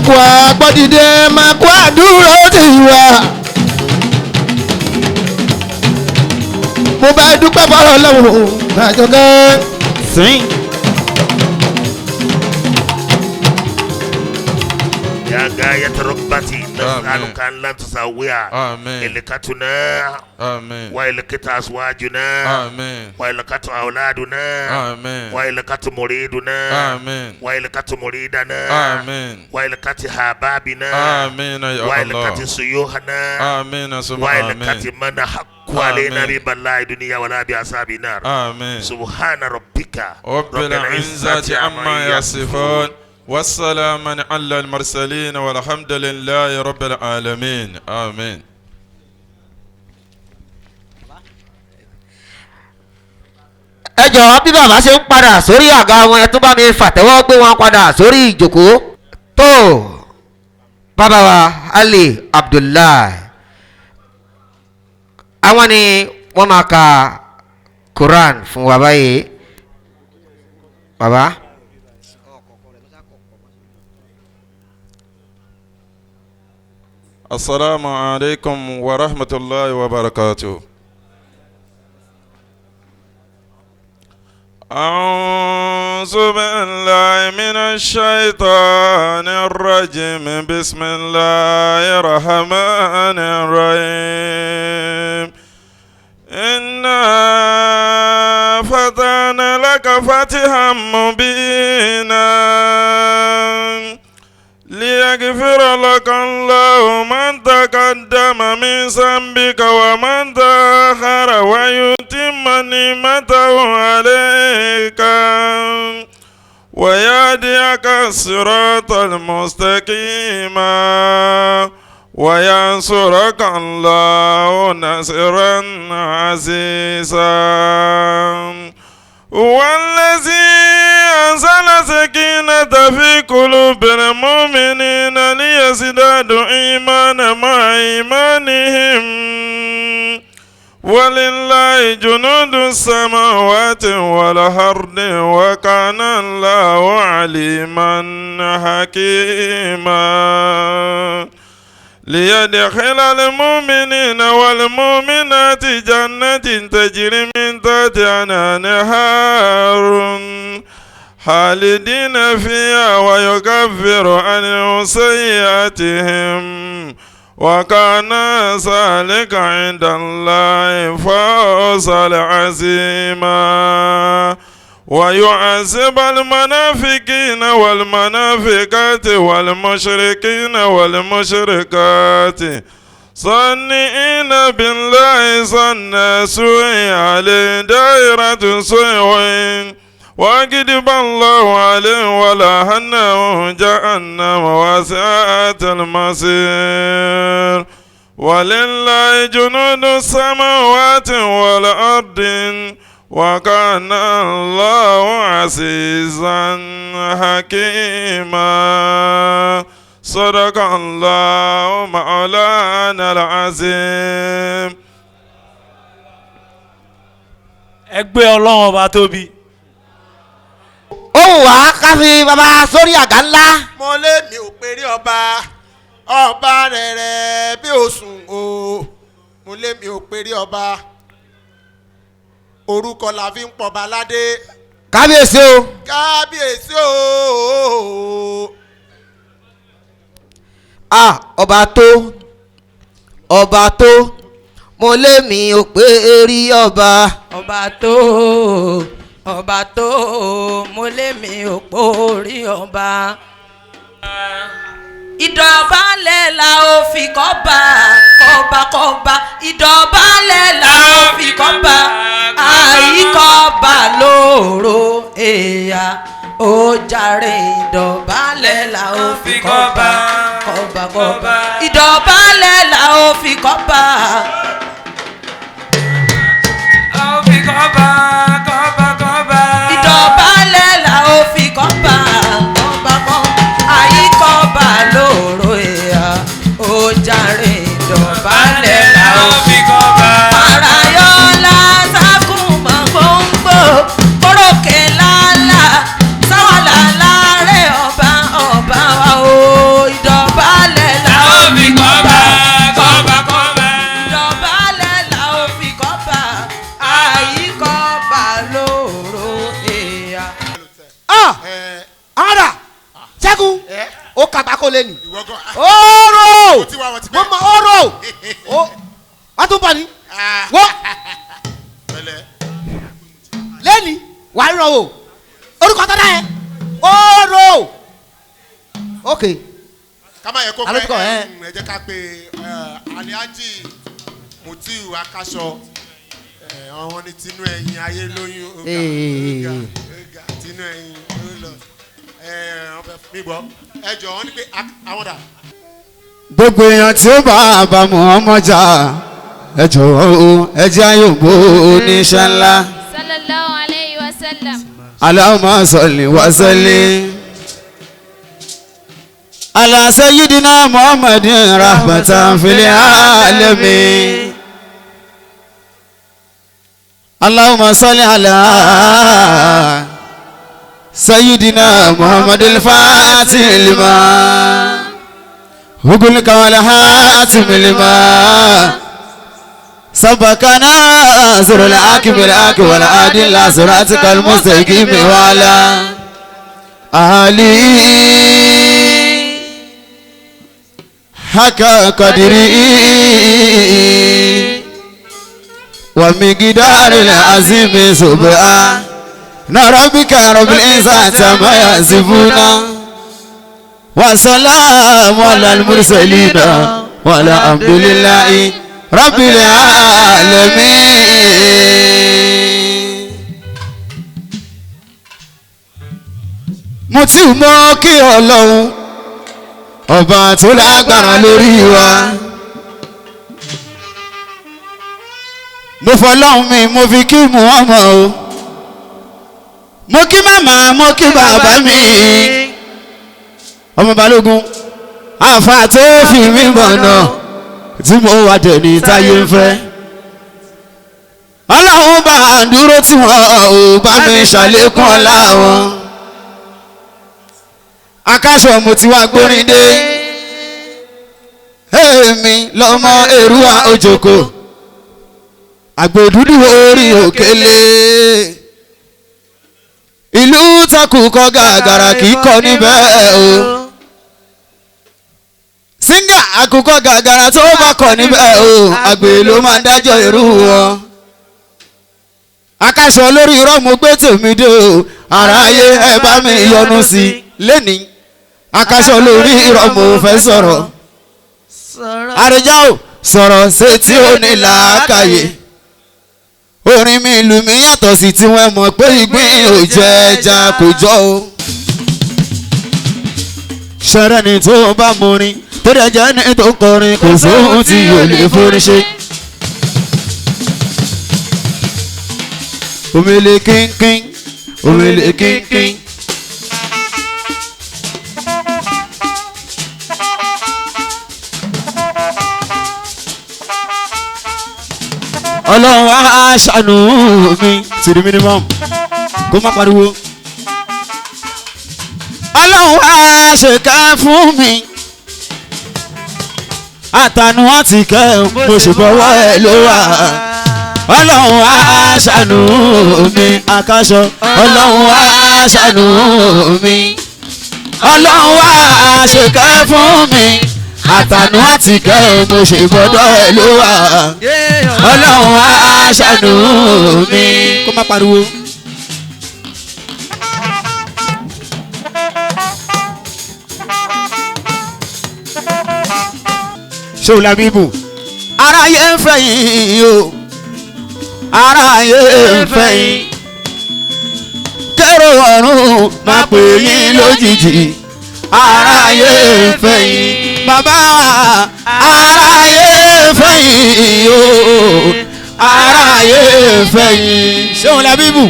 kó àgbọ̀dìde máa kó àdúró ti wà. mo bá dúpẹ́ fọ́rọ̀ lọ́wọ́ àjọkẹ́. sìn. يا غاية ركبتي نسألك أن لا تسويها إلكتنا وإلكت أزواجنا وإلكت أولادنا وإلكت مريدنا وإلكت مريدنا وإلكت حبابنا وإلكت سيوحنا وإلكت من حق علينا ببلاء الدنيا ولا بأصحاب النار سبحان ربك رب العزة عما يصفون والسلام على المرسلين والحمد لله رب العالمين آمين. ẹ jọ̀ọ́ bí bàbá ṣe ń padà sórí àga wọn ẹ tún bá mi fàtẹ́wọ́ gbé wọn padà sórí ìjókòó tó bàbá wa Ali Abdullahi àwọn ni wọ́n máa ka Quran fún wa báyìí bàbá. السلام عليكم ورحمة الله وبركاته. أعوذ بالله من الشيطان الرجيم بسم الله الرحمن الرحيم إنا فتحنا لك فتحا مبينا ليغفر لك الله من تقدم من ذنبك ومن تأخر ويتم نعمته عليك ويهديك الصراط المستقيم وينصرك الله نصرا عزيزا والذي أنزل سكينة في قلوب المؤمنين ليزدادوا إيمانا مع إيمانهم ولله جنود السماوات والأرض وكان الله عليما حكيما ليدخل المؤمنين والمؤمنات جنات تجري من تحتها الأنهار خالدين فيها ويكفر عنهم سيئاتهم وكان ذلك عند الله فوزا عظيما ويعذب المنافقين والمنافقات والمشركين والمشركات صنعين بالله ظن سوء عليه دائرة سوء وغضب الله عليه ولعنه جهنم وساءت المصير ولله جنود السماوات والأرض وكان الله عزيزا حكيما صدق الله مولانا العظيم. ẹgbẹ́ ọlọ́run ọba tóbi. ó wà á ká fi bàbá sórí àga ńlá. mo lé mi ò péré ọba ọba rẹ̀rẹ̀ bí òsùn o mo lé mi ò péré ọba orúkọ la fi ń pọba ládé. kábíyèsí o. kábíyèsí o. ọba tó mo lé mi ò pé rí ọba. ọba tó mo lé mi ò pórí ọba. ìdọ̀bálẹ̀ la ó fi kọ́ba kọ́ba ìdọ̀bálẹ̀ la ó fi kọ́ba àyíkọ́ba lóró èèyà ó jàre ìdọ̀bálẹ̀ la ó fi kọ́ba ìdọ̀bálẹ̀ la ó fi kọ́ba. ìdọ̀bálẹ̀ la ó fi kọ́ba àyíkọ́ba lóró èèyà ó jàre ìdọ̀bálẹ̀ la ó fi kọ́ba. Àràyọ́lá sákùnmọ̀ gbòǹgbò kórókè lálá sáwàlà láàrẹ̀ ọba wa o. ó kàtàkó lé ní. ìwọ́gọ́. ọ̀rọ̀ tí wàá wọ́n ti mo mọ ọ̀rọ̀ wọ́n tún bọ̀ ní. wọ́n lẹ́ni wà á rọ̀ o orúkọ tó dá yẹ ọ̀rọ̀ ok. ká má yẹ kó alótùkọ̀ pẹ́ ẹ jẹ́ ká pé Alhaji Mutiu Akaso wọn ní tinú ẹ̀yìn ayé lóyún ọ̀gá tinú ẹ̀yìn ló lọ wọ́n fẹ́ mi gbọ́ ẹ jọ wọ́n ní pé àwọn dà. gbogbo èèyàn tí ó bá àbámu ọmọ jà ẹ jọ̀wọ́ o ẹ jẹ́ àyòbó oníṣẹ́ ńlá. sallallahu alayhi wa sallam. Allahumma salli wa sallim ala sayyidina Muhammadin rahmatan fil alamin. Allahumma salli ala sayyidina Muhammadil fatih lima hugul kawal hatim lima sabakana zurul akbil akwal adil suratikal mustaqim wala ali haka qadri wa miqdaril azim subhana rabbika rabbil izzati amma yasifuna wa salamun alal mursalin walhamdulillahi rabbil alamin. mo ti mọ̀ kí Ọlọ́run ọba tó lágbára lórí wa. mo fọlọ́hun mi mo fi kí Muhammad o mo kí màmá mo kí bàbá mi ọmọ balógun àfà tó fi mí mọ̀nà tí mo wà dẹ̀ni táyé ń fẹ́. Ọlọ́run bá dúró tí wọ́n ò bá mi ṣàlékún ọlá wọn. Akaso mo ti wá gbórin dé èmi lọ́mọ èrúwà òjòkó àgbòdúdú orí òkèlè ìlú takùkọ gàgàrà kì í kọ níbẹ̀ o síngà àkùkọ gàgàrà tó bá kọ níbẹ̀ o àgbè ló máa ń dájọ́ irú wọn. Akaso lórí irọ́ mo gbé tèmi dé o aráyé ẹ bá mi yọ́nú sí lẹ́ni. Akaso lórí irọ́ mo fẹ́ sọ̀rọ̀ àrẹ̀já o sọ̀rọ̀ ṣe tí ó ní làákàyè orin mi ìlú mi yàtọ̀ sí tí wọ́n mọ̀ pé ìgbín ò jẹ́ ẹja kò jọ o. ṣẹ̀rẹ̀ ni tó bá morin tó dẹ̀ jẹ́ ní tó kọrin kò sóhun tí yóò lè forí ṣe. omele kínkín omele kínkín. Ọlọ́run á ṣàánú mi tìrì minimum kó má pariwo. Ọlọ́run á ṣèkà fún mi àtànú àti kẹ́ mo ṣe bọ́wọ́ ẹ̀ ló wà. Ọlọ́run á ṣàánú mi Akaso. Ọlọ́run á ṣàánú mi. Ọlọ́run á ṣèkà fún mi àtànú àti kẹ́ mo ṣe bọ́dọ̀ ẹ̀ ló wà. Ọlọ́run á ṣàánú mi kó má pariwo. ṣé o Labibu aráyé ń fẹ́ yín o aráyé ń fẹ́ yín kérò ọ̀run máa pè yín lójijì aráyé ń fẹ́ yín bàbá aráyé ń fẹ́ yín o aráyé ń fẹ́ yín ṣé o Labibu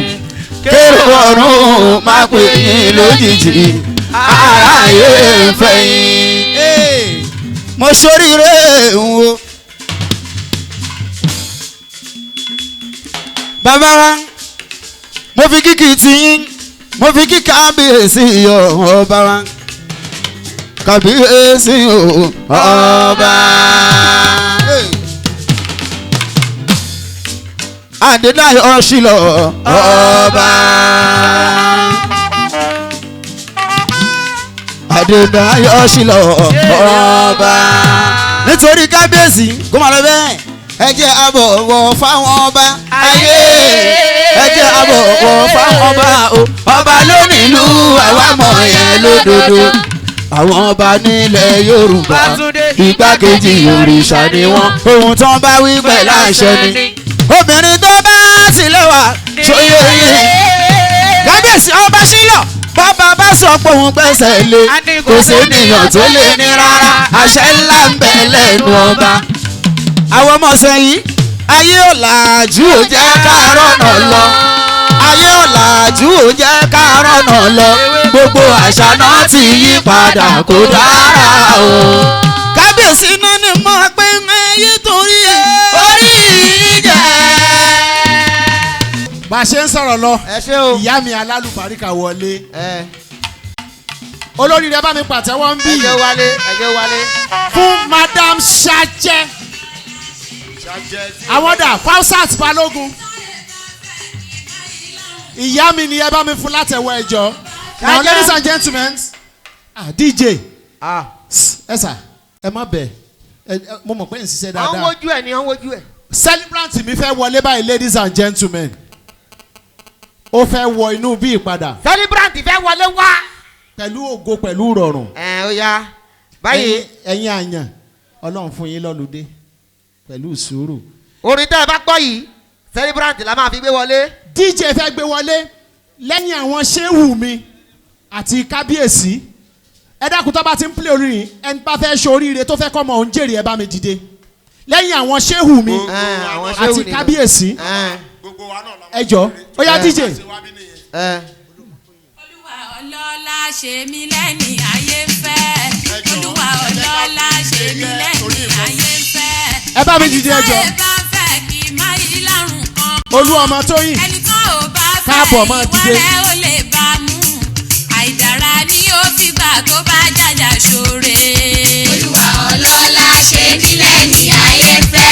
kérò ọ̀run máa pè yín lójijì aráyé ń fẹ́ yín. Mo ṣoríire ń wo bàbá wa mo fi kíkì tiyín mo fi kí kábíyèsí ọba wa kábíyèsí ọba Adédáyọ̀ Ṣílọ̀ ọba Adébáyọ̀ Ṣílọ ọba. Nítorí kábíyèsí kó máa lọ bẹ́ẹ̀ ẹ jẹ́ àbọ̀wọ̀ fáwọn ọba ayé ẹ jẹ́ àbọ̀wọ̀ fáwọn ọba o ọba ló nílùú àwa mọ̀ yẹn lódodo àwọn ọba nílẹ̀ Yorùbá igbákejì òrìṣà ni wọ́n ohun tó ń bá wí pẹ̀ láṣẹ ni obìnrin tó bá tilẹ̀ wà ṣòye yìí kábíyèsí ọba Ṣílọ bàbá bá sọ pé òun gbẹ́sẹ̀ lé kò sí ènìyàn tó lè ní rárá àṣẹ ńlá ń bẹ lẹ́nu ọba àwọn ọmọ sẹ́yìn ayé ọ̀làjú ò jẹ́ káàárọ̀ náà lọ ayé ọ̀làjú ò jẹ́ káàárọ̀ náà lọ gbogbo àṣà náà ti yí padà kó dára o. kábíyèsí náà ni mo pé ayé torí orí ìjẹ́. bá a ṣe ń sọ̀rọ̀ lọ ìyá mi alálùbáríkà wọlé olórí rẹ bá mi pàtẹ́wọ́ ń bí ẹjẹ wálé fún madam Ṣajẹ àwọn dà Fausat Balógun ìyá mi ni ẹ bá mi fún látẹ̀wọ́ ẹjọ́ now ladies and gentlemen DJ ẹ sà ẹ má bẹ̀ mo mọ̀ pé n ṣiṣẹ́ dáadáa àwọn wojú ẹ ni àwọn wojú ẹ. celebrant mi fẹ́ wọlé báyìí ladies and gentlemen ó fẹ́ wọ inú bí ìpadà. celebrant fẹ́ wọlé wá. pẹ̀lú ògo pẹ̀lú rọrùn. ó yá báyìí. ẹ̀yin àyàn ọlọ́run fún yín lọ́lùdé pẹ̀lú sùúrù. orin tẹ́ ẹ bá gbọ́ yìí celebrant la máa fi gbé wọlé. DJ fẹ́ gbé wọlé lẹ́yìn àwọn ṣéwù mi àti kábíyèsí ẹ dákun tó bá ti ń pílẹ̀ orin ẹni bá fẹ́ ṣoríire tó fẹ́ kọ́ ọmọ òun jèrè ẹ bá mi dìde lẹ́yìn àwọn ṣéwù mi àti kábíyèsí ẹ jọ ó yá DJ. Olúwa ọlọ́lá ṣe mí lẹ́ni ayé ń fẹ́ Olúwa ọlọ́lá ṣe mí lẹ́ni ayé ń fẹ́ ẹ bá mi dìde ẹ jọ. ẹni tó bá fẹ́ kí má yí lárùn kan olú ọmọ Tóyìn ẹni tó ò bá fẹ́ káàbọ̀ máa dìde. ìwọ́rẹ́ ó lè bá mú àìdára ni ó fi gbà tó bá jàjà ṣoore. Olúwa ọlọ́lá ṣe mí lẹ́ni ayé ń fẹ́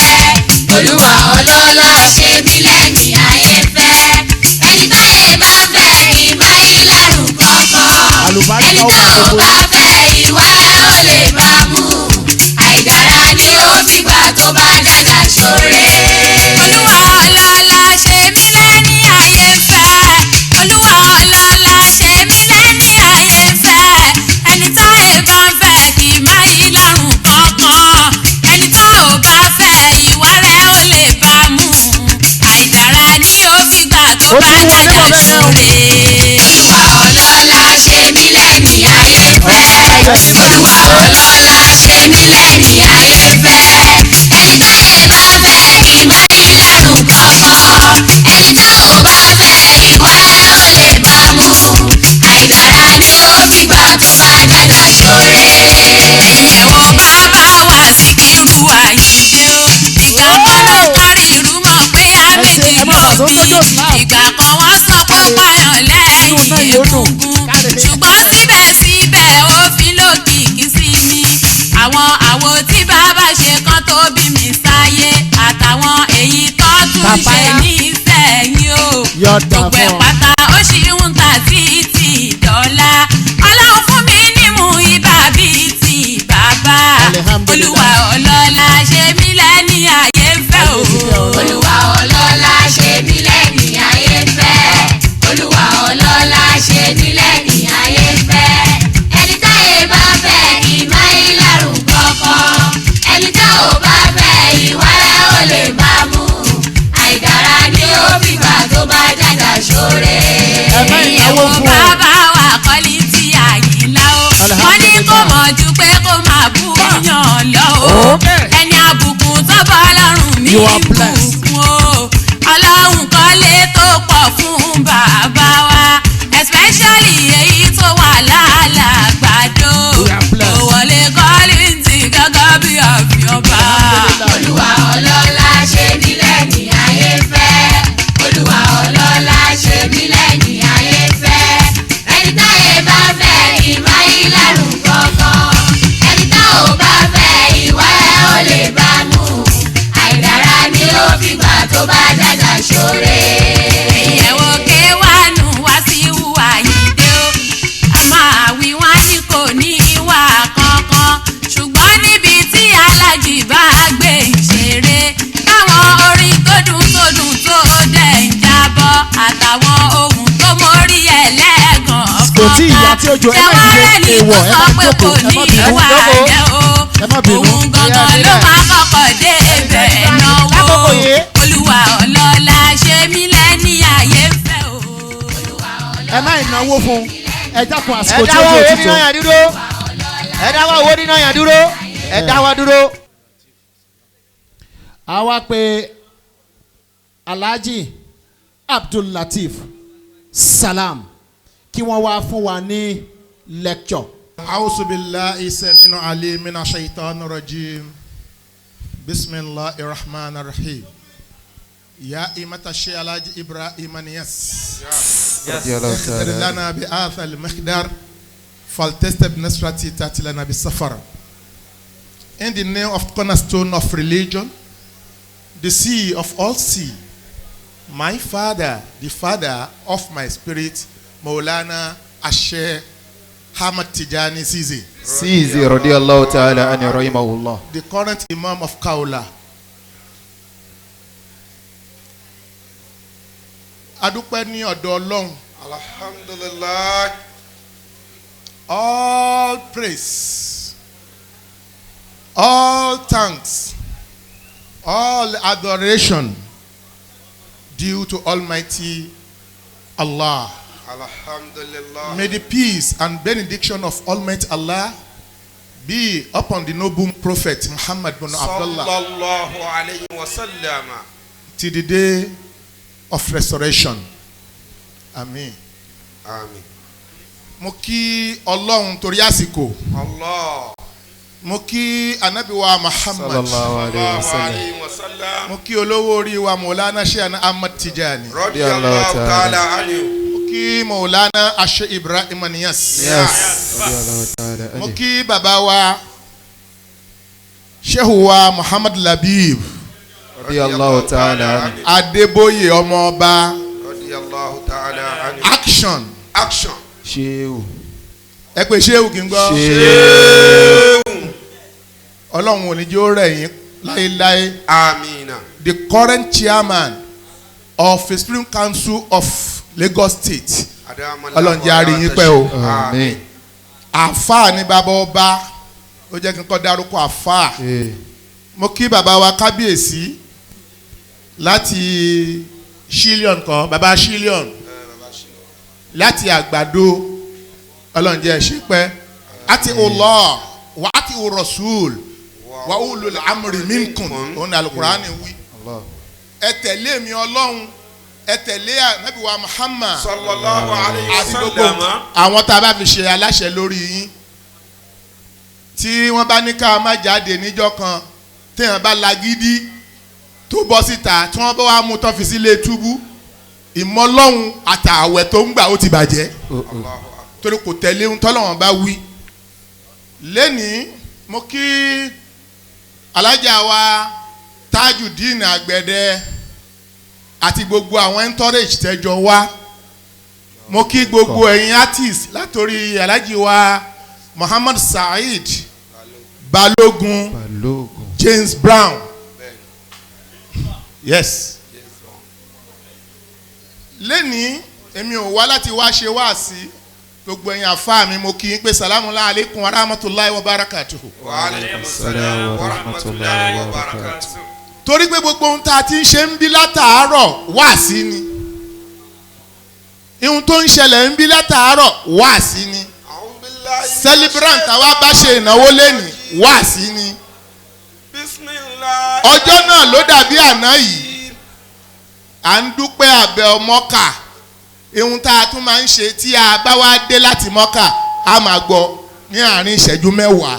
Olúwa ọlọ́lá ṣe mí lẹ́ni ayé ń fẹ́ ẹni táyé bá fẹ́ kí má yí lárùn kankan ẹni tó ò bá fẹ́ ìwọ́rẹ́ ó lè bá mú àìdára ni ó fi gbà tó bá jàjà ṣoore. Olúwa ọlọ́lá ṣe mí lẹ́ni ayé ń fẹ́ Olúwa ọlọ́lá ṣe mí lẹ́ni ayé ń fẹ́ ẹni táyé bá fẹ́ kí má yí lárùn kankan ẹni tó ò bá fẹ́ ìwọ́rẹ́ ó lè bá mú àìdára ni ó fi gbà tó bá jàjà ṣoore. Olúwa ọlọ́lá ṣe mí lẹ́ni ayé ń fẹ́ Olúwa ọlọ́lá ṣe mí lẹ́ni ayé ń fẹ́ ẹni táyé bá fẹ́ kí má yí lárùn kankan ẹni tó ò bá fẹ́ ìwọ́rẹ́ ó lè bá mú àìdára ni ó fi gbà tó bá jàjà ṣoore. Ẹ̀wọ̀ bàbá wa Síkírù Àyìndé o ìgbà kan ló kárí ìlú mọ̀ pé àmìjì ló bí ìgbà kan wọ́n sọ pé ó pààyàn lẹ́yìn egungun ṣùgbọ́n síbẹ̀síbẹ̀ ó fi lókìkí sí mi àwọn àwo tí bàbá ṣe kan tó bí mi sáyé àtàwọn èyí tó tún ṣe ní ìsẹ̀yìn o gbogbo ẹ̀ pátá ó ṣì ń ta títí dọ́là ọlọ́run fún mi nímú ibà bíi ti bàbá Olúwa ọlọ́lá ṣe mí lẹ́ni ayé ń fẹ́ o. Olúwa ọlọ́lá ṣe mí lẹ́ni ayé ń fẹ́ Olúwa ọlọ́lá ṣe mí lẹ́ni ayé ń fẹ́ ẹni táyé bá fẹ́ kí má yí lárùn kankan ẹni tá ò bá fẹ́ ìwọ́rẹ́ ó lè bá mú àìdára ni ó fi gbà tó bá jàjà ṣoore. Ìyẹ̀wò bàbá wa kọ́lí tí Àyìnlá o wọ́n ní kó mọ̀ ju pé kó máa bú yàn lọ o ẹni àbùkù tọ́bọ̀ ọlọ́run mi bùkún o ọlọ́run kọ́lé tó pọ̀ fún bàbá wa especially èyí tó wà lálàgbàdo òwòlé kọ́lí ti gẹ́gẹ́ bí àfihàn bá. Olúwa ọlọ́lá ṣe mí lẹ́ni ayé fẹ́ Olúwa ọlọ́lá ṣe mí lẹ́ni ayé fẹ́ ẹni táyé bá fẹ́ kí má yí lárùn kankan ẹni tá ò bá fẹ́ ìwọ́rẹ́ ó lè bá mú àìdára ni ó jojo ẹ má tẹwárẹ́ dìde ní èèwọ̀ ẹ sọ má pé jókòó kò ẹ ní má bínú ìwà rẹ̀ o ẹ má bínú. òun gangan ló máa kọ́kọ́ dé ibẹ̀ náwó olúwa ọlọ́lá ṣe mí lẹ́ni ààyè fẹ́ o. ẹ má ìnáwó fún ẹ dákun ẹ àsìkò tí ó dáwọ́ di owó òtítọ́. níná yẹn dúró ẹ dáwọ́ owó níná yẹn dúró ẹ dáwọ́ dúró. àwa pé Alhaji Abdul Lateef Salam kí wọ́n wá fún wa ní lecture. أعوذ بالله السميع العليم من الشيطان الرجيم بسم الله الرحمن الرحيم يا إمة الشيخ الحاج إبراهيم نياس اقدر لنا بهذا المقدار فلتستب نصرتي تأتي لنا بالسفر. In the name of cornerstone of religion, the sea of all sea, my father, the father of my spirit, Maulana Ashe Ahmad Tijani Sizi. Sizi radiyallahu ta'ala anhu rahimahullah. The current Imam of Kaula. Adúpẹ́ ní ọ̀dọ̀ Ọlọ́run. Alhamdulillah. All praise, all thanks, all adoration due to Almighty Allah. Alhamdulillah. May the peace and benediction of Almighty Allah be upon the noble prophet Muhammad bin Abdullah Sallallahu alayhi wa sallam. till the day of restoration. Amen. Amen. Mo kí Ọlọ́run torí àsìkò. Allah. Mo kí Ànábì wa Muhammad. Sallallahu alayhi wa sallam. Mo kí olówó orí wa Maulana Sheikh Ahmad Tijani. Radiyallahu ta'ala anhu. Mo kí Maulana Ashe Ibrahim Niyas. Radiyallahu ta'ala Mo anhu. kí bàbá wa Sheikh wa Muhammad Labib. Radiyallahu ta'ala anhu. Adébóyè ọmọ ọba. Radiyallahu ta'ala anhu. Action. Action. Ṣéwù. Ẹ pé Shehu kí n gbọ́. Ṣéwù. Ọlọ́run ò ní jẹ́ ó rẹ̀ yín láéláé. Amina. The current chairman of the Supreme Council of Lagos State. Ọlọ́run jẹ́ àárín yín pẹ́ o. Àmín. Àfáà ni bàbá ọba. Ó jẹ́ kí n kọ́ dárúkọ àfáà. Mo kí bàbá wa kábíyèsí láti Shillion kan bàbá Shillion láti àgbàdo Ọlọ́run jẹ́ ẹ̀ṣẹ̀ pẹ́ àti Allah wa àti Rasul wa ulul amri minkum òun ni Al-Qur'ani wí. Ẹ tẹ̀lé mi Ọlọ́run ẹ tẹ̀lé Ànábì wa Muhammad Sallallahu alayhi wa àti gbogbo sallam. àwọn tá a bá fi ṣe aláṣẹ lórí yín tí wọ́n bá ní ká má jáde níjọ́ kan téèyàn bá lagídí tó bọ́ síta tí wọ́n bá wá mú tán fi sílé túbú ìmọ̀lọ́hún àtàwẹ̀ tó ń gbà ó ti bàjẹ́ torí kò tẹ̀lé ohun tọ́lọ́wọ́n bá wí. lẹ́nìí mo kí alájà wa Tajudeen Àgbẹ̀dẹ àti gbogbo àwọn entourage tẹ́jọ wá mo kí gbogbo ẹ̀yin artist látòrí alájì wa Muhammad Saheed Balógun James Brown yes lẹ́nìí èmi ò wá láti wá ṣe wáàsí gbogbo ẹ̀yin àfáà mi mo kí yín pé salamu alaykum wa rahmatulahi wa barakatuhu. Wa alaykum salaam wa rahmatulahi wa barakatuhu. torí pé gbogbo ohun tá a ti ń ṣe ń bí látàárọ̀ wáàsí ni ihun tó ń ṣẹlẹ̀ ń bí látàárọ̀ wáàsí ni celebrant àwa bá ṣe ìnáwó lẹ́nìí wáàsí ni ọjọ́ náà ló dàbí àná yìí à ń dúpẹ́ àbẹ̀ ọmọkà ihun tá a tún máa ń ṣe tí a bá wá dé láti mọ́kà a máa gbọ́ ní àárín ìṣẹ́jú mẹ́wàá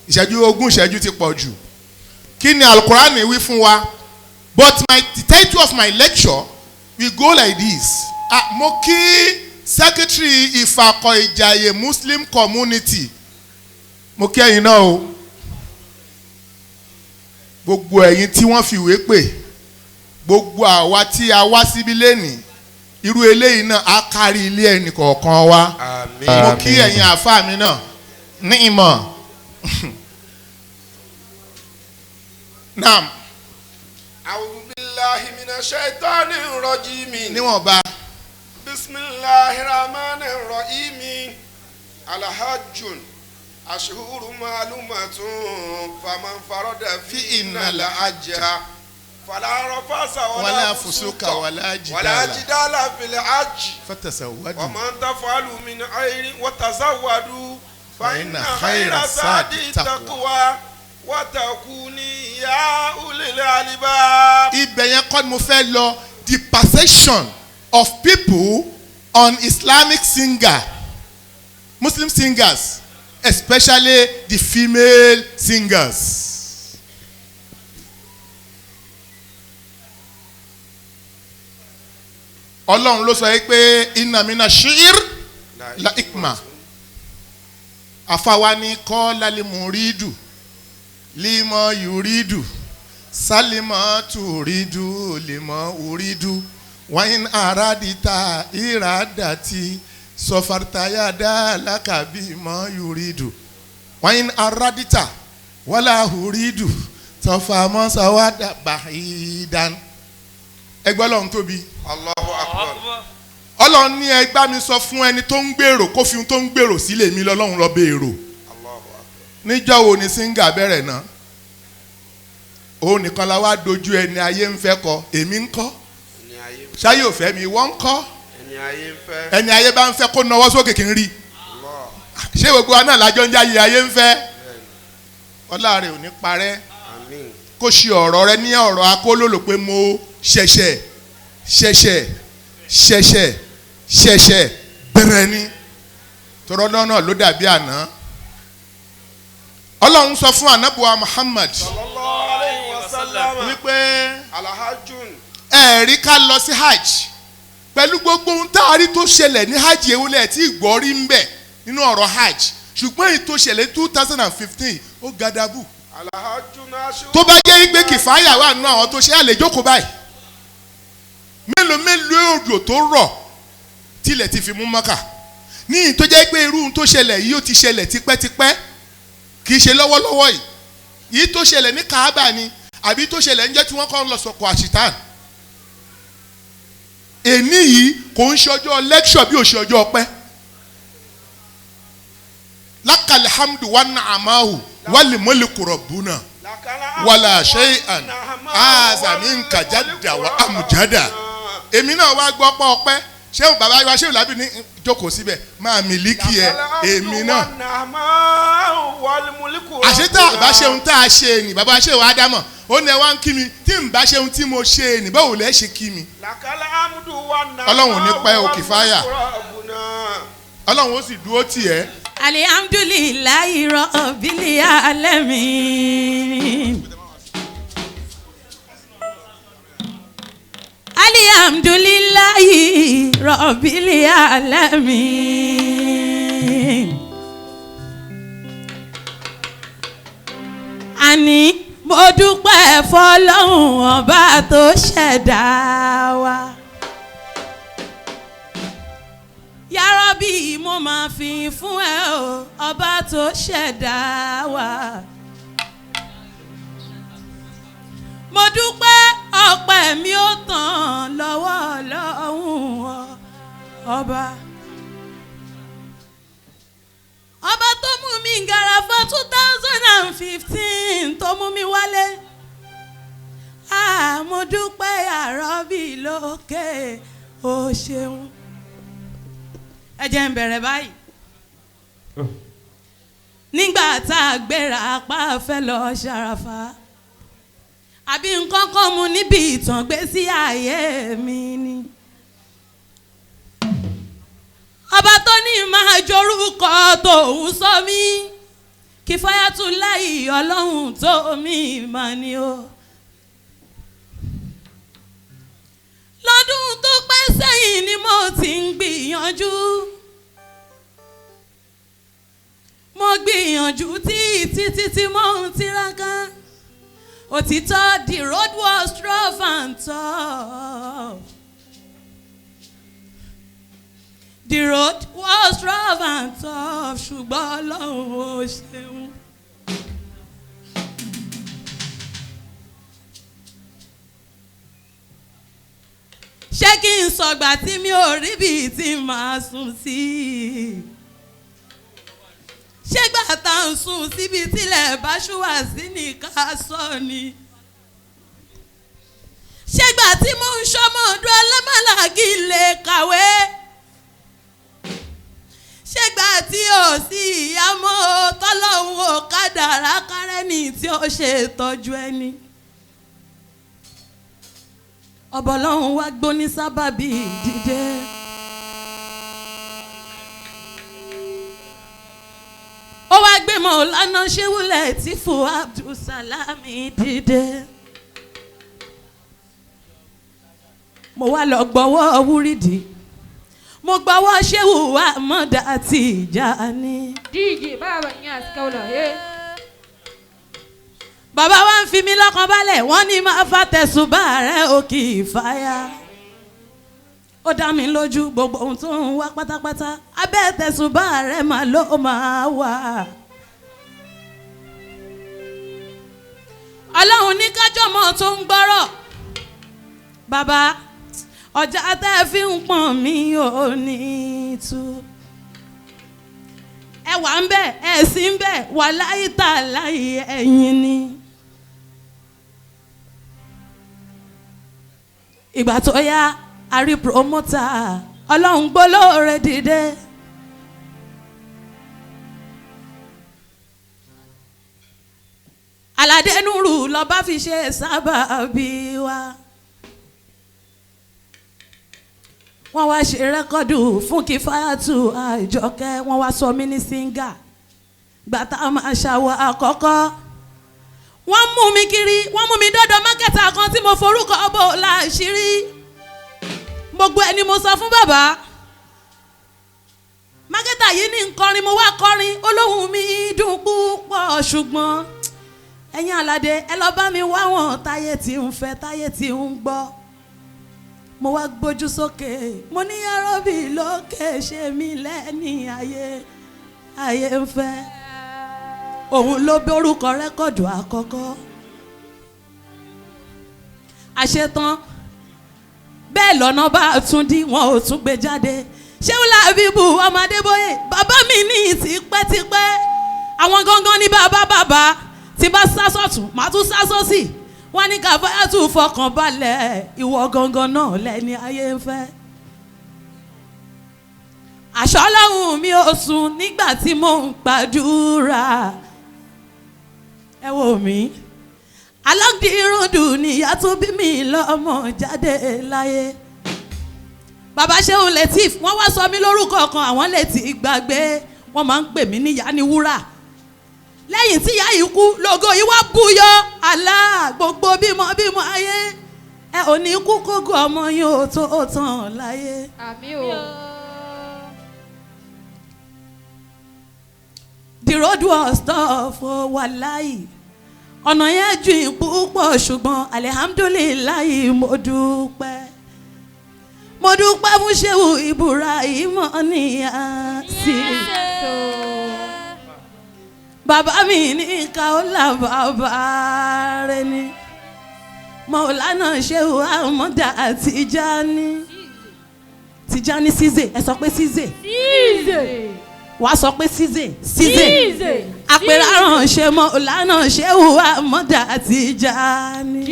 ìṣẹ́jú ogún ìṣẹ́jú ti pọ̀ jù kí ni Al-Qur'ani wí fún wa but the title of my lecture will go like this mo kí secretary Ìfàkọ̀ Ìjàyè Muslim community mo kí ẹ̀yin náà o gbogbo ẹ̀yin tí wọ́n fi ìwé pè gbogbo àwa tí a wá síbí lẹ́nìí irú eléyìí náà á kárí ilé ẹnì kọ̀ọ̀kan wa mo kí ẹ̀yin àfáà mi náà ní ìmọ̀ naam. A'udhu billahi minash shaitanir rajim. níwọ̀nba. Bismillahir rahmanir rahim. alahajun ashhuru ma'lumatun faman farada fi innal hajja fala rafasa wala fusuka wala jidala fil hajj fatasawwadu wa man tafalu min khairin wa tazawwadu fa inna khayra khayra zadi taqwa wa takuni ya ulil albab. ibẹ̀ yẹn kọ́ ni mo fẹ́ lọ. The perception of people on Islamic Muslim singers, especially the female singers. Ọlọ́run ló sọ pé inna mina shi'r la ikma. Àfàwání kọ́ lálẹ́ muridu lima yuridu. Salima turidu lima uridu wain aradita iradati sofartayada lakabi ma yuridu wain aradita wala uridu sofama sawada bahidan. ẹgbẹ́ Ọlọ́run tóbi. Allahu akbar. Ọlọ́run ní ẹgbà mi sọ fún ẹni tó ń gbèrò kó fi ohun tó ń gbèrò sílẹ̀ mi lọ́lọ́run lọ bèèrò. Allahu akbar. níjọ́ wo ni singa bẹ̀rẹ̀ náà. òun nìkan la wá dojú ẹni ayé ń fẹ́ kọ èmi ń kọ́ ṣáyé ò fẹ́ mi wọ́n ń kọ́ ẹni ayé bá ń fẹ́ kó nawọ́ sókè kí n rí ṣé gbogbo wa náà lájọ́ ń jáyé ayé ń fẹ́ ọlá rẹ̀ ò ní parẹ́ kó ṣe ọ̀rọ̀ rẹ ní ọ̀rọ̀ akólólò pé mo ṣẹ̀ṣẹ̀ bẹ̀rẹ̀ ni tọrọ náà ló dàbí àná. Ọlọ́run sọ fún anabuwa Muhammad wípé alahajun ẹ̀rí ká lọ sí hajj pẹ̀lú gbogbo ohun tá a rí tó ṣẹlẹ̀ ní hajj ewúlẹ̀ tí ìgbọ́ rí ń bẹ̀ nínú ọ̀rọ̀ hajj ṣùgbọ́n èyí tó ṣẹlẹ̀ 2015 ó gadabu. tó bá jẹ́ pé kìfáyà wà nínú àwọn tó ṣe àlejò kó báyìí mélòó òjò tó rọ̀ tilẹ̀ ti fi mú Mákà ní ìyí tó jẹ́ pé irú ohun tó ṣẹlẹ̀ yìí ó ti ṣẹlẹ̀ tipẹ́tipẹ́ kì í ṣe lọ́wọ́lọ́wọ́ yìí tó ṣẹlẹ̀ ní Kaaba ni àbí tó ṣẹlẹ̀ ń jẹ́ tí wọ́n kọ́ ń lọ sọ̀kò àṣìtàn. èní yìí kò ń ṣe ọjọ́ lẹ́kṣọ̀ bí ó ṣe ọjọ́ ọpẹ́. lakal hamdu wa na'amahu wal mulku rabbuna wala shay'an azami nkajada wa amujada. èmi náà wá gbọ́ pọ́ ọpẹ́ ṣé bàbá wa ṣé làbí ní jókòó síbẹ̀ máa mílíkì ẹ èmi náà. àṣetá àbá ṣeun tá a ṣe ni bàbá ṣe wàá dámọ̀ ó ní ẹ wá ń kí mi tí n bá ṣeun tí mo ṣe ni báwo lẹ ṣe kí mi. Ọlọ́run ní pẹ́ òkè fáyà Ọlọ́run ó sì dúró tì ẹ́. alihamdulilayi rabbil alamin. alihamdulilayi rabbil alamin. àní mo dúpẹ́ fọlọ́hún ọba tó ṣẹ̀dá wa. yàrá-bí mo máa fi fún ẹ o ọba tó ṣẹ̀dá wa. mo dúpẹ́ ọpẹ́ mi ó tàn lọ́wọ́ Ọlọ́run ọba. ọba tó mú mi gàràfà 2015 tó mú mi wálé. mo dúpẹ́ àrọ́bì lókè o ṣeun. ẹ jẹ́ n bẹ̀rẹ̀ báyìí. nígbà tá a gbéra apá fẹ́ lọ ṣàràfà àbí nǹkan kan mu níbi ìtàn gbé sí ayé mi ni. ọba tó ní máa jorúkọ tòun sọ mí Kifayatullahi Ọlọ́run tó mi mà ní o. lọ́dún tó pẹ́ sẹ́yìn ni mo ti ń gbìyànjú. mo gbìyànjú títí mo ń tiraka. òtítọ́ the road was rough and tough. The road was rough and tough ṣùgbọ́n Ọlọ́run ó ṣeun. ṣé kí n sọ̀gbà tí mi ò rí bí tí màá sùn sí? máa ń sùn síbi tílẹ̀ bá ṣùwà sí ní ká sọ ni. ṣégbà tí mò ń ṣọmọ ọdún alámàlàgì lè kàwé. ṣégbà tí ò sí ìyá mọ́ tọ́lọ́hún ò kádàrá kárẹ́nì tí ó ṣe tọ́jú ẹni. ọba ọlọ́run wá gbóní sábàbí dìde. ó wá gbé Mọ̀lánà Ṣéwù Lẹ́tífù Abdulsalami dìde. mo wá lọ gbọ́wọ́ wúrídì mo gbọ́wọ́ Ṣéwù Ahmada Tijani. díje bàbá yín àsìkò lọ. bàbá wa ń fi mí lọ́kàn balẹ̀ wọ́n ní máa fa tẹ̀sùbà rẹ̀ òkè ìfàyà. ó dá mi lójú gbogbo ohun tó ń wá pátápátá abẹ́ tẹ̀sùbà rẹ̀ mà ló máa wà. ọlọ́run ní kájọ́mọ́ tó ń gbọ́rọ̀. bàbá ọjà tẹ́ fi ń pọ̀n mí ò ní tú. ẹ wà ń bẹ̀ ẹ sì ń bẹ̀ wà láyé tà láyé ẹ̀yìn ni. ìgbà tó yá a rí promota ọlọ́run gbólóore dìde. Aládé Núrù lọ́ba fi ṣe sábàbí wa. wọ́n wá ṣe rẹ́kọ́dù fún Kífáyàtù Àjọkẹ́ wọ́n wá sọ mí ní síngà gbàtà máa ṣàwọ̀ àkọ́kọ́. wọ́n mú mi kiri wọ́n mú mi dọ́dọ̀ mákẹ́tà kan tí mo forúkọ bò láṣìírí. gbogbo ẹni mo sọ fún bàbá mákẹ́tà yìí ní nkọrin mo wá kọrin olóhùn mi dùn púpọ̀ ṣùgbọ́n ẹ̀yin Aládé ẹ lọ bá mi wá wọn táyé tí ń fẹ́ táyé tí ń gbọ́. mo wá gbójú sókè mo ní yàrọ́bì lókè ṣe mí lẹ́ni ayé ń fẹ́. òun ló borúkọ rẹ́kọ̀dù àkọ́kọ́. àṣetán bẹ́ẹ̀ lọ́nà bá tún dí wọn ò tún gbé jáde. Ṣéwù Lábíbù ọmọ Adébóyè bàbá mi ní tipẹ́tipẹ́ àwọn gangan ní bàbá tí bá sá sọ́tún màá tún sá sósì wọ́n ní Káfáyàtù fọkàn balẹ̀ ìwọ gangan náà lẹ́ni ayé ń fẹ́. àṣọ ọlọ́run mi ò sùn nígbà tí mò ń gbàdúrà. ẹ wò mí alọ́gìrúndùn níyà tó bí mi lọ́mọ jáde láyé. bàbá Ṣéwù Lateef wọ́n wá sọ mí lórúkọ kan àwọn lè ti gbàgbé wọ́n máa ń pè mí níyà ní wúrà. lẹ́yìn tí ìyá yìí kú lógo yìí wá búyọ àlá gbogbo bímọ ayé ẹ ò ní kú kógo ọmọ yín ò tó tán láyé. àmín o. The road was tough o wàláyì ọ̀nà yẹn jìn púpọ̀ ṣùgbọ́n alihamdulilayi mo dúpẹ́ fún Ṣéwù Ibrahim Níyàsí. bàbá mi ní Kaola bàbá rẹ ni Mọ̀lánà Ṣéwù Ahmada Tijani Size ẹ sọ pé Size wà á sọ pé Size àpèrè àránṣẹ́ Mọ̀lánà Ṣéwù Ahmada Tijani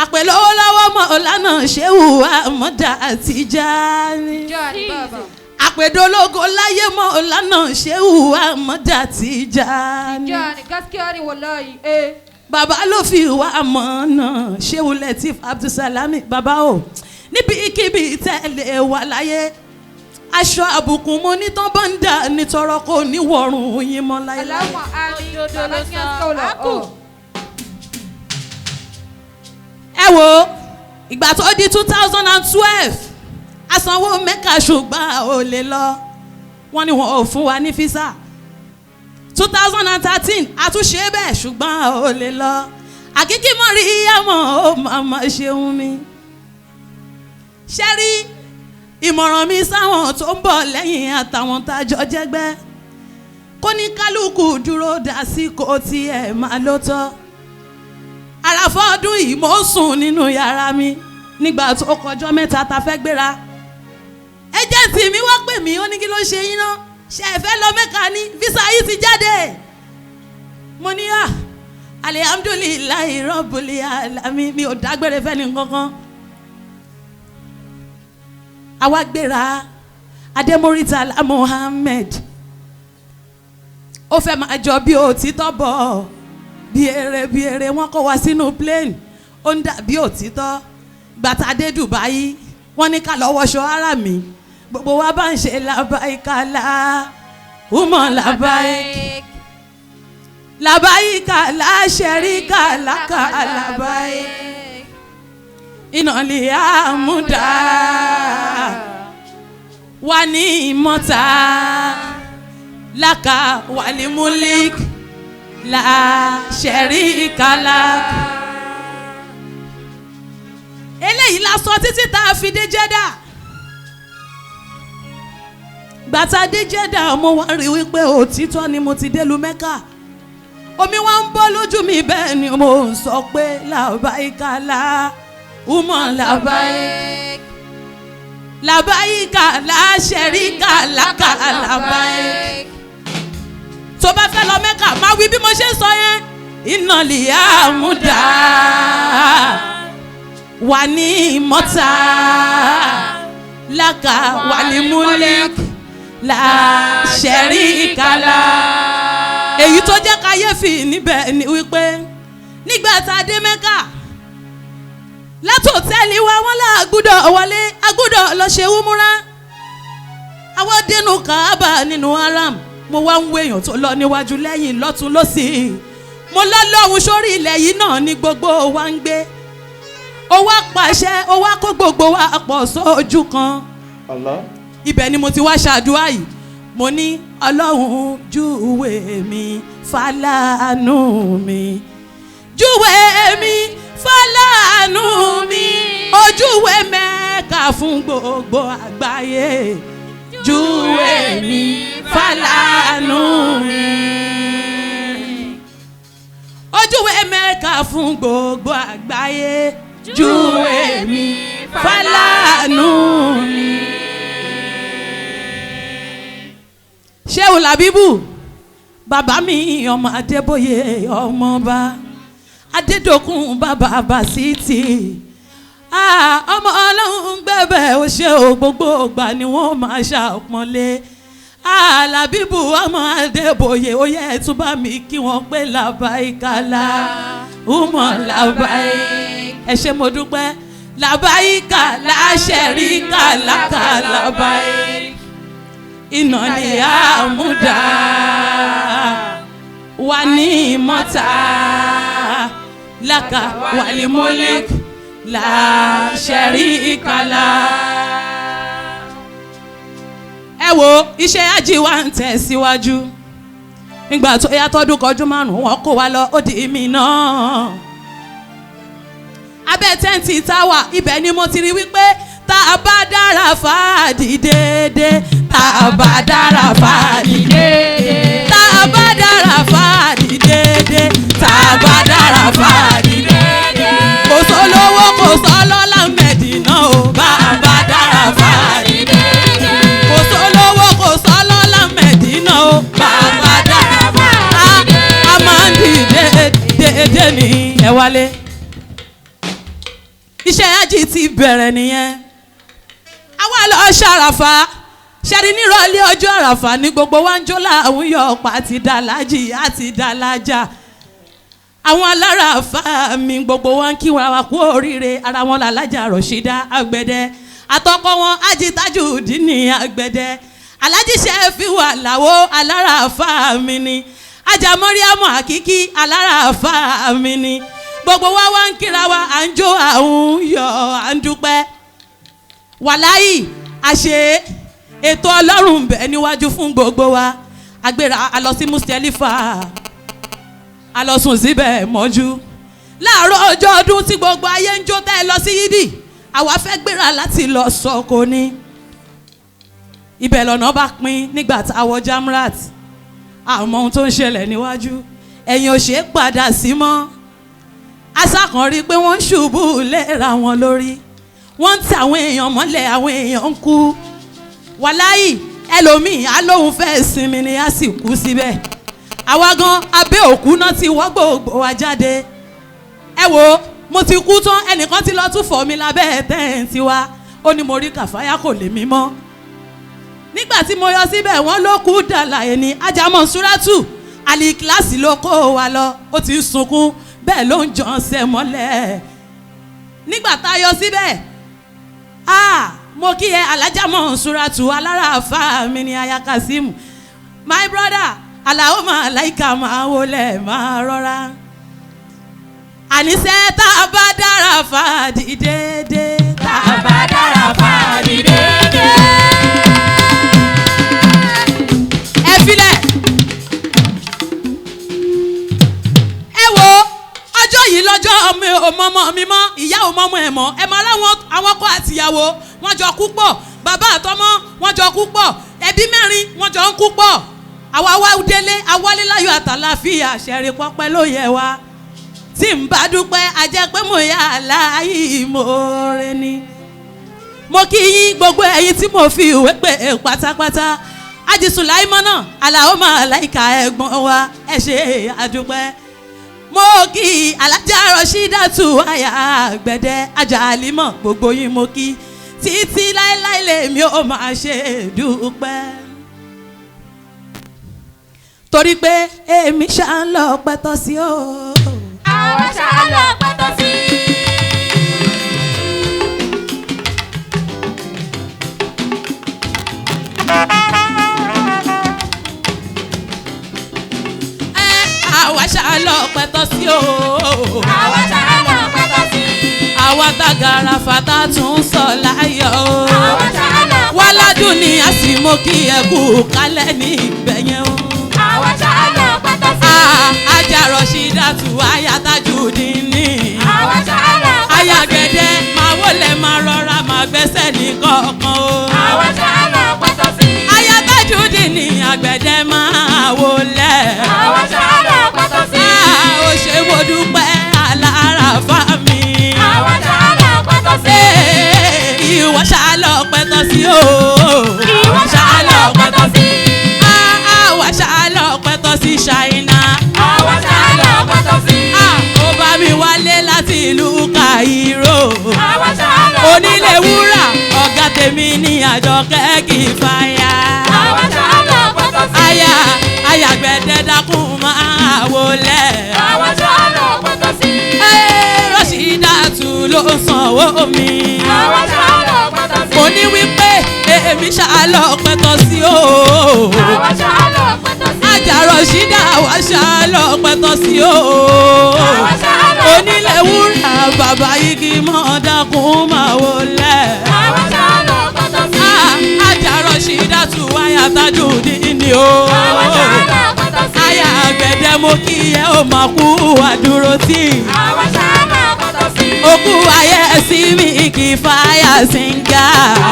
àpè lọ́wọ́lọ́wọ́ Mọ̀lánà Ṣéwù Ahmada Tijani àpèdólógo láyé Mọ̀lánà Ṣéwù Ahmada Tijani. bàbá ló fi wá mọ̀nà Ṣéwù Lateef Abdulsalami bàbá o níbikíbi tẹ́lẹ̀ wà láyé aṣọ àbùkù mo ní tán bá ń dà nítorọ kò ní wọ̀rùn yín mọ́ láyé. ẹ wo ìgbà tó di 2012 asanwó Mẹ́kà ṣùgbọ́n ò lè lọ wọ́n ní wọn ò fún wa ní físà 2013 àtúnṣe bẹ́ẹ̀ ṣùgbọ́n ò lè lọ àkíkí mọ́ rí ìyàmọ̀ ó máa ṣeun mi. ṣé rí ìmọ̀ràn mi sáwọn tó ń bọ̀ lẹ́yìn àtàwọn tájọ jẹ́gbẹ́ kó ní kálukú dúró dásìkò tiẹ̀ máa ló tọ́. àràfọ́ ọdún yìí mo sùn nínú yàrá mi nígbà tó kọjọ́ mẹ́ta ta fẹ́ gbéra. ẹjẹ̀ǹtì mi wá pè mí ó ní kí ló ṣe yín náà ṣe é fẹ́ lọ Mẹ́kà ní físà yìí ti alihamdulilayi rọ́bùlì alami mi ò dágbére fẹ́ni kankan. àwa gbéra Adémọ́rítàlá Mohammed ó fẹ́ máa jọ bí òtítọ́ bọ̀ bí eré wọ́n kó wa sínú plane ó ń dà bí òtítọ́ gbàtà dé Dubai wọ́n ní ká lọ wọṣọ ara mi gbogbo wa bá ń ṣe làbáyíkàlà umar làbáyík làbáyíkàlà ṣẹ̀ríkà làkà làbáyík ìnàlẹ̀ àmúdá wà ní ìmọ̀ta làkà wàlímúlík là ṣẹ̀ríkà làkà. eléyìí la sọ títí tá a fi dé Jẹ́dà. gbàtà dé Jẹ́dà mo wá rí wípé òtítọ́ ni mo ti délu Mẹ́kà omi wá ń bọ́ lójú mi bẹ́ẹ̀ ni mo ń sọ pé làbáyíkàlà umar làbáyík làbáyíkàlà ṣẹ̀ríkà làkà làbáyík. tó bá fẹ́ lọ Mẹ́kà máa wí bí mo ṣe ń sọ yẹn ìnàlẹ̀ àmúdá wà ní ìmọ̀ta làkà wàlímúlík la ṣẹ̀ríkà la. èyí tó jẹ́ káyéfì níbẹ̀ ni wípé nígbà tá a dé Mẹ́kà látòtẹ́ẹ̀lì wa wọ́n là agbúdọ̀ wọlé agbúdọ̀ lọ ṣe wúmúrá àwọn dénú Káàbà nínú haram mo wá ń wo èèyàn tó lọ níwájú lẹ́yìn lọ́tún lọ́sì mo lọ́lọ́hun sórí ilẹ̀ yìí náà ní gbogbo wa ń gbé ó wá pàṣẹ ó wá kó gbogbo wa pọ̀ sójú kan. Allah. Ibẹ̀ ni mo ti wá ṣàdúrà yìí mo ní Ọlọ́run júwe mi fàlànù mi júwe mi fàlànù mi ojúwe Mẹ́kà fún gbogbo àgbáyé júwe mi fàlànù mi ojúwe Mẹ́kà fún gbogbo àgbáyé júwe mi fàlànù mi. Ṣéhù Làbíbù bàbá mi ọmọ Adébóyè ọmọọba Adédòkun bàbá Bàsítì ọmọ Ọlọ́run gbẹ̀bẹ̀ ó ṣe ò gbogbo ìgbà ni wọ́n máa ṣàpọ́nlé Làbíbù ọmọ Adébóyè ó yẹ tún bá mi kí wọ́n pé làbáyíkàlà umar làbáyík ẹ ṣé mo dúpẹ́ làbáyíkàlà ṣẹ̀ríkà làkà làbáyík ìnàlẹ̀ àmúdá wà ní ìmọ̀ta làkà wàlímúlík là ṣẹ̀ríkà la. ẹ wo iṣẹ́ Hájì wa ń tẹ̀síwájú nígbà tó yá tọ́dún kọjú márùn-ún wọn kó wa lọ ó di Mínà abẹ́ tẹ́ǹtì táwà ibẹ̀ ni mo ti rí wípé tá a bá dára fàdí déédéé tá a bá dára fàdí déédéé tá a bá dára fàdí déédéé tá a bá dára fàdí déédéé kò sólówó kò sọ́lọ́lá Mẹ́dínà ò bá a bá dára fàdí déédéé kò sólówó kò sọ́lọ́lá Mẹ́dínà ò bá a bá dára fàdí déédéé a máa ń di déédéé ní ẹ wálé iṣẹ́ Hájì ti bẹ̀rẹ̀ nìyẹn àwa lọ ṣàràfà ṣẹ́ni nírọ̀lẹ́ ọjọ́ àràfà ní gbogbo wa ń jó láwọn yọ ọ̀pá àti dàlájì àti dàlájà àwọn aláràfà mi gbogbo wa ń kí wa kú oríire ara wọn làlájà Rọ̀ṣídà Àgbẹ̀dẹ àtọkọ wọn Hájì Tajudeen Àgbẹ̀dẹ Aláàjì Ṣẹ́fíù Àlàó aláràfà mi ni Hájà Mọ́ríámù Àkíkí aláràfà mi ni gbogbo wa wá ń kíra wa à ń jó àwọn yọ à ń dúpẹ́ wàláyì àṣẹ ètò Ọlọ́run bẹ̀ níwájú fún gbogbo wa agbéra alọ sí Mustalifa alọsùn síbẹ̀ mọ́jú láàárọ̀ ọjọ́ ọdún tí gbogbo ayé ń jó tẹ́ ẹ lọ sí yídì àwa fẹ́ gbéra láti lọ sọ́kò ní ibẹ̀ lọ́nà bá pín nígbà tá a wọ Jamrat àmọ́ ohun tó ń ṣẹlẹ̀ níwájú ẹ̀yìn ò ṣe é padà sí mọ́ asákan rí i pé wọ́n ń ṣubú lẹ́ra wọn lórí wọ́n ń tẹ àwọn èèyàn mọ́lẹ̀ àwọn èèyàn ń kú wàláyì ẹlòmíì á lóun fẹ́ sinmi ni á sì kú síbẹ̀ àwa gan abẹ́ òkú náà ti wọ́ gbogbo wa jáde. Ẹ wo mo ti kú tán ẹnìkan ti lọ tún fọ̀ mi lábẹ́ tẹ́ǹtì wa ó ní mo rí Kàfáyà kò lè mí mọ́. Nígbà tí mo yọ síbẹ̀ wọ́n ló kú dàlàyé ní Ajámọ̀ Súrátù Àlìkíláàsì ló kó wa lọ ó ti ń sunkún bẹ́ẹ̀ ló ń jọ ṣe mọ́lẹ̀. Nígbà tá a yọ síbẹ̀ mo kí ẹ Alájàmọ̀ Súrátù aláràfà mi ní aya Kazeem my brother Àlàó Màláíkà máa wọlé máa rọra. Àníṣe tá a bá dára fàdí dédé. Tá a bá dára fàdí dédé. Ẹ filẹ̀. Ẹ wo ọjọ́ yìí lọ́jọ́ mi ò mọ́mọ́ mi mọ́ ìyá ò mọ́mọ́ ẹ̀ mọ́ ẹ máa láwọn àwọn ọkọ àtìyàwó wọ́n jọ kú pọ̀ bàbá àtọmọ wọ́n jọ kú pọ̀ ẹbí mẹ́rin wọ́n jọ ń kú pọ̀ àwa wá délé awálé láyọ̀ àtàlàfíà ṣẹ̀rí pọ́pẹ́ ló yẹ wa. Tí n bá dúpẹ́ a jẹ́ pé mo yà láàyè ìmoore ni. Mo kí yín gbogbo ẹ̀yin tí mo fi ìwé pè é pátápátá. Ájì Sùláímọ́nà Àlàó Màláíkà ẹ̀gbọ́n wa ẹ ṣe àdúpẹ́. Mo kí Alájà Rọ̀ṣídàtù àyà àgbẹ̀dẹ Àjà Àlímọ̀ gbogbo yín mo kí títí láéláé lèmi ò máa ṣe dúpẹ́. Torí pé èmi ṣá ń lọ pẹ́tọ́ sí o. Àwọn ṣá lọ pẹ́tọ́ sí. Àwa ṣá lọ pẹ́tọ́ sí o. Àwọn ṣá lọ pẹ́tọ́ sí. Àwa tàgàrà fàtà tún sọ láyọ̀ o. Àwọn ṣá lọ pẹ́tọ́ sí. Wáládùn ni a sì mú kí ẹ kú kálẹ̀ ní ìgbẹ̀yẹn o. Àwọn ṣá lọ pẹ́tọ́ sí. Àjà Rọ̀ṣídàtù àyà Tajudeen. Àwọn ṣá lọ pẹ́tọ́ sí. Àyà Gbẹ̀dẹ máa wọlé máa rọra máa gbẹ́sẹ̀ ní kọ̀ọ̀kan o. Àwọn ṣá lọ pẹ́tọ́ sí. Àyà Tajudeen ní Àgbẹ̀dẹ máa wọlé. Àwọn ṣá lọ pẹ́tọ́ sí. Ó ṣe mo dúpẹ́ aláràfà mi. Àwọn ṣá lọ pẹ́tọ́ sí. Ìwọ ṣá lọ pẹ́tọ́ sí o. Ìwọ ṣá lọ pẹ́tọ́ sí. Àwa ṣá lọ pẹ́tọ́ sí Ṣáínà. Àwọn ṣá lọ pẹ́tọ́ sí. Ó bá mi wálé láti ìlú Cairo. Àwọn ṣá lọ pẹ́tọ́ sí. Onílé wúrà ọ̀gá tèmi ní Àjọkẹ́ Kìfáyà. Àwọn ṣá lọ pẹ́tọ́ sí. Àyà Gbẹ̀dẹ dákun máa wọlé. Àwọn ṣá lọ pẹ́tọ́ sí. Rọ̀ṣídàtù ló sanwó mi. Àwọn ṣá lọ pẹ́tọ́ sí. Mo ní wípé èmi ṣá lọ pẹ́tọ́ sí o. Àwọn ṣá lọ pẹ́tọ́ sí. Àjà Rọ̀ṣídà wá ṣá lọ pẹ́tọ́ sí o. Àwọn ṣá lọ pẹ́tọ́ sí. Onílé wúrà bàbá igi mọ́ dákun máa wọlé. Àwọn ṣá lọ pẹ́tọ́ sí. Àjà Rọ̀ṣídàtù àyà Tajudeen ni o. Àwọn ṣá lọ pẹ́tọ́ sí. Àyà Gbẹ̀dẹ mo kí ẹ ó máa kú àdúró tì. Àwọn ṣá lọ pẹ́tọ́ sí. Òkú ayé sí mi Kìfáyà Síngà.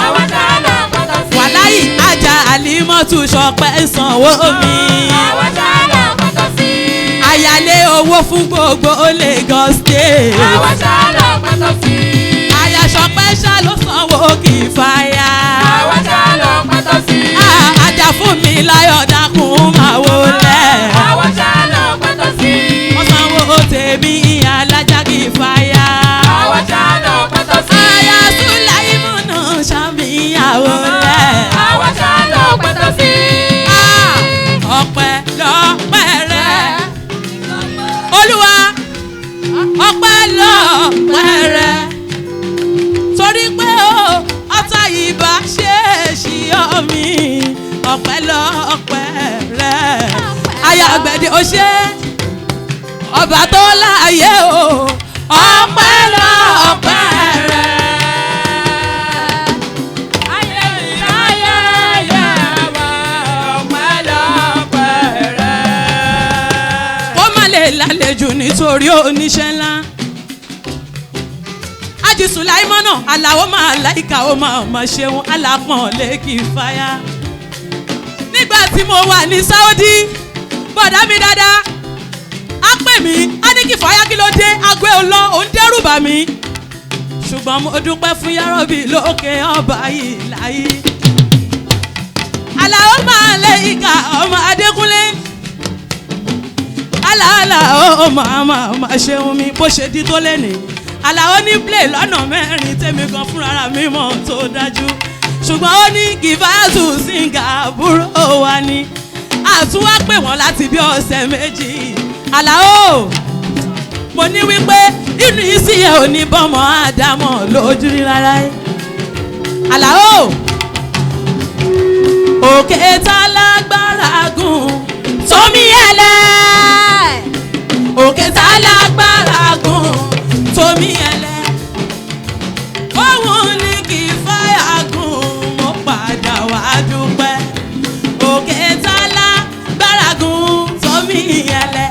Àwọn ṣá lọ pẹ́tọ́ sí. Wàláyì Àjà Àlímọ̀tù Ṣọpẹ́ sanwó mi. Àwọn ṣá lọ pẹ́tọ́ sí. Àyálé owó fún gbogbo Lagos State. Àwọn ṣá lọ pẹ́tọ́ sí. Àyà Ṣọpẹ́ ṣá ló sanwó Kìfáyà. Àwọn ṣá lọ pẹ́tọ́ sí. Àjà fún mi láyọ̀ dákun máa wọlé. Àwọn ṣá lọ pẹ́tọ́ sí. Wọ́n sanwó tèmi Alájà Kìfáyà. Àwọn ṣá lọ pẹ́tọ́ sí. Àyà Sùláímọ́nà ṣàmìyàwó lẹ̀. Àwọn ṣá lọ pẹ́tọ́ sí. Ọpẹ́ lọ́pẹ́ rẹ̀. Olúwa ọpẹ́ lọ́pẹ́ rẹ̀. Torí pé ọ̀tá ìbá ṣe é ṣí ọ mi. Ọpẹ́ lọ́pẹ́ rẹ̀. Àyà Gbẹ̀dẹ ó ṣe ọba tó láàyè o. Ọpẹ́ lọ́pẹ́ rẹ̀. Lálejò nítorí oníṣẹ́ ńlá. Ájì Sùláímọ́nà Àlàó Màláíkà ó máa ṣeun alápọ̀nlé Kìfáyà. Nígbà tí mo wà ní Saudi bọ̀dá mi dáadáa á pè mí á ní Kìfáyà kí ló dé agbé olọ́ òun dẹ́rù bà mí. Ṣùgbọ́n mo dúpẹ́ fún Yárọ̀bì lókè ọba yìí láyé. Àlàó Màláíkà ọmọ Adékúnlé máa ṣeun mi bó ṣe di tó lẹ́nìí Àlàó ní play lọ́nà mẹ́rin tèmi kan fúnra mi mọ̀ tó dájú ṣùgbọ́n ó ní gífàásù síngà àbúrò wa ni àtúwá pè wọ́n láti bí ọ̀sẹ̀ méjì Àlàó mo ní wípé inú ìsì ẹ̀ ò ní bọ́mọ àdámọ̀ lójú rí rárá Àlàó òkè tá lágbára gùn tómi ẹlẹ́ òkè tá lágbára gùn tómi ẹlẹ́ òun ní kí fáyà gùn mo padà wá dúpẹ́ òkè tá lágbára gùn tómi ẹlẹ́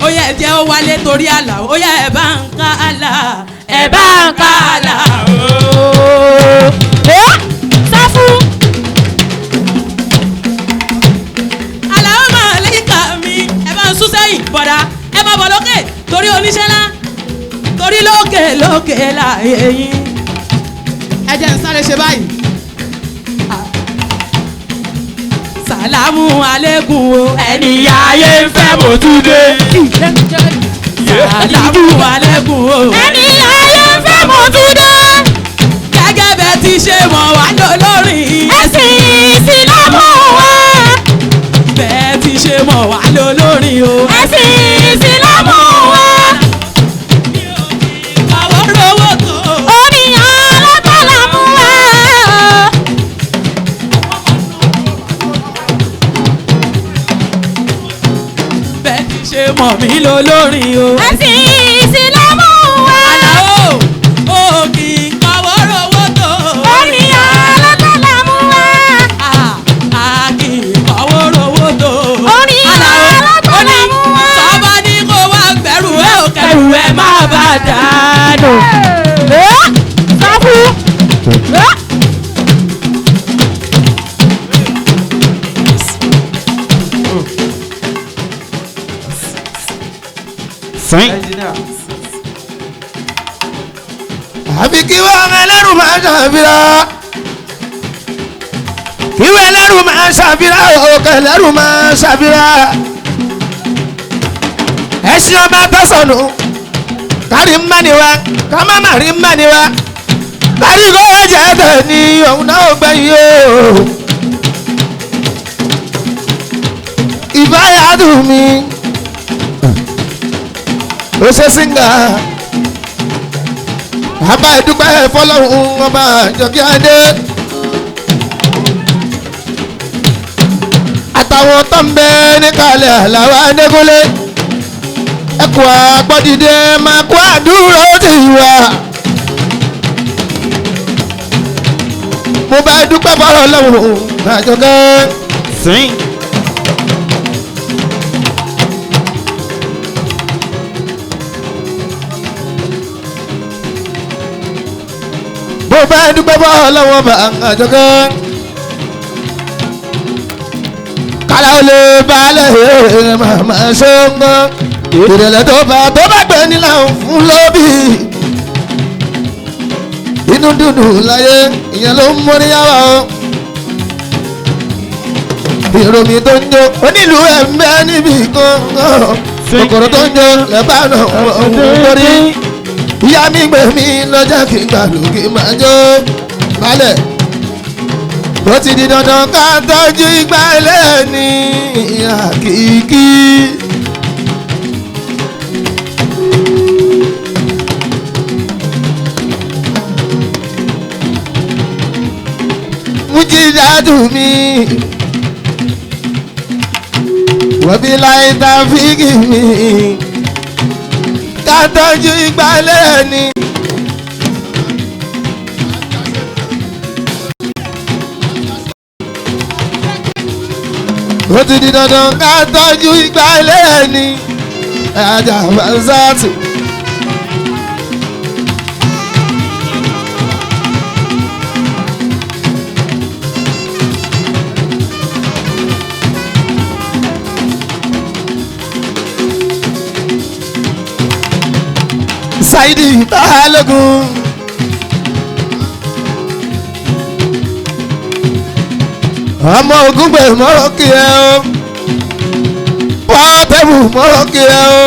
ó yẹ jẹ́ ó wálé torí Àlàó ó yẹ ẹ̀ bá ń ká àlà ẹ̀ bá ń ká àlà ooo. Sáfù. Àlàó máa léka mi ẹ bá ń sún sẹ́yìn bọ̀dá ẹ má bọ̀ lókè torí oníṣẹ́ ńlá torí lókè lókè láàyè yín ẹ jẹ́ ń sáré ṣe báyìí. Sàlámù alẹ́kùn o ẹni ayé ń fẹ́ mo tún dé. Sàlámù alẹ́kùn o ẹni ayé ń fẹ́ mo tún dé. Gẹ́gẹ́ bẹ́ẹ̀ ti ṣe mọ̀ wá lólórin ẹ̀sìn ìsìlámù wa. Bẹ́ẹ̀ ti ṣe mọ̀ wá lólórin o ẹ̀sìn ìsìlámù wa. Àwọn rówó tó oníyàn alágbàlá mú wa. Bẹ́ẹ̀ ti ṣe mọ̀ mí lólórin o ẹ̀sìn ìsìlámù wa. Àlàó òkì pàwọ́ rówó tó oníyàn alágbàlá mú wa. Àkì pàwọ́ rówó tó oníyàn alágbàlá mú wa. Tọ́ba ní kó wá gbẹ̀rù ẹ̀ ò kẹrù ẹ̀ má bà dànù. Sáfù. àfi kí wọ́n ẹlẹ́rù máa ṣàfihàn kí wọ́n ẹlẹ́rù máa ṣàfihàn òkè ẹlẹ́rù máa ṣàfihàn ẹṣin ọba tẹ̀sánù kárí mbániwá ká má má rí mbániwá kárí kó jẹ́ tẹ̀ ní òun náà gbẹ̀yìn o ìbáyà dùn mí ó ṣe síngà àbá ìdúpẹ́ fọlọ́hún ọba àjọkí adé àtàwọn tó ń bẹ níkàlẹ̀ Àlàó Adékúnlé ẹkùn àgbọ̀dìdẹ máa kó àdúró tì wá mo bá dúpẹ́ fọlọ́hún àjọkẹ́ sìn. mo bá dúpẹ́ bọ́ lọ́wọ́ bá àjọkẹ́ kálá ó lè balẹ̀ màmá ṣe ń gbọ́ ìrẹ̀lẹ̀ tó bá gbé nílà fún lóbì inú dúdú láyé ìyẹn ló ń mórí yàrá o ìròmí tó ń jó onílù ẹ̀ ń bẹ níbì kan kòkòrò tó ń jó lẹ́bàá náà wọ́n lórí ìyá mi gbé mi lọ́jà kí n gbà lókè máa jó balẹ̀ bó ti di dandan ká tọ́jú ìgbà ẹlẹ́ni àkìkí. Mujidatu mi wọ́bí láì ta fíkì mi ká tọ́jú ìgbà ẹlẹ́ni. ó ti di dandan ká tọ́jú ìgbà ẹlẹ́ni ajá fansáàtì. Saidi Balogun ọmọ Ògúngbè mọ́rọ́kì ẹ o Pọ́tẹ́bù mọ́rọ́kì ẹ o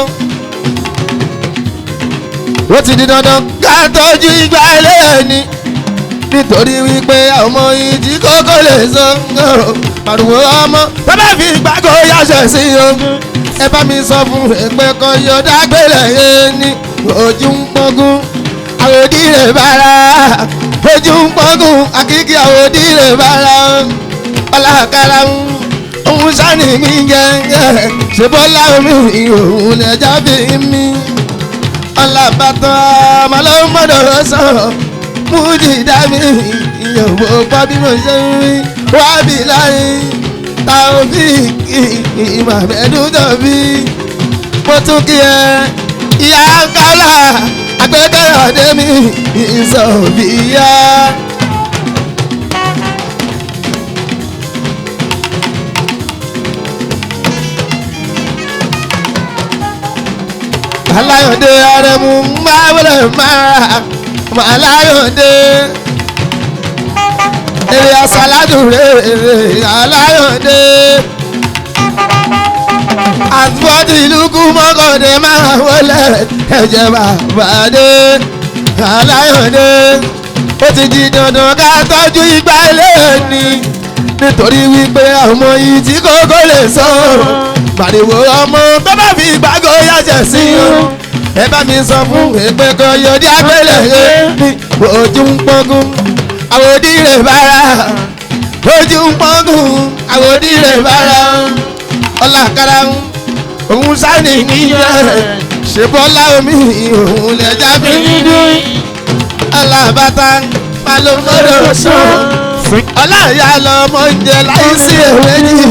ó ti di dandan ká tọ́jú ìgbà ilé ẹni nítorí wípé ọmọ yìí tí kókó lè sọ pariwo ọmọ bàbá fi gbàgbọ́ yàṣẹ sí ogun ẹ bá mi sọ fún ẹgbẹ́ kan yọ dágbélé ẹni ojú ń pọ́ngún àwòdì rẹ̀ bára ojú ń pọ́ngún àkíkí àwòdì rẹ̀ bára ọlákàrà ń òun sani mi jẹ́ ṣe bọ́lá omi òun lẹ́jà fi mí ọlábàtàn ọmọlọ́mọdọ̀ sọ̀rọ̀ múdì dábì ìyàwó pa bí mo ṣe ń rí wábì láyé Taofiki ìmàmẹ́dúdọ̀bí mo tún kí ẹ ìyá kálá agbẹ́kẹ̀yọ̀dé mi ìsọ̀bíyá. Aláyọ̀dé arẹ̀mú máa wọlé máa aláyọ̀dé èrè àsáládùn rẹ̀ aláyọ̀dé àtúbọ̀tì ìlúkú mọ́kàndé máa wọlé ẹ̀jẹ̀ bàbáde aláyọ̀dé ó ti di dandan ká tọ́jú ìgbà ilé ẹni nítorí wípé ọmọ yìí tí kókó lè sọ̀rọ̀ pariwo ọmọ tó bá fi gbàgbọ́ yàjẹ̀ sí o ẹ bá mi sọ fún èpè kan yọdí agbélé ní ojú ń pọ́ngún àwòdì rẹ̀ bára ojú ń pọ́ngún àwòdì rẹ̀ bára ọlákàrà ń òun sáni níyẹn ṣe bọ́lá omi òun lẹ́jà fi ń dún alábàtà palomọ́dọ̀ sàn ọláyà lọmọ ń jẹ láìsí ewé yìí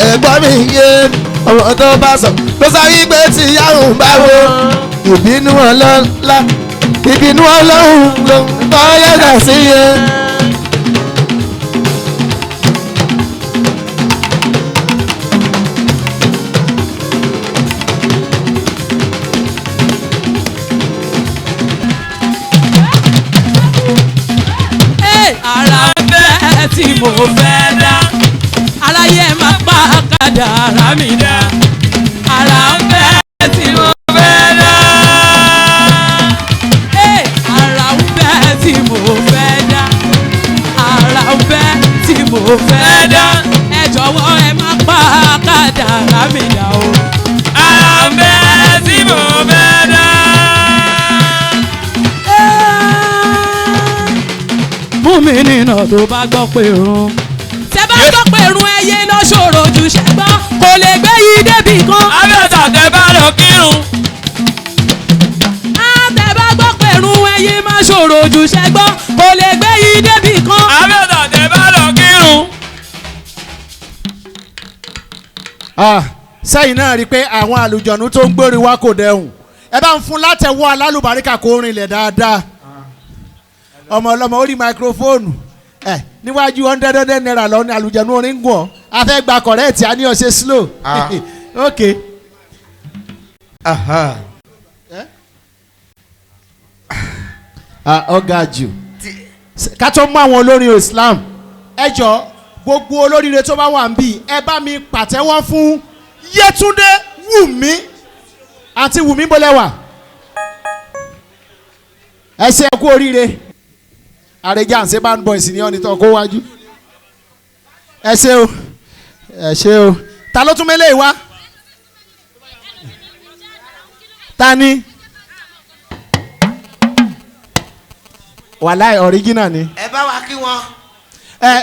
ẹ̀gbọ́n mi yé ọ̀rọ̀ tó bá sọ ló sọ wípé tí yàrá bá wo ìbínú ọlọ́lá ìbínú ọlọ́run ló ń tọ́ yẹ́dà sí yẹn. ara fẹ́ tí mo fẹ́ dá aráyé máa pa kádà ara mi dá ara fẹ́ tí mo fẹ́ dá ara fẹ́ tí mo fẹ́ dá ara fẹ́ tí mo fẹ́ dá ẹ jọ̀wọ́ ẹ máa pa kádà ara mi dá o ara fẹ́ tí mo fẹ́ dá. Mú mi nínà tó bá gbọ́ pé run. Tẹ bá gbọ́ pé run ẹyẹ lọ ṣòro jù ṣẹ́gbọ́n kò lè gbé yìí débì kan. Abẹ́ta tẹ bá lọ kírun. Tẹ bá gbọ́ pé run ẹyẹ máa ṣòro jù ṣẹ́gbọ́n kò lè gbé yìí débì kan. Abẹ́ta tẹ bá lọ kírun. Sẹ́yìn náà rí i pé àwọn àlùjọ̀nù tó ń gbórí wa kò dẹ̀hùn ẹ bá ń fún látẹ̀wọ́ alálùbáríkà kó rinlẹ̀ dáadáa ọmọ ọlọmọ orí máikrófóònù níwájú 100 naira lọ ní àlùjẹ̀nu orin gùn ọ́ a fẹ́ gba kọ̀rẹ́ẹ̀tì a ní ọ̀ṣẹ́ slow ok. ọ̀gá jù ká tó mú àwọn olórin Islam ẹ jọ gbogbo olóríire tó bá wà ń bì ẹ bá mi pàtẹ́wọ́ fún Yétúndé Wùmí àti Wùmí bọ́lẹ́wà ẹ ṣe kú oríire àrèjà ń ṣe band boys ní ọ̀nìtàn kó wájú ẹ ṣe o ta ló tún mẹ́lẹ̀ wá ta ni wàláì original ni. ẹ bá wa kí wọn.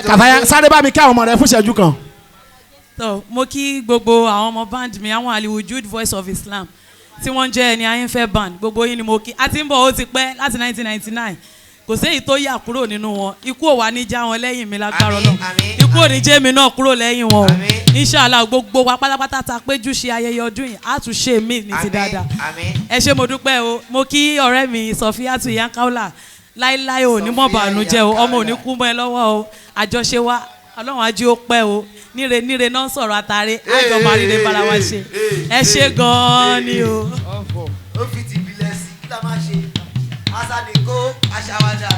Kàfáyà sáré bá mi kí àwọn ọmọ rẹ fún ìṣẹ́jú kan. So mo kí gbogbo àwọn ọmọ band mi àwọn Aliwujud Voice of Islam tí wọ́n jẹ́ ẹni ayéfẹ́ band gbogbo yín ni mo kí a ti ń bọ̀ ó ti pẹ́ láti 1999 kò sí èyí tó yà kúrò nínú wọn ikú ò wá ní já wọn lẹ́yìn mi lágbára Ọlọ́run ikú ò ní jẹ́ mi náà kúrò lẹ́yìn wọn o Inshallah gbogbo wa pátápátá ta péjú ṣe ayẹyẹ ọdún yìí á tún ṣe mí ní ti dáadáa ẹ ṣé mo dúpẹ́ o mo kí ọ̀rẹ́ mi Sọfíátù Yankaula láíláí ò ní mọ̀ bànújẹ́ o ọmọ ò ní kú mọ́ ẹ lọ́wọ́ o àjọṣe wa Ọlọ́run ajé ó pẹ́ o níre níre náà sọ̀rọ̀ àtàrẹ àjọ máa ríre bára wa ṣe ẹ ṣé gan-an ni o. ó fi ti bilẹ̀ sí kí la máa ṣe aṣáájú aṣáwádà.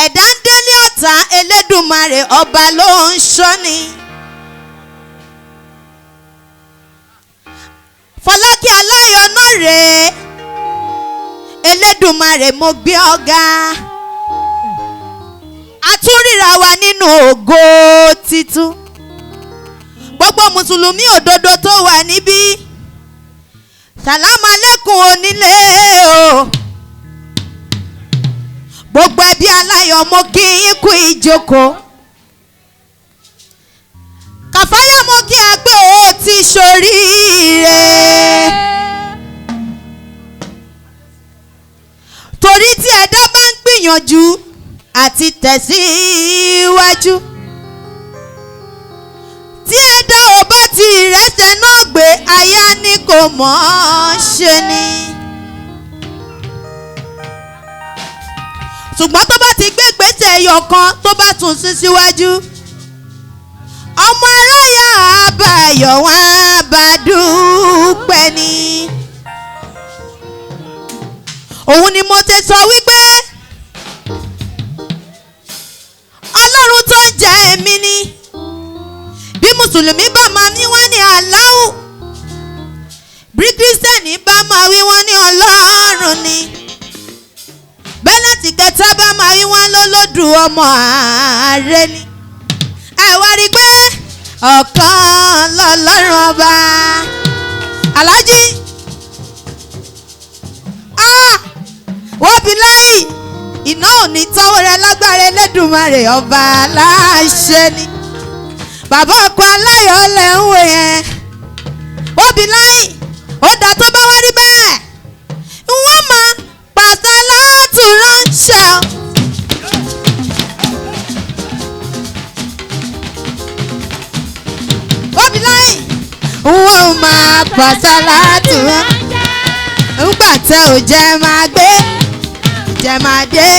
ẹ̀dá ń délé ọ̀tá Elédùmarè ọba ló ń ṣọ́ni. Fọlákẹ́ Aláyọ̀ náà rèé Elédùmarè mo gbé ọ̀gá àtúnríra wa nínú ògo titun gbogbo mùsùlùmí òdodo tó wà níbí sàlámù aláìkùm onílé o gbogbo ẹbí Aláyọ̀ mo kí yín kú ìjókòó Kàfáyà mo kí ẹ pé o ti ṣoríire torí tí ẹ̀dá bá ń gbìyànjú àti tẹ̀síwájú tí ẹ̀dá ò bá ti rẹ́sẹ̀ náà gbé aya ni kò mọ̀ ọ́ ṣe ni ṣùgbọ́n tó bá ti gbé gbèsè ẹyọ kan tó bá tún sún síwájú ọmọ aráyà àbáyọ̀ wọn bá dúpẹ́ ni òun ni mo ti sọ wípé Ọlọ́run tó ń jẹ́ èmi ni bí mùsùlùmí bá máa ní wọ́n ní Allahu bí kírísítẹ́nì bá máa wí wọ́n ní Ọlọ́run ni bẹ́ẹ̀ láti kẹta bá máa wí wọ́n lọ́lọ́dù ọmọ ààrẹ ni ẹ wá rí i pé ọ̀kan lọ́lọ́run ọba Aláàjì wọ́n bí láì iná ò ní tọ́wọ́ rẹ lágbára Elédùmarè ọba aláṣẹ ni bàbá ọkọ Aláyọ̀ lẹ̀ ń wò yẹn wọ́n bí láì ó dá tó bá wá rí bẹ́ẹ̀ wọ́n máa pàṣẹ láti ránṣẹ́ o. wọ́n bí láì wọ́n máa pàṣẹ láti ránṣẹ́ nígbà tẹ́ ò jẹ́ máa gbé jẹ́ máa dé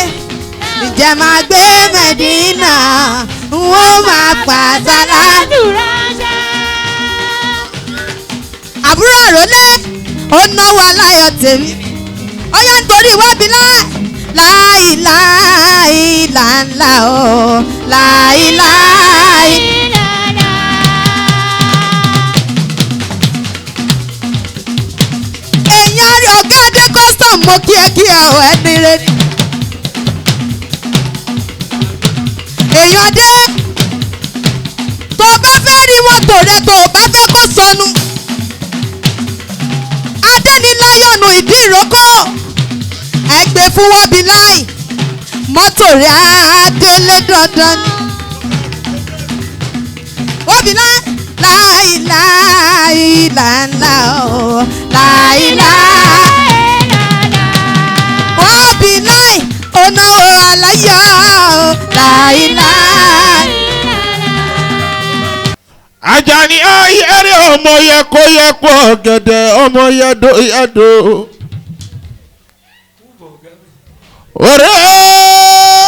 jẹ́ máa gbé Mẹ́dínà wọ́n máa pàṣẹ ládùúrà ṣe. àbúrò àròlé ó náwó Aláyọ̀ tèmi ó yá nítorí wábi láìláì làǹlà ó láìláì. ọ̀gá adé custom mo kí ẹ ọ̀ ẹni rẹ ni. èèyàn dé tó o bá fẹ́ rí mọ́tò rẹ tó o bá fẹ́ kó sọnù adéniláyọ̀nù ìdí ìrókò ẹgbẹ́ fún wọ́bí láì mọ́tò rẹ adélé dandan ni. wọ́bí láì làǹlà ó láìláì. wọ́bí láì onáwó Aláyọ̀ láìláì. Àjàní ayẹrẹ ọmọ yẹ kó yẹ kó ọ̀gẹ̀dẹ̀ ọmọ yẹdo yẹdo. ọ̀rẹ́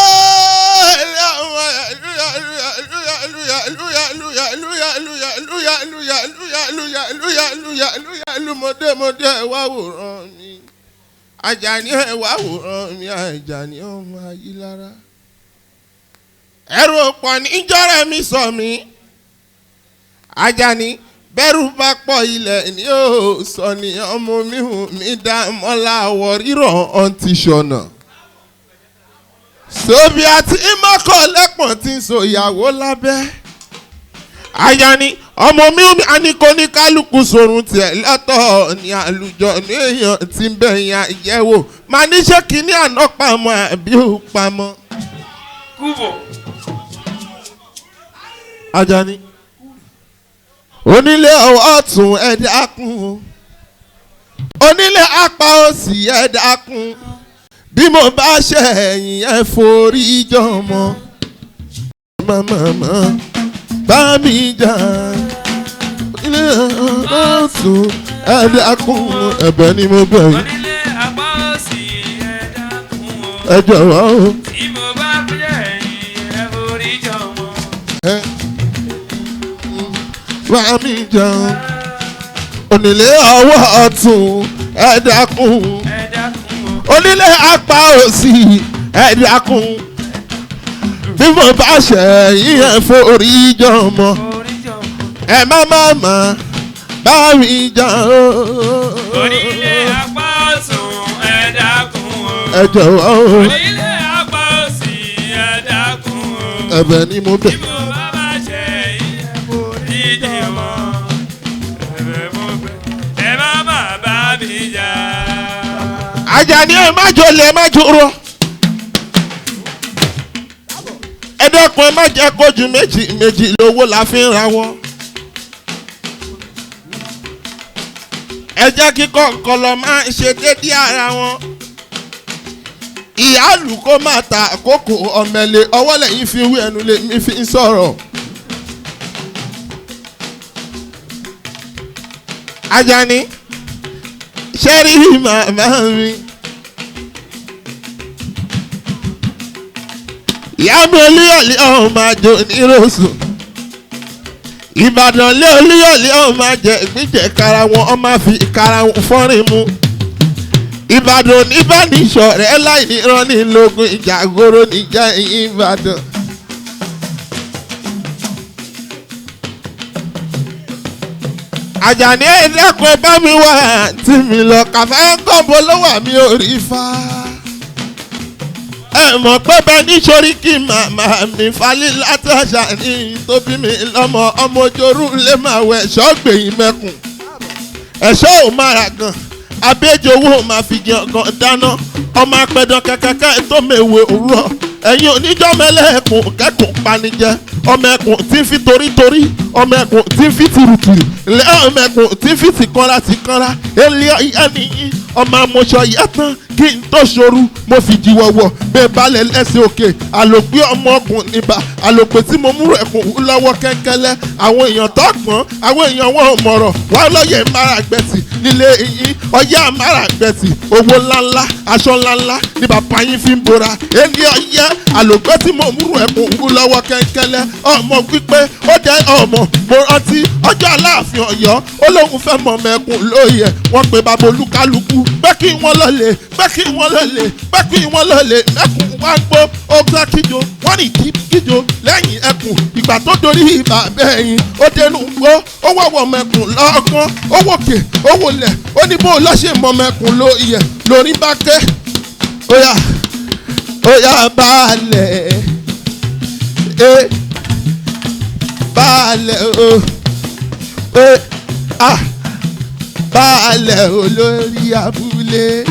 mọdé wá wòran mi Àjàní wá wòran mi Àjàní ọmọ Ayílára. ẹrù ọ̀pọ̀ níjọ́rẹ́ mi sọ mi Àjàní bẹ́rù bá pọ̀ ilẹ̀ ni ó sọ ni ọmọ mi hù mí dá mọ́lá àwọ̀ rírọ̀ ọ̀ǹtí ṣọ̀nà. Sobi àti ìmọ̀kọ̀ lẹ́pọ̀n tí ń so ìyàwó lábẹ́. Àjàní ọmọ mi hù mí àníkó ní kálukú sorun tiẹ̀ lọ́tọ̀ ní àlùjọ ní èèyàn tí ń bẹ̀ yàn yẹ̀wò máa ní ṣé kínní àná pamọ́ àbí ó pamọ́. Àjàní onílé ọ̀tún ẹ dákun onílé apá òsì ẹ dákun bí mo bá ṣe ẹ̀yìn ẹ forí jọmọ màmá bá mi jà onílé ọ̀tún ẹ dákun ẹ̀bẹ̀ ni mo bẹ̀ yín onílé apá òsì ẹ dákun ẹ jọ̀wọ́ o. tí mo bá ṣe ẹ̀yìn ẹ forí jọmọ. Bá mi jẹun onílé ọwọ́ ọ̀tún ẹ dákun onílé apá òsì ẹ dákun bí mo bá ṣe yín ẹ forí jọmọ ẹ má bá mi jà o. onílé apá ọ̀sùn ẹ dákun o. ẹ jọ̀wọ́ o. onílé apá òsì ẹ dákun o. ẹ̀bẹ̀ ni mo bẹ̀. bí mo bá bá ṣe ìyẹn mo dídì wọn. ẹ̀bẹ̀ mo bẹ̀ ẹ má má bá mi jà. Àjàní ẹ má jọlẹ̀ ẹ má jòrò. ẹ dẹ́kun ẹ má jẹ́ kójú méjì lówó la fi ń ra wọ́n. ẹ jẹ́ kí kọ̀ọ̀kọ̀lọ̀ máa ń ṣe dédé ara wọn. ìyáàlú kó máa ta àkókò ọ̀mẹ̀lẹ̀ ọwọ́ lẹ́yìn fi wí ẹnu lè mi fi ń sọ̀rọ̀. Àjàní ṣé rí màmá mi. ìyá mi olúyọ̀lé ọ̀hún máa jò nírọ̀sùn. Ìbàdàn lé olúyọ̀lé ọ̀hún máa jẹ ìgbìjẹ̀ kára wọn ọ máa fi kára wọn fọ́rin mu. Ìbàdàn oníbànúṣọ̀rẹ́ láì ní rọ́ọ̀nì lógún ìjà àgóró níjà ẹ̀yìn Ìbàdàn. Àjàní ẹ̀dẹ́kun ẹ bá mi wá àǹtí mi lọ kàfẹ́ kọ́bọ ló wà mí ò rí fa. ẹ mọ̀ pé bẹ́ẹ̀ ní sórí kí màmá mi falí láti àṣà ní tó bí mi lọ́mọ ọmọ ojórú lè máa wẹ̀ ẹ̀ṣọ́ gbẹ̀yìn mẹ́kùn. ẹ̀ṣọ́ ò máa ra gan abéjowó máa fi jẹun gan dáná ọmọ apẹ̀dàn kẹ̀kẹ́kẹ́ tó mèwé òwúrọ̀ ẹ̀yin oníjọ́ mẹ́lẹ́ẹ̀kùn kẹ́kùn panijẹ́ ọmọ ẹkùn tí ń fi torítorí ọmọ ẹkùn tí ń fi tìrùtìrù lẹ́ ọmọ ẹkùn tí ń fi tìkanra tìkanra ilé ọ̀yá nìyí ọmọ amọ̀ṣọ yẹ tán kí n tó ṣoru mo fi jíwọ́wọ́ bẹ́ẹ̀ balẹ̀ lẹ́sẹ̀ òkè àlòpé ọmọ ọkùn níbà àlòpé tí mo múrò ẹkùn wú lọ́wọ́ kẹ́kẹ́lẹ́ àwọn èèyàn tó gbọ́n àwọn èèyàn wọn ò mọ̀rọ̀ wá lọ́yẹ̀ máràgbẹ̀tì nílé yín ọyá máràgbẹ̀tì owó ńláńlá aṣọ ńláńlá ní bàbá yín fi ń bora ilé ọyẹ àlòpé tí mo múrò ẹkùn wú lọ́wọ́ kẹ́kẹ́lẹ́ ọmọ wípé ó jẹ́ ọmọ mo rántí ọjọ́ Aláàfin Ọ̀yọ́ ó lóun fẹ́ mọ̀ mẹ́kùn lóye wọ́n pe bàbá olúkálukú pé kí wọ́n lọ́lẹ̀ pé kí wọ́n lọ́lẹ̀ pé kí wọ́n lọ́lẹ̀ mẹ́kùn wá gbó ó gbá kíjo wọ́n ní kíjo lẹ́yìn ẹkùn ìgbà tó dorí ìbà bẹ́yìn ó dénú gbó ó wọ̀wọ̀ mẹ́kùn lọ́gán ó wòkè ó wòlẹ̀ ó ní bó lọ́ṣẹ̀ mọ̀ mẹ́kùn lóye lórí bá ké ó yá balẹ̀ balẹ̀ balẹ̀ olórí abúlé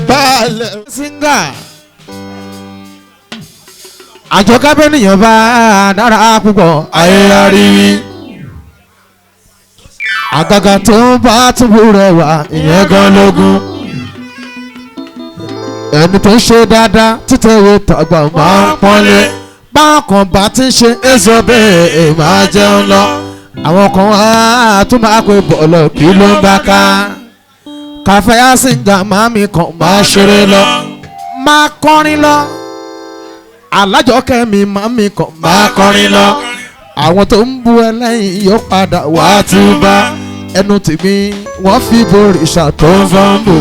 balẹ̀. singa àjọ kábẹ́nìyàn bá dára púpọ̀ ayélujárí àgàgà tó ń bá túbú rẹwà ìyẹn gan lógún ẹni tó ń ṣe dáadáa títẹ̀wé tàgbà máa ń pọ́nlé bákan bá ti ń ṣe èso bẹ́ẹ̀ máa jẹun lọ àwọn kan á tún máa pe bọ̀lọ̀ kí ló ń bá ká kàfẹ́yà síngà màmí kan máa ṣeré lọ máa kọrin lọ alájọkẹ́ mi màmí kan máa kọrin lọ àwọn tó ń bu ẹlẹ́yìn yóò padà wá túbá ẹnu tèmi wọ́n fi bòrìṣà tó ń fọ́nbù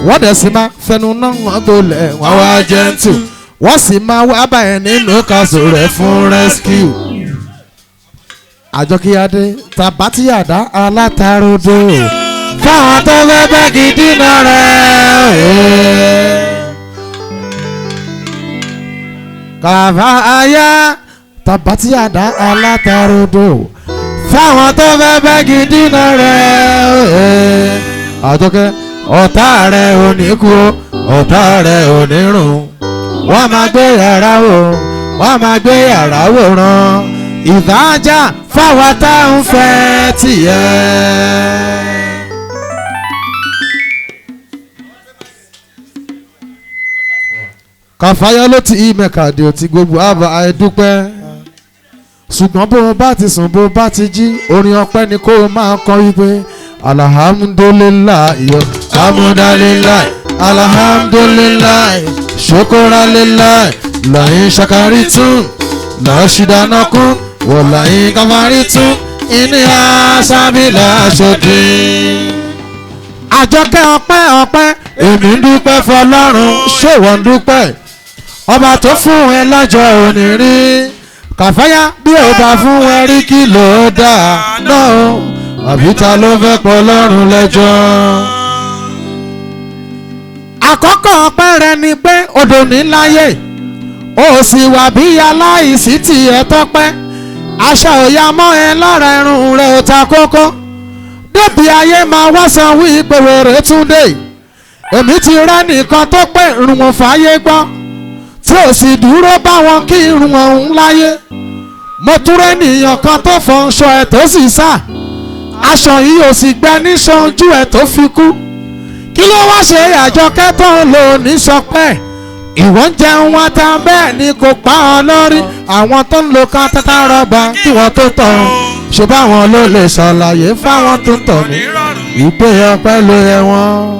wọ́n dẹ̀ sì máa fẹnu náà wọ́n gbolẹ̀ wọ́n wá jẹ́ntù wọ́n sì máa wá báyẹn nínú kaṣù rẹ̀ fún rescue. àjọkíyadé tàbátìyàdá alátarodo fáwọn tó fẹ́ bẹ́ gidi náà rẹ̀ kàfáyà tàbátìyàdá alátarodo fáwọn tó fẹ́ bẹ́ gidi náà rẹ̀ àjọkẹ́ ọ̀tá rẹ̀ ò ní kú ọ̀tá rẹ̀ ò ní rùn wọ́n máa gbé yàrá wò wọ́n máa gbé yàrá wòran ìdájà fáwọn tá à ń fẹ́ tìyẹ́. Kàfáyà ló ti mẹ́kàdé ò ti gbogbo àbá ẹ̀dúpẹ́ ṣùgbọ́n bó o bá ti sùn bó o bá ti jí orin ọpẹ́ ni kó o máa kọ wípé alhamdulilayi alhamdulilayi alhamdulilayi shokoralilayi layin shakaritun lashidanakun wọlayin kafaritun ìní asabila sọdí. àjọkẹ́ ọpẹ́ ọpẹ́ èmi ń dúpẹ́ fọlọ́run ṣé wọ́n ń dúpẹ́ ọba tó fún ẹ lọ́jọ́ òní rí Kàfáyà bí ò bá fún ẹ rí kí ló dà náà àbí ta ló fẹ́ pọ̀ lọ́rùn lẹ́jọ́. Àkọ́kọ́ pẹ́rẹ́ ni pé odò ní láyé ó sì wà bí aláìsí tiẹ̀ tọ́pẹ́ aṣọ òyà mọ́ ẹ lára ẹrùn rẹ̀ ò ta kókó débi ayé máa wá san wí pé wèrè tún dé èmi ti rẹ́ nìkan tó pé irun wọn fàáyé gbọ́ tí ò sì dúró bá wọn kí irun ọ̀hún láyé mo tún rẹ́ nìyàn kan tó fọṣọ ẹ̀ tó sì sá aṣọ yìí ò sì gbẹ níṣanjú ẹ̀ tó fi kú kí ló wá ṣe àjọkẹ́ tó ń lò ní sọpẹ́ ìwọ ń jẹun wọn ta bẹ́ẹ̀ ni kò pa ọ lórí àwọn tó ń lo kátátá rọ́bà kí wọ́n tó tọ̀ ṣe báwọn ló lè ṣàlàyé fáwọn tó ń tọ̀ ní ìpè ọpẹ́ ló yẹ wọ́n.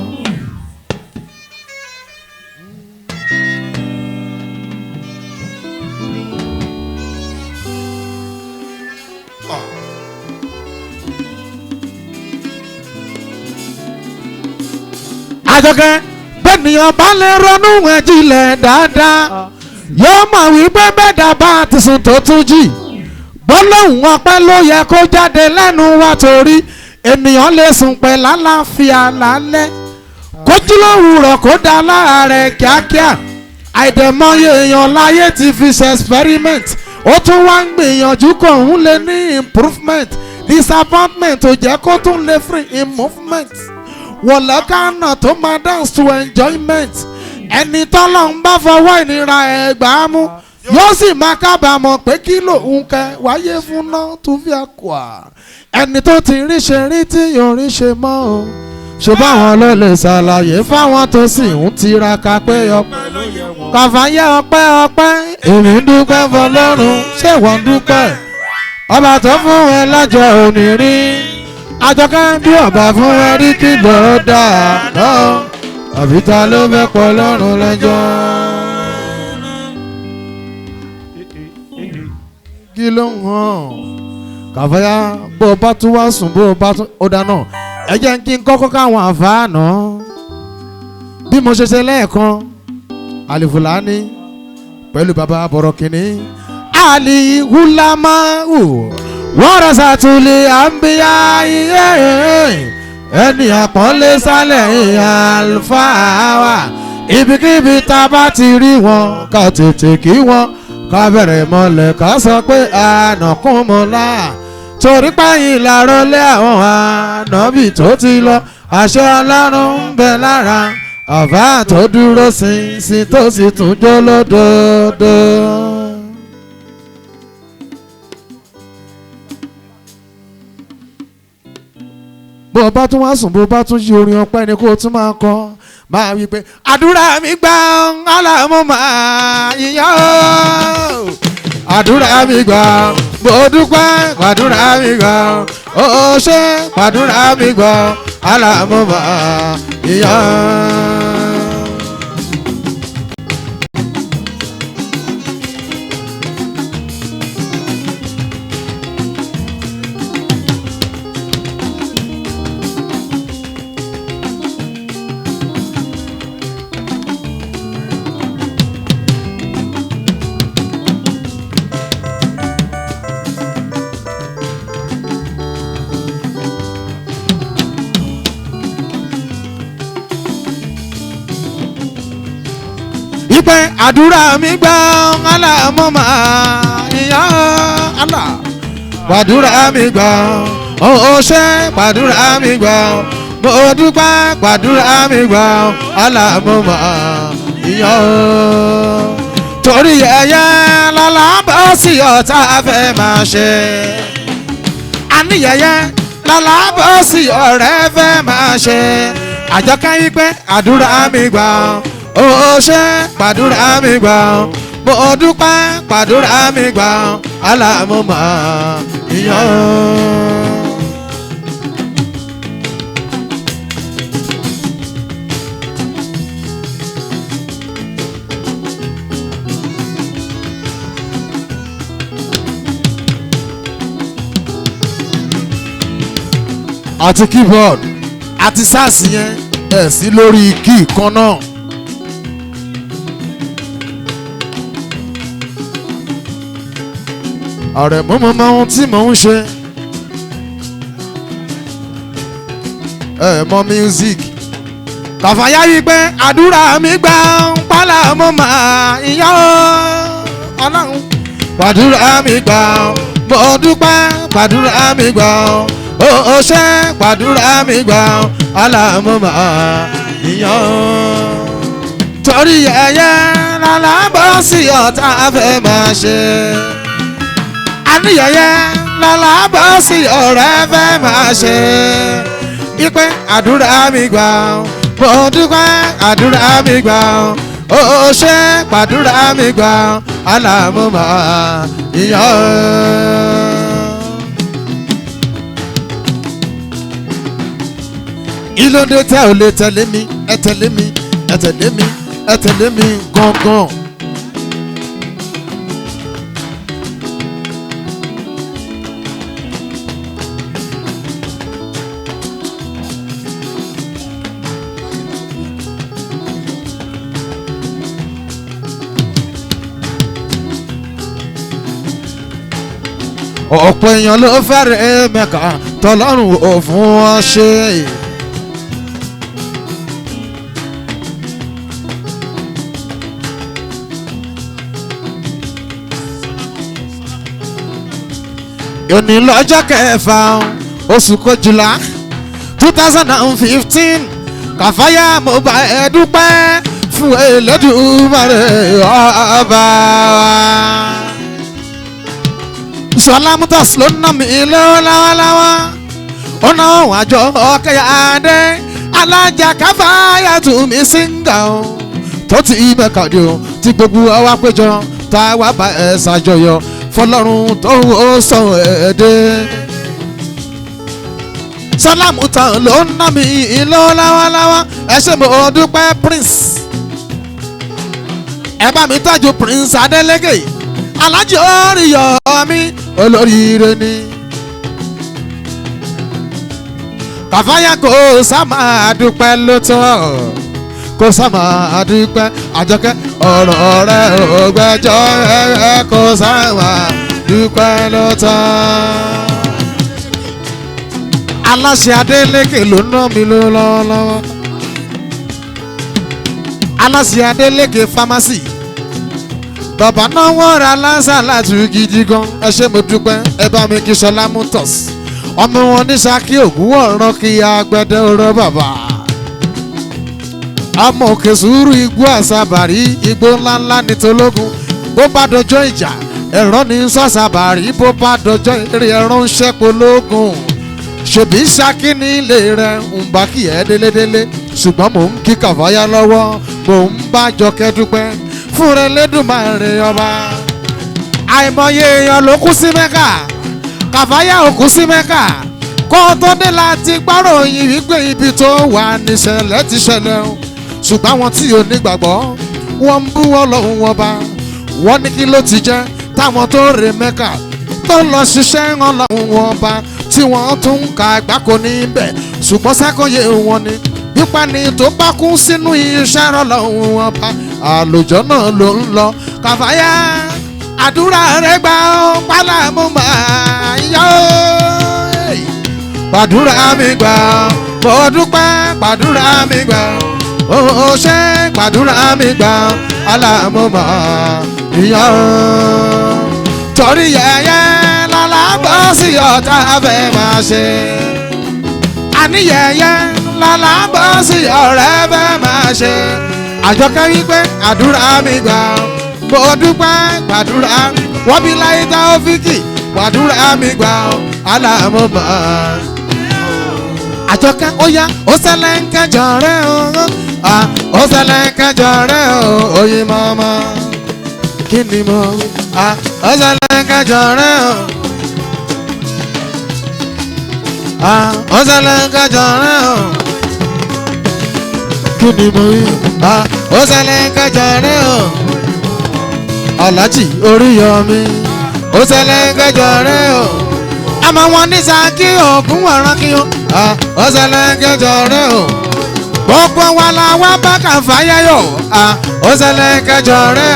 Àjọkẹ́ bẹ́ẹ̀nìyàn bá lè ronú ẹ̀jìnlẹ̀ dáadáa yóò mọ̀ wípé bẹ́ẹ̀dá bá ti sùn tó tún jì gbólóhùn ọpẹ́ ló yẹ kó jáde lẹ́nu wa torí ènìyàn lè sùn pẹ̀ lálàáfíà lálẹ́ kójú lówùrọ̀ kó dá láàárẹ̀ kíákíá àìdẹ̀mọye èèyàn láyé ti fi ṣe experiment ó tún wá ń gbìyànjú kó òun lè ní improvement disappointment ò jẹ́ kó tún lè free in movement wọ́n lọ́kànnà tó máa dance to enjoyment ẹni tọ́lọ́ ń bá fọwọ́ ìnira ẹ̀gbá mú yóò sì máa kábàámọ̀ pé kí lòun kẹ wáyé fún náà tó fi àkùà ẹni tó ti rí ṣe rí tí yóò rí ṣe mọ́ o ṣe báwọn ló lè ṣàlàyé fáwọn tó sì ń tiraka pé ọpẹ́ Kàfáyà ọpẹ́ èmi ń dúpẹ́ fọlọ́run ṣé wọ́n ń dúpẹ́ ọba tó fún ẹ lájọ òní rí Àjọkẹ́ bí ọba fún ẹ rí kí ló dà náà àbí ta ló fẹ́ pọ̀ lọ́rùn lẹ́jọ́. Kí ló ń hàn Kàfáyà bó o bá tún wá sùn bó o bá tún ó dáná ẹ jẹ́ kí n kọ́kọ́ káwọn àǹfààní bí mo ṣe ṣe lẹ́ẹ̀kan Alifulani pẹ̀lú bàbá bọ̀rọ̀kìnní Alihulamahu warasatul anbiya ẹni àpọ́nlé sálẹ̀ àlùfáà wa ibikíbi tá a bá ti rí wọn ká tètè kí wọn ká bẹ̀rẹ̀ mọ́lẹ̀ ká sọ pé ànàkúnmọ́lá torí páyìn làárọ̀ lé àwọn ànábì tó ti lọ àṣẹ Ọlọ́run ń bẹ lára àbá tó dúró ṣinṣin tó sì tún jó lódodo. bó o bá tún wá sùn bó o bá tún yí orin ọpẹ́ ni kó o tún máa kọ máa wí pé àdúrà mi gbà aláàmú máa yíyá o àdúrà mi gbà bó o dúpẹ́ àdúrà mi gbà ó ṣe àdúrà mi gbà aláàmú máa yíyá. Ìpè àdúrà mi gbà aláàmọ́ máa yíyá àlà pàdúrà mi gbà ó ṣe pàdúrà mi gbà mo dúpẹ́ pàdúrà mi gbà aláàmọ́ máa yíyá torí ẹ̀yẹ lálábọ̀ sí ọ̀tá fẹ́ máa ṣe àníyẹ̀yẹ lálábọ̀ sí ọ̀rẹ́ fẹ́ máa ṣe Àjọkẹ́ yí pé àdúrà mi gbà ó ṣe pàdúrà mi gbà mo dúpẹ́ pàdúrà mi gbà aláàmú máa yíyan. àti keyboard àti sars yẹn ẹ̀ sí lórí key kan náà. ọ̀rẹ́ mú mo mọ ohun tí mò ń ṣe. Mọ music. Kàfáyà yìí pé àdúrà mi gbà ń pálá mo máa yá ọlọ́run. Gbàdúrà mi gbà mo dúpẹ́ gbàdúrà mi gbà ó ṣe gbàdúrà mi gbà aláàmú máa yá. Torí ẹyẹ lálábọ̀ sí ọ̀tá fẹ́ máa ṣe. Àníyẹyẹ lálábọ̀ sí ọ̀rẹ́ fẹ́ máa ṣe. Ipe àdúrà mi gbà mo dúpẹ́ àdúrà mi gbà ó ṣe gbàdúrà mi gbà aláàmú máa yá. Ìlódé tẹ́ ò lè tẹ̀lé mi ẹ tẹ̀lé mi ẹ tẹ̀lé mi ẹ tẹ̀lé mi gangan. Ọ̀pọ̀ èèyàn ló fẹ́rẹ̀ Mẹ́kà tọ́lọ́run ò fún wọn ṣe. Òní lọ́jọ́ kẹfà oṣù kejìlá 2015 Kàfáyà mo bá ẹ dúpẹ́ fún Elédùmarè ọba wa. Ṣọlá Mutas ló ná mi lọ́wọ́lọ́wọ́ ó ná òun àjọ Ọ̀kẹ́yàdé alájà Kàfáyà tún mi síngà o tó ti Mẹ́kà dé o tí gbogbo wa péjọ tá a wá bá ẹ ṣàjọyọ̀ fọlọ́run tó ó sọ ẹ̀ẹ́dẹ́. Ṣọlá Mutas ló ná mi lọ́wọ́lọ́wọ́ ẹ ṣé mo dúpẹ́ Prince ẹ bá mi tọ́jú Prince Adélékè alájọ oríyọ̀ mi olóríire ni. Kàfáyà kò sá máa dúpẹ́ lótọ́ kò sá máa dúpẹ́ Àjọkẹ́ ọ̀rọ̀ rẹ̀ ò gbẹ́jọ́ kò sá máa dúpẹ́ lótọ́. Aláṣẹ Adélékè ló ná mi lọ́wọ́lọ́wọ́. Aláṣẹ Adélékè pharmacy bàbá náà wọ́n ra lásàlátù gidi gan ẹ ṣé mo dúpẹ́ ẹ bá mi kí Ṣọlá Mutas ọmọ wọn ní Ṣakí Ògúnwọ̀rán kí agbẹ́dẹ́ ọ̀rọ̀ bàbá ọmọ òkè sùúrù igbó àṣàbàrí igbó ńláńlá ní tológun bó bá dọjọ́ ìjà ẹ̀rọ ní sọ́sàbàrí bó bá dọjọ́ eré ẹ̀rọ ń ṣẹ́pọ̀ lógun ṣèbí Ṣakí ní ilé rẹ̀ ń bá kí ẹ délédélé ṣùgbọ́n mò ń kí Kàfáyà lọ́wọ́ mò ń bá Jọkẹ́ dúpẹ́ fúnra Elédùmarè ọba. Àìmọye èèyàn ló kú sí Mẹ́kà Kàfáyà ò kú sí Mẹ́kà kó tó dé láti gbáròyìn wípé ibi tó wà níṣẹ̀lẹ̀ ti ṣẹlẹ̀ o ṣùgbọ́n àwọn tí ò nígbàgbọ́ wọ́n ń bú Ọlọ́run ọba wọ́n ní kí ló ti jẹ́ táwọn tó rè Mẹ́kà tó lọ ṣiṣẹ́ Ọlọ́run ọba tí wọ́n tún ń ka àgbákò níbẹ̀ ṣùgbọ́n sákòyè wọn ni nípa ni tó bá kú sínú iṣẹ́ Ọlọ́run ọba àlùjọ náà ló ń lọ. Kàfáyà àdúrà rẹ gbà ó pálá mo máa yá ó. Gbàdúrà mi gbà mo dúpẹ́ gbàdúrà mi gbà ó ṣe gbàdúrà mi gbà aláàmú máa yá ó. Torí yẹyẹ lálábọ̀ sí ọ̀tá fẹ́ máa ṣe. Àníyẹyẹ lálábọ̀ sí ọ̀rẹ́ fẹ́ máa ṣe. Àjọkẹ́ wípé àdúrà mi gbà mo dúpẹ́ gbàdúrà wọ́n bí láyé tá ó fi kì gbàdúrà mi gbà aláàmú máa. Àjọkẹ́ ó yá ó ṣẹlẹ̀ ń kẹjọ rẹ̀ ó ṣẹlẹ̀ ń kẹjọ rẹ̀ oyin mọ́mọ́ kí ni mo ó ṣẹlẹ̀ ń kẹjọ rẹ̀ ó ṣẹlẹ̀ ń kẹjọ rẹ̀ kí ni mo rí ó ṣẹlẹ̀ ń kẹjọ rẹ̀ Aláàjì Oríyọ̀mí ó ṣẹlẹ̀ ń kẹjọ rẹ̀ àmọ́ wọn ní Ṣakí Ògúnwọ̀rán kí ó ṣẹlẹ̀ ń kẹjọ rẹ̀ gbogbo wa la wá bá Kàfáyà yọ̀ ó ṣẹlẹ̀ ń kẹjọ rẹ̀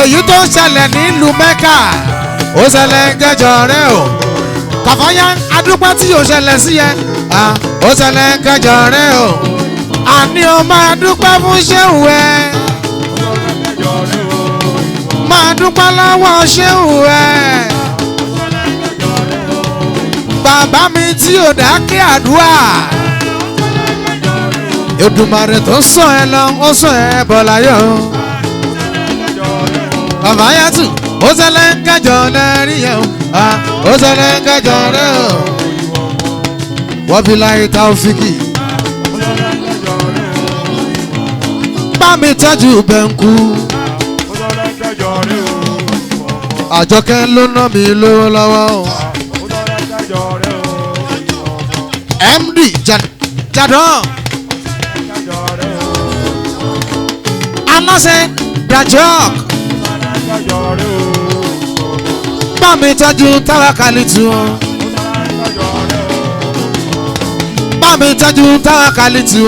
èyí tó ṣẹlẹ̀ nílùú Mẹ́kà ó ṣẹlẹ̀ kẹjọ rẹ o Kàfáyá adúpẹ́ tí yóò ṣẹlẹ̀ sí ẹ ó ṣẹlẹ̀ kẹjọ rẹ o àní o máa dúpẹ́ fún ṣéwù ẹ máa dúpẹ́ lọ́wọ́ ṣéwù ẹ bàbá mi tí ò dákẹ́ àdúrà Èdùmàrè tó sọ ẹ lọ ó sọ ẹ bọ̀ láyọ̀ Kàfáyá tù ó ṣẹlẹ̀ kẹjọ lẹ́rìí yẹn ó ṣẹlẹ̀ kẹjọ rẹ o wọ́n fi láyé Taofiki bá mi tọ́jú bẹ́ńkú Àjọkẹ́ ló ná mi lówó lọ́wọ́ MD Jadon aláṣẹ Dajok bá mi tọ́jú Táwákálítù bá mi tọ́jú Táwákálítù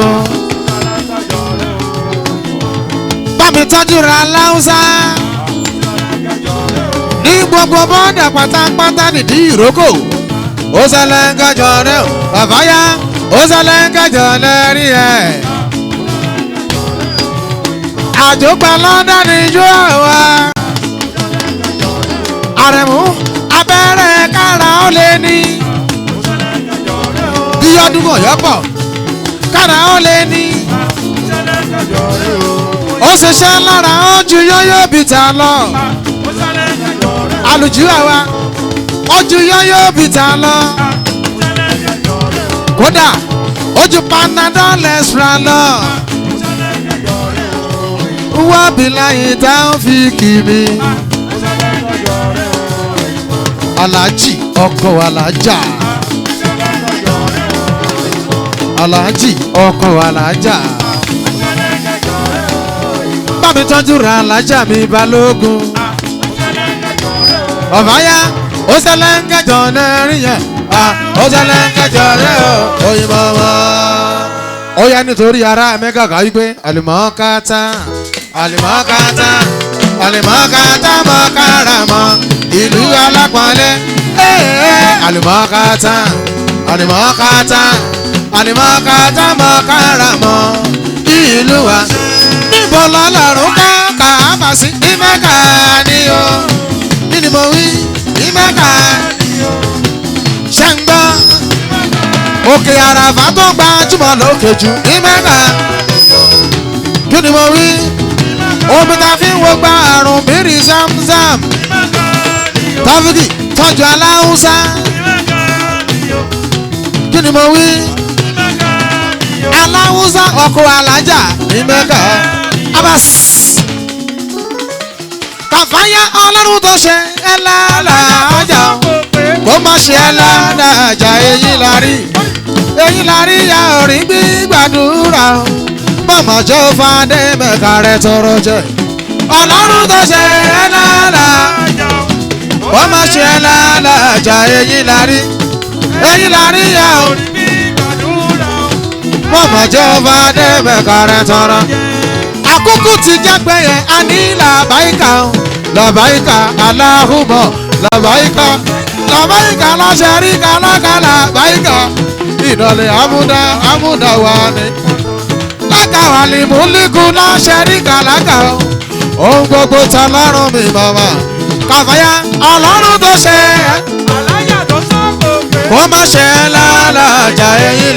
bá mi tọ́jú ra láwùsá ní gbogbo bọ́ọ̀dà pátápátá nìdí ìrókò ó ṣẹlẹ̀ kẹjọ rẹ o Kàfáyá ó ṣẹlẹ̀ kẹjọ lẹ́rí ẹ̀ àjọpẹ́ lọ́dọ̀ níjó àwa Àrẹ̀mú abẹ́rẹ́ kára ó lé ní bí ọdún ọ̀yọ́pọ̀ kára ó lé ní ó ṣiṣẹ́ lára ó ju yóyó bìtà lọ àlùjù àwa ó ju yóyó bìtà lọ kódà ó ju Panadol Extra lọ wọ́n bí láyé táwọn fi kì mí Aláàjì ọkọ alájà Aláàjì ọkọ alájà bá mi tọ́jú ra alájà mi Balógun Kàfáyá ó ṣẹlẹ̀ kẹjọ lẹ́rìí yẹn ó ṣẹlẹ̀ kẹjọ rẹ o òyìnbó wọn ó yá nítorí ara mẹ́gà ká wípé àlùmọ́kátá àlùmọ́kátá àlùmọ́kátá mọ́kàràmọ́ ìlú alápọ̀nlé àlùmọ́kátá àlùmọ́kátá àlùmọ́kátá mọ́kàràmọ́ ìlú wa níbo lọ́lọ́run ká bá sí ní Mẹ́kà ni o nínú mo wí ní Mẹ́kà ṣe ń gbọ́ òkè àràfà tó gbajúmọ̀ lókè jù ní Mẹ́kà kí ni mo wí omi ta fi ń wo gba àrùn bírí Zamzam Taofiki tọ́jú aláwùsá kí ni mo wí aláwùsá ọkọ̀ alájà ní Mẹ́kà Abbas Kàfáyá ọlọ́run tó ṣe ẹ́ lálàájà kó má ṣe ẹ́ lálàájà èyí la rí ya orin gbígbàdúrà mọ̀mọ́ jẹ́ fàdé Mẹ́kà rẹ̀ tọrọ jẹ ọlọ́run tó ṣe ẹ́ lálàájà kó má ṣe ẹ́ lálàájà èyí la rí ya orin gbígbàdúrà mọ̀mọ́ jẹ́ fàdé Mẹ́kà rẹ̀ tọrọ àkókò ti jágbe yẹn a ní làbáyíká làbáyíká aláhùmọ̀ làbáyíká làbáyíká lọ́sẹ̀ríkà lọ́kà làbáyíká ìdọ̀lẹ̀ amúdà wà ní. lága wà ní múlíkù lọ́sẹ̀ríkà lága ohun gbogbo ta lọ́rùn mi màmá Kàfáyá ọlọ́run tó ṣe kó má ṣe lálàjà èyí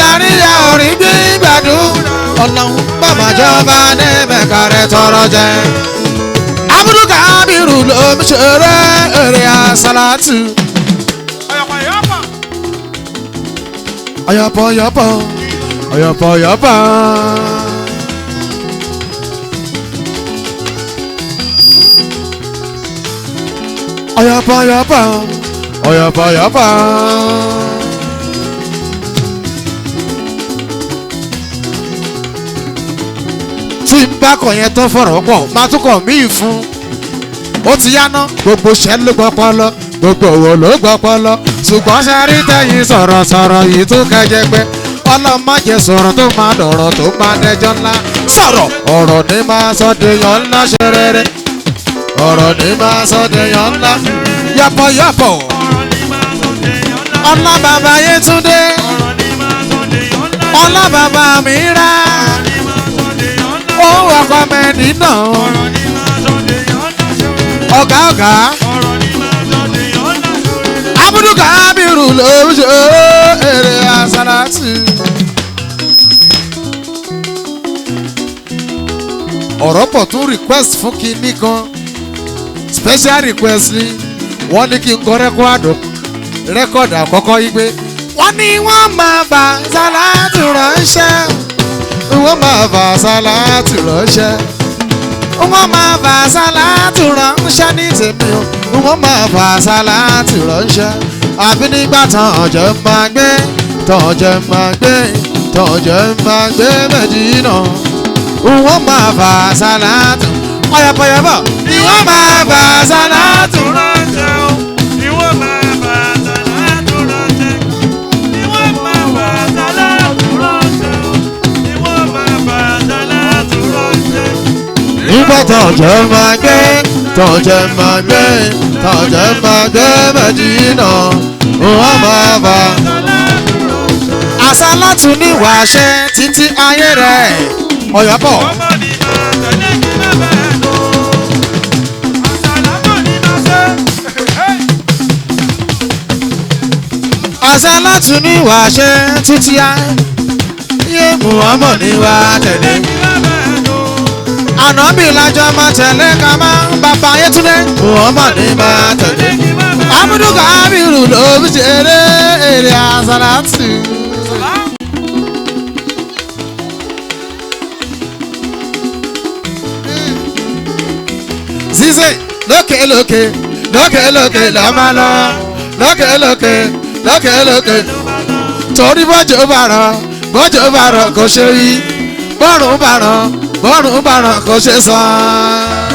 la rí ya orin gbígbàdúrà ọlọ́run bàbá jọba ní Mẹ́kà rẹ̀ tọrọ jẹ. Abdul Kabiru ló ń ṣeré eré àsálàtù. ọ̀yọ̀pọ̀ ọ̀yọ̀pọ̀. ọ̀yọ̀pọ̀. tí n bá kọ̀ yẹn tó fọ̀rọ̀ pọ̀ máa tún kọ̀ míì fún ó ti yáná gbogbo ṣẹ́ ló gbọ́ pọ́lọ́ gbogbo òwò ló gbọ́ pọ́lọ́ ṣùgbọ́n sáré tẹ̀yìn sọ̀rọ̀ yìí tó kẹjẹ pé ọlọ́mọdé sọ̀rọ̀ tó máa dọ̀rọ̀ tó máa dẹjọ́ ńlá sọ̀rọ̀ ọ̀rọ̀ ní máa sọ déyàn ńlá ṣe rere ọ̀rọ̀ ní máa sọ dèèyàn ńlá yọ̀pọ̀ yọ̀pọ̀ ọlá bàbá Yétúndé ọlá bàbá mi rà owó ọkọ Mẹ́dínà ọ̀gá ọ̀gá Abudu Kabiru ló ń ṣe èrè àsálàtì. ọ̀rọ̀ pọ̀ tún request fún kinní kan special request ni wọ́n ní kí n kọ rẹ́kọ̀dù àkọ́kọ́ yìí pé wọ́n ní wọ́n máa bá sálátù ránṣẹ́ wọ́n máa bá sálátù ránṣẹ́ wọ́n máa bá sálátù ránṣẹ́ ní tèmi o wọ́n máa bá sálátù ránṣẹ́ àbí nígbà tọ̀jẹ̀ máa gbé Mẹ́dínà wọ́n máa bá sálátù ọ̀yàpọ̀yàpọ̀ ni wọ́n máa bá sálátù ránṣẹ́ o ni wọ́n máa bá sálátù ránṣẹ́ ni wọ́n máa bá sálátù ránṣẹ́ o ni wọ́n máa bá sálátù ránṣẹ́. nígbà tọ̀jẹ̀ máa gbé Mẹ́dínà wọ́n máa bá àsálátù ní wàṣẹ títí ayé rẹ̀ ọ̀yàpọ̀. àsálátù ní wàṣẹ títí ayé Muhammad ní wà tẹ̀lé. ànábì lájọ máa tẹ̀lé ká máa ń bàbá Yétúndé Muhammad ní máa tẹ̀lé. Abudu Kabiru ló ń ṣeré èrè àsálátù. Zize lókè la máa lọ lókè torí bọ́jọ́ bá rọ̀ kò ṣe rí bọ́rùn bá rọ̀ kò ṣe sàn.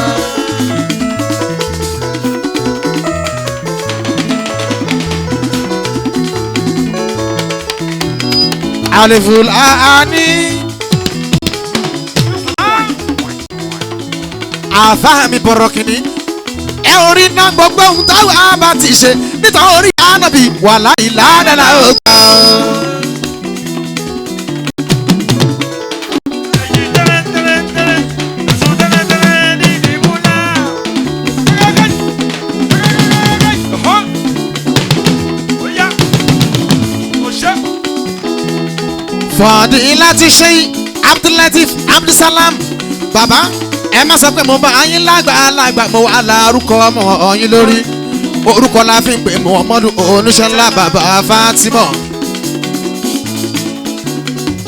Aliful Aani àfáàmì bọ̀rọ̀ kìíní ẹ orí náà gbogbo ohun táwọn àbá ti ṣe nítorí ànábì wà láì ládàlá ọgbà. fọ̀dí láti ṣe Abdulatif Abdulsalam bàbá ẹ má sọ pé mo bá yín lágbàlagbà mo wà lárúkọ ọmọ ọyìn lórí orúkọ la fi ń pè Muhammadu oníṣẹ́ ńlá bàbá Fatima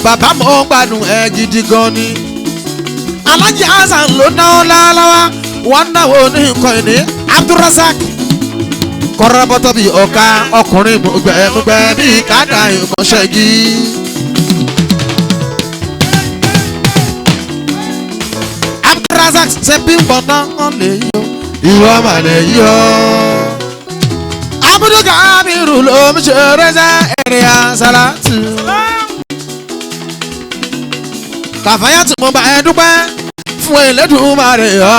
bàbá mo gbádùn ẹ gidi gan ni Alhaji Hasan ló náwó lọ́wọ́ wọ́n náwó ní nǹkan ìní Abdulrasaq kọ́rọ́bọ́tọ́ bíi ọ̀ka ọkùnrin mùgbẹ́ bíi kádà ìmọ̀ṣẹ́gi. ṣe bí bọ̀dá wọn lè yọ ìwọ mà lè yọ. Abudu Kabiru ló ń ṣeré ṣe èrè àsálàtù. Kàfáyà tí mo bá ẹ dúpẹ́ fún Elédùmarè wa.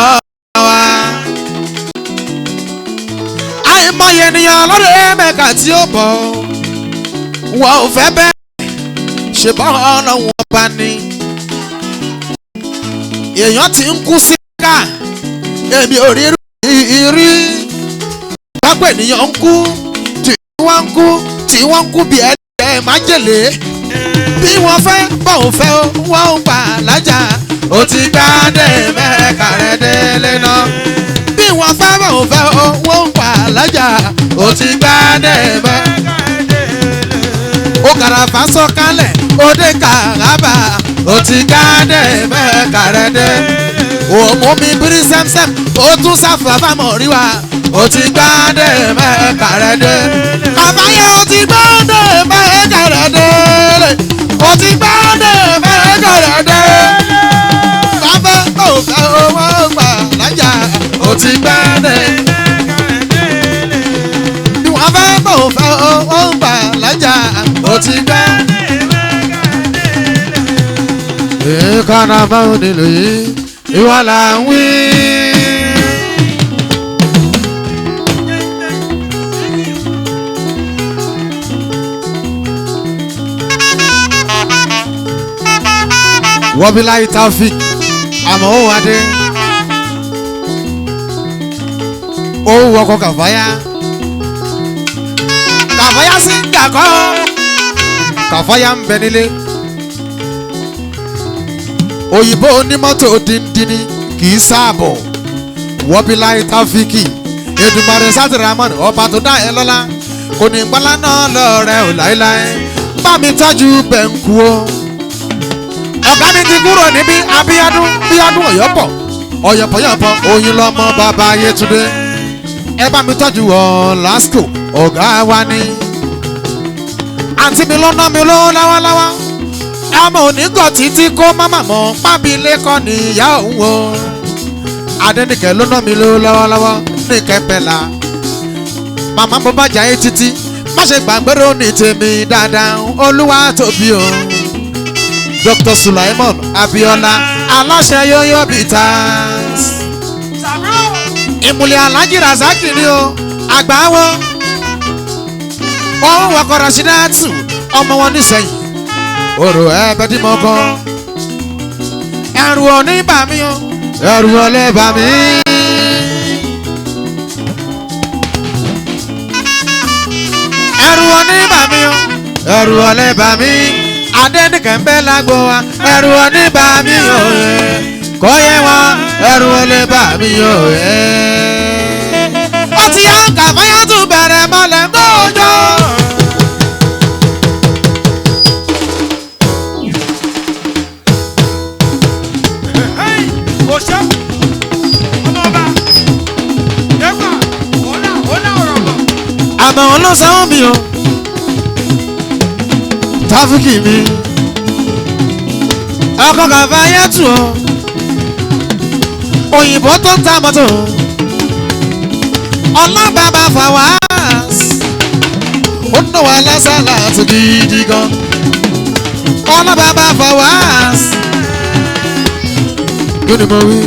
àìmọye ènìyàn lọ́dọ̀ Mẹ́kà tí ó bọ̀ wọn ò fẹ́ bẹ́ẹ̀ ṣe bọ́ ọlọ́wọ́n bá ní. èèyàn ti ń kú sí ká èmi ò rí rí pápá ènìyàn ń kú tí wọ́n ń kú bí ẹ̀ẹ́dẹ̀ májèlé bí wọ́n fẹ́ bọ́ ò fẹ́ wọ́n ń pa lájà ó ti gbá dé Mẹ́kà rẹ̀ délé náà bí wọ́n fẹ́ bọ́ ò fẹ́ wọ́n ń pa lájà ó ti gbá dé Mẹ́kà rẹ̀ délé ó kàràfà sọ̀kalẹ̀ ó dé Kàábà ó ti gbá dé Mẹ́kà rẹ̀ délé òmù mi bírí sẹ́msẹ́m ó tún sáfàfà mọ̀ rí wa ó ti gbá dé Mẹ́kà rẹ̀ dé. àbáyé ó ti gbá dé Mẹ́kà rẹ̀ dé. ó ti gbá dé Mẹ́kà rẹ̀ dé. bàbá ò fẹ́ owó gbà lájà ó ti gbá dé Mẹ́kà rẹ̀ dé. bí wọ́n fẹ́ ò fẹ́ owó gbà lájà ó ti gbá dé Mẹ́kà rẹ̀ dé. èèkàn náà máa ń nílò yìí ìwà là ń wí wọ́bíláì taofik àmọ́ ó wá dé ó wọkọ̀ kàfáyà kàfáyà sí ń dàkọ́ kàfáyà ń bẹ nílé òyìnbó onímọ́tò díndínní kì í sáàbọ̀ wọ́bíláì taofiki Èdùmàrè sátìrámọ́nì ọba tó dá ẹ lọ́lá kò ní gbọ́lá náà lọ́ọ̀rẹ́ ò láéláé bá mi tọ́jú bẹ̀ǹkù o. ọ̀gá mi ti kúrò níbí abíyádún bíyádún ọ̀yọ́pọ̀ ọ̀yọ̀pọ̀yọ̀pọ̀ oyin lọ́mọ bàbá Yétúndé ẹ bá mi tọ́jú lásìkò ọ̀gá wa ní. àǹtí mi ló ná mi ló láwáláwá ọmọ onígọ̀ títí kó mámà mọ́ pábí lẹ́kọ̀ọ́ níyà òun o. Adénìkẹ́ ló ná mi ló láwáláwá ní kẹ́pẹ́lá màmá mo bá jà é títí má ṣe gbàgbéró ní tèmi dáadáa olúwa tóbi o. Dr. Sulaimon Abiola aláṣẹ Yoyo Bitters ìmùlẹ̀ Alhaji Razaki ni o àgbáwo òun wọkọ̀ Rasidatu ọmọ wọn nísẹ̀yìn òrò ẹ̀ẹ́dẹ́dìmọ́kọ́ ẹ̀rù òní bà mí o ẹ̀rù ọ̀lẹ́ bà mí. ẹ̀rù òní bà mí o ẹ̀rù ọ̀lẹ́ bà mí. Adénìkẹ́ ń bẹ lágbo wa ẹ̀rù òní bà mí o kò yẹ wọn ẹ̀rù ọ̀lẹ́ bà mí o. ó ti yá Kàfáyà tún bẹ̀rẹ̀ mọ́lẹ̀ gbọ́jọ́. àmọ́ wọn ló sanwó mi o Táfíkì mi ọkọ̀ Kàfáyà tù o òyìnbó tó ń ta mọ́tò ọlọ́bàbà Fawaz ó ń náwó alásàlá tó gidi gan ọlọ́bàbà Fawaz kí ni mo wí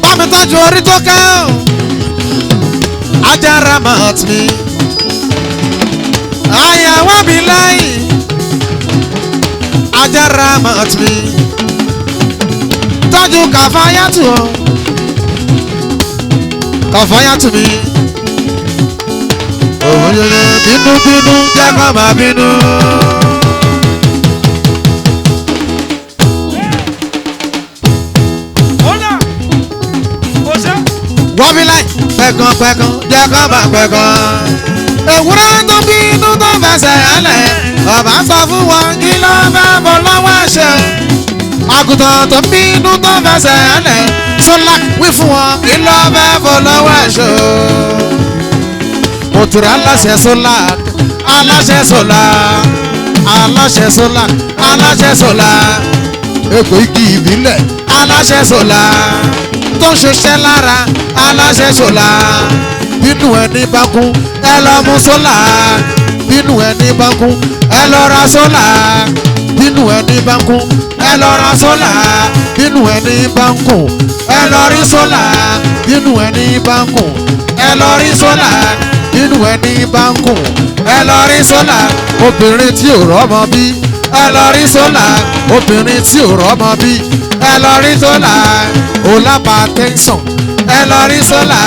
bá mi tọ́jú orí tó ká o. Ajara mat mi ayawa bilai Ajara mat mi tọ́jú Kàfáyà tù o Kàfáyà tù mi òyìnbó bínúbínú jẹ́ kó máa bínú. wọ́n bí láì pẹ̀gàn jẹ́ kó máa pẹ̀gàn. ewúrẹ́ tó bínú tó fẹsẹ̀ ẹlẹ̀ bàbá sọ fún wọn kí ló fẹ́ bọ́ lọ́wọ́ ṣe. àgùntàn tó bínú tó fẹsẹ̀ ẹlẹ̀ sọ́lá wí fún wọn kí ló fẹ́ bọ́ lọ́wọ́ ṣe. òtúrọ̀ aláṣẹ sọ́lá aláṣẹ sọ́lá aláṣẹ sọ́lá aláṣẹ sọ́lá èkó igi ìbílẹ̀ aláṣẹ sọ́lá tó ń ṣiṣẹ́ lára aláṣẹ sọ́lá bínú ẹni bá kún ẹ lọ mú sọ́lá bínú ẹni bá kún ẹ lọ ra sọ́lá bínú ẹni bá kún ẹ lọ ra sọ́lá bínú ẹni bá kún ẹ lọ rí sọ́lá bínú ẹni bá kún ẹ lọ rí sọ́lá bínú ẹni bá kún ẹ lọ rí sọ́lá obìnrin tí ò rọ́mọ bí ẹ lọ rí sọ́lá obìnrin tí ò rọ́mọ bí ẹ lọ rí sọ́lá ó lápá tẹ́ńsọ̀n ẹ lọ rí sọ́lá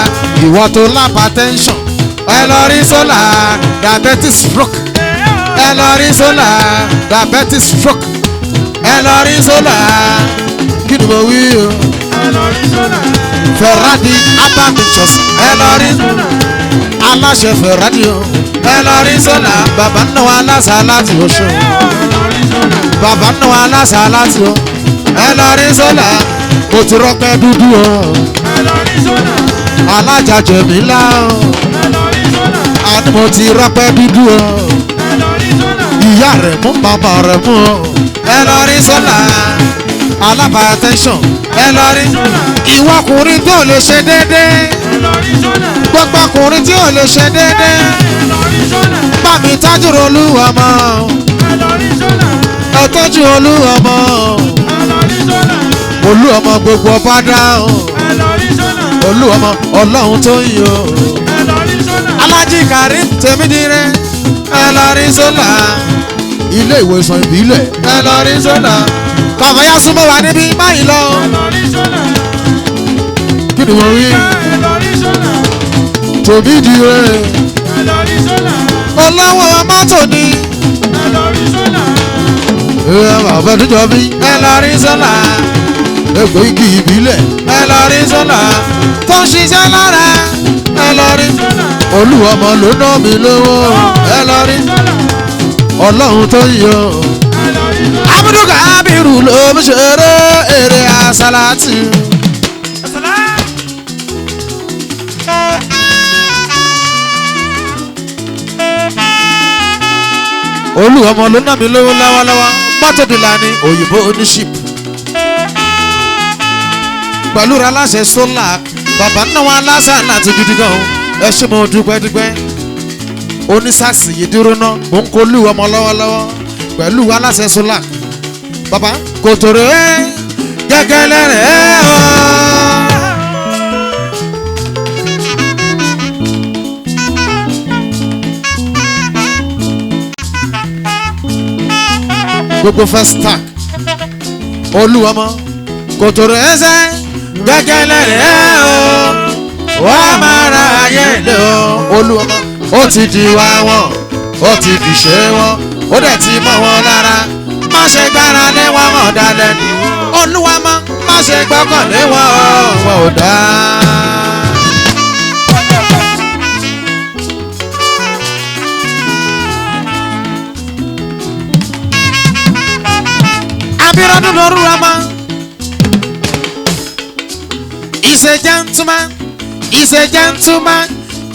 ìwọ tó lápá tẹ́ńsọ̀n ẹ lọ rí sọ́lá diabetes stroke ẹ lọ rí sọ́lá diabetes stroke ẹ lọ rí sọ́lá kí ni mo wí o Ferrari herbal mixtures ẹ lọ rí aláṣẹ Ferrari o ẹ lọ rí sọ́lá bàbá náà aláṣà láti oṣù bàbá náà aláṣà láti o ẹ lọ rí sọ́lá mo ti rọpẹ́ dúdú o alájà Jẹ̀mílà o àni mo ti rọpẹ́ dúdú o ìyá rẹ̀ mú bàbá rẹ̀ mú o ẹ lọ rí sọ́lá alábà attention ẹ lọ rí ìwọ ọkùnrin tí ò lè ṣe déédéé gbogbo ọkùnrin tí ò lè ṣe déédéé bá mi tọ́jú Olúọmọ ẹ tọ́jú Olúọmọ Olúọmọ gbogbo ọba dá o Olúọmọ ọlọ́run tó ń yọ Aláàjì Karim Tèmídire ẹ lọ rí sọ́lá ilé ìwòsàn ìbílẹ̀ ẹ lọ rí sọ́nà kọ̀fẹ́yà súnmọ́ wa níbí báyìí lọ. kí ni wọ́n rí tòbí di rẹ̀ olówó mọ́tò ni bàbá àdújọ bí ẹ lọ rí sọ́nà egbò igi ìbílẹ̀ ẹ lọ rí sọ́nà tó ń ṣiṣẹ́ lára ẹ lọ rí olúwọmọ ló ná mi lówó ẹ lọ rí ọlọ́run tó yọ abudu kabiru ló ń ṣeré eré asalati. olúwọmọ ló ná mi lówó lọ́wọ́lọ́wọ́ mọ́tò dìlà ni òyìnbó oníṣìp pẹ̀lú aláṣẹ sólà bàbá náà wọn aláṣẹ láti gidi gan ẹ ṣe mo dúpẹ́ onísàsì yìí dúró ná mò ń kó olúwọmọ lọ́wọ́lọ́wọ́ pẹ̀lú aláṣẹ sólà bàbá kòtòrò gẹ́gẹ́ lẹ́rẹ̀ ọ́. gbogbo first tank olúwọmọ kòtòrò ẹsẹ̀ gẹ́gẹ́ lẹ́rẹ̀ ọ́ wọ́n máa ra ayé lé o olúwọmọ ó ti di wá wọn ó ti fi ṣe wọn ó dẹ̀ ti mọ́ wọn lára má ṣe gbára lé wọn ọ̀dàlẹ̀ ni olúwọmọ má ṣe gbọ́kàn lé wọn ò dá. abiradu lorúwọmọ is a gentleman is a gentleman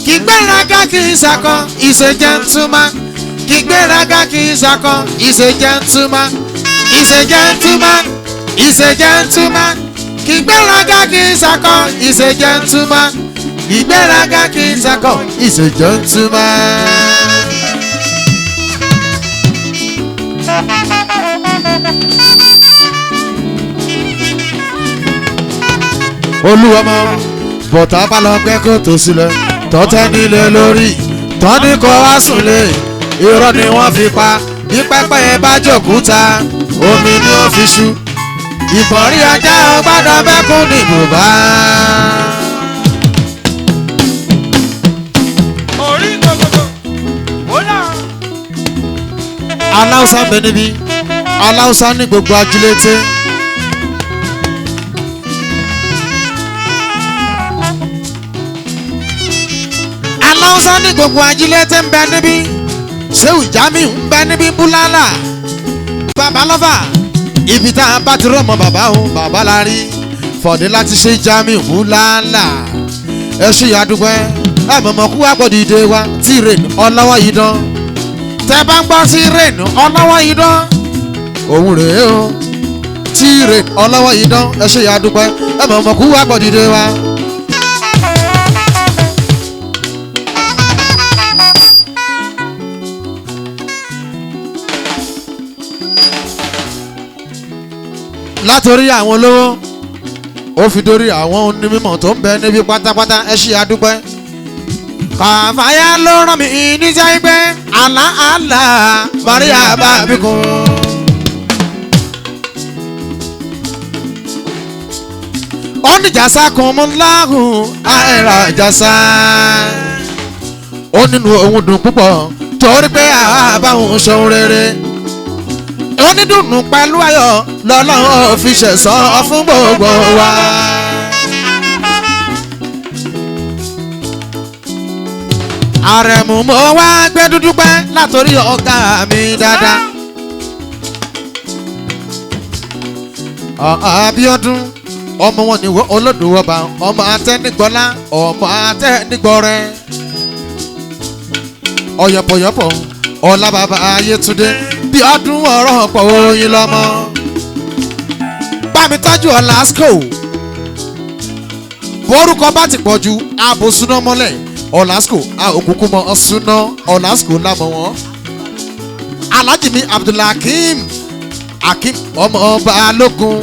kì gbéraga kì í sakọ is a gentleman kì gbéraga kì í sakọ is a gentleman is a gentleman is a gentleman kì gbéraga kì í sakọ is a gentleman kì gbéraga kì í sakọ is a gentleman. olúwọmọ bọ̀tà bá lọ gbẹ́ kó tó sílẹ̀ tọ́tẹ́ nílé lórí tọ́ni kò wá sùnlé irọ́ ni wọ́n fi pa bí pẹ́pẹ́ yẹn bá jòkúta omi ni ó fi ṣú ìbọ̀rí ajá ọgbádọ́ mẹ́kún ní bùbá. orí gbogbo ó là. aláùsá bẹ níbí aláùsá ní gbogbo ajílété. aláùsá ní gbogbo ajílété ń bẹ níbí ṣéwù jamiu ń bẹ níbí búlálà bàbá lọ́fà ibi tá a bá ti rọ́mọ bàbá òun bàbá la rí fọ̀dé láti ṣe jamiu búlálà ẹ ṣe àdúgbẹ́ ẹ mọ̀mọ́ kú àpọ̀dìde wa tí rain ọlọ́wọ́ yìí dán tẹ bá ń gbọ́ sí rain ọlọ́wọ́ yìí dán òun rèé o tí rain ọlọ́wọ́ yìí dán ẹ ṣe àdúgbẹ́ ẹ mọ̀mọ́ kú àpọ̀dìde wa. látòrí àwọn olówó ó fi dórí àwọn onímọ̀ tó ń bẹ níbi pátápátá ẹ ṣe àdúpẹ́. kàfáyà ló rán mi níjà ẹgbẹ́ àlàálà maria bàbíkun. ó ní jàsá kan mú láhùn àìrà jàsá. ó nínú òun dùn púpọ̀ torí pé àbáwọn ṣòun rere. onídùnnú pẹ̀lú ayọ̀ lọ́lọ́run fi ṣẹ̀san fún gbogbo wa. àrẹ̀mú mo wá gbé dúdú pẹ́ látòrí ọ̀gá mi dáadáa. Abíọ́dún ọmọ wọn ni olódò ọba ọmọ atẹ́nigbọ́lá ọmọ atẹ́nigbọ́rẹ́ ọ̀yọ̀pọ̀yọ̀pọ̀ ọlá bàbá ayétúndé bí ọdún ọ̀rọ̀ ọ̀pọ̀ oyin lọ́mọ. bámi tọ́jú ọ̀làsíkò borúkọ bá ti pọ̀ ju ààbò súná mọ́lẹ̀ ọ̀làsíkò òkùnkùn mọ́ súná ọ̀làsíkò lámọ̀ wọn. alhaji mi abdulhakeem hakeem ọmọ ọba alógun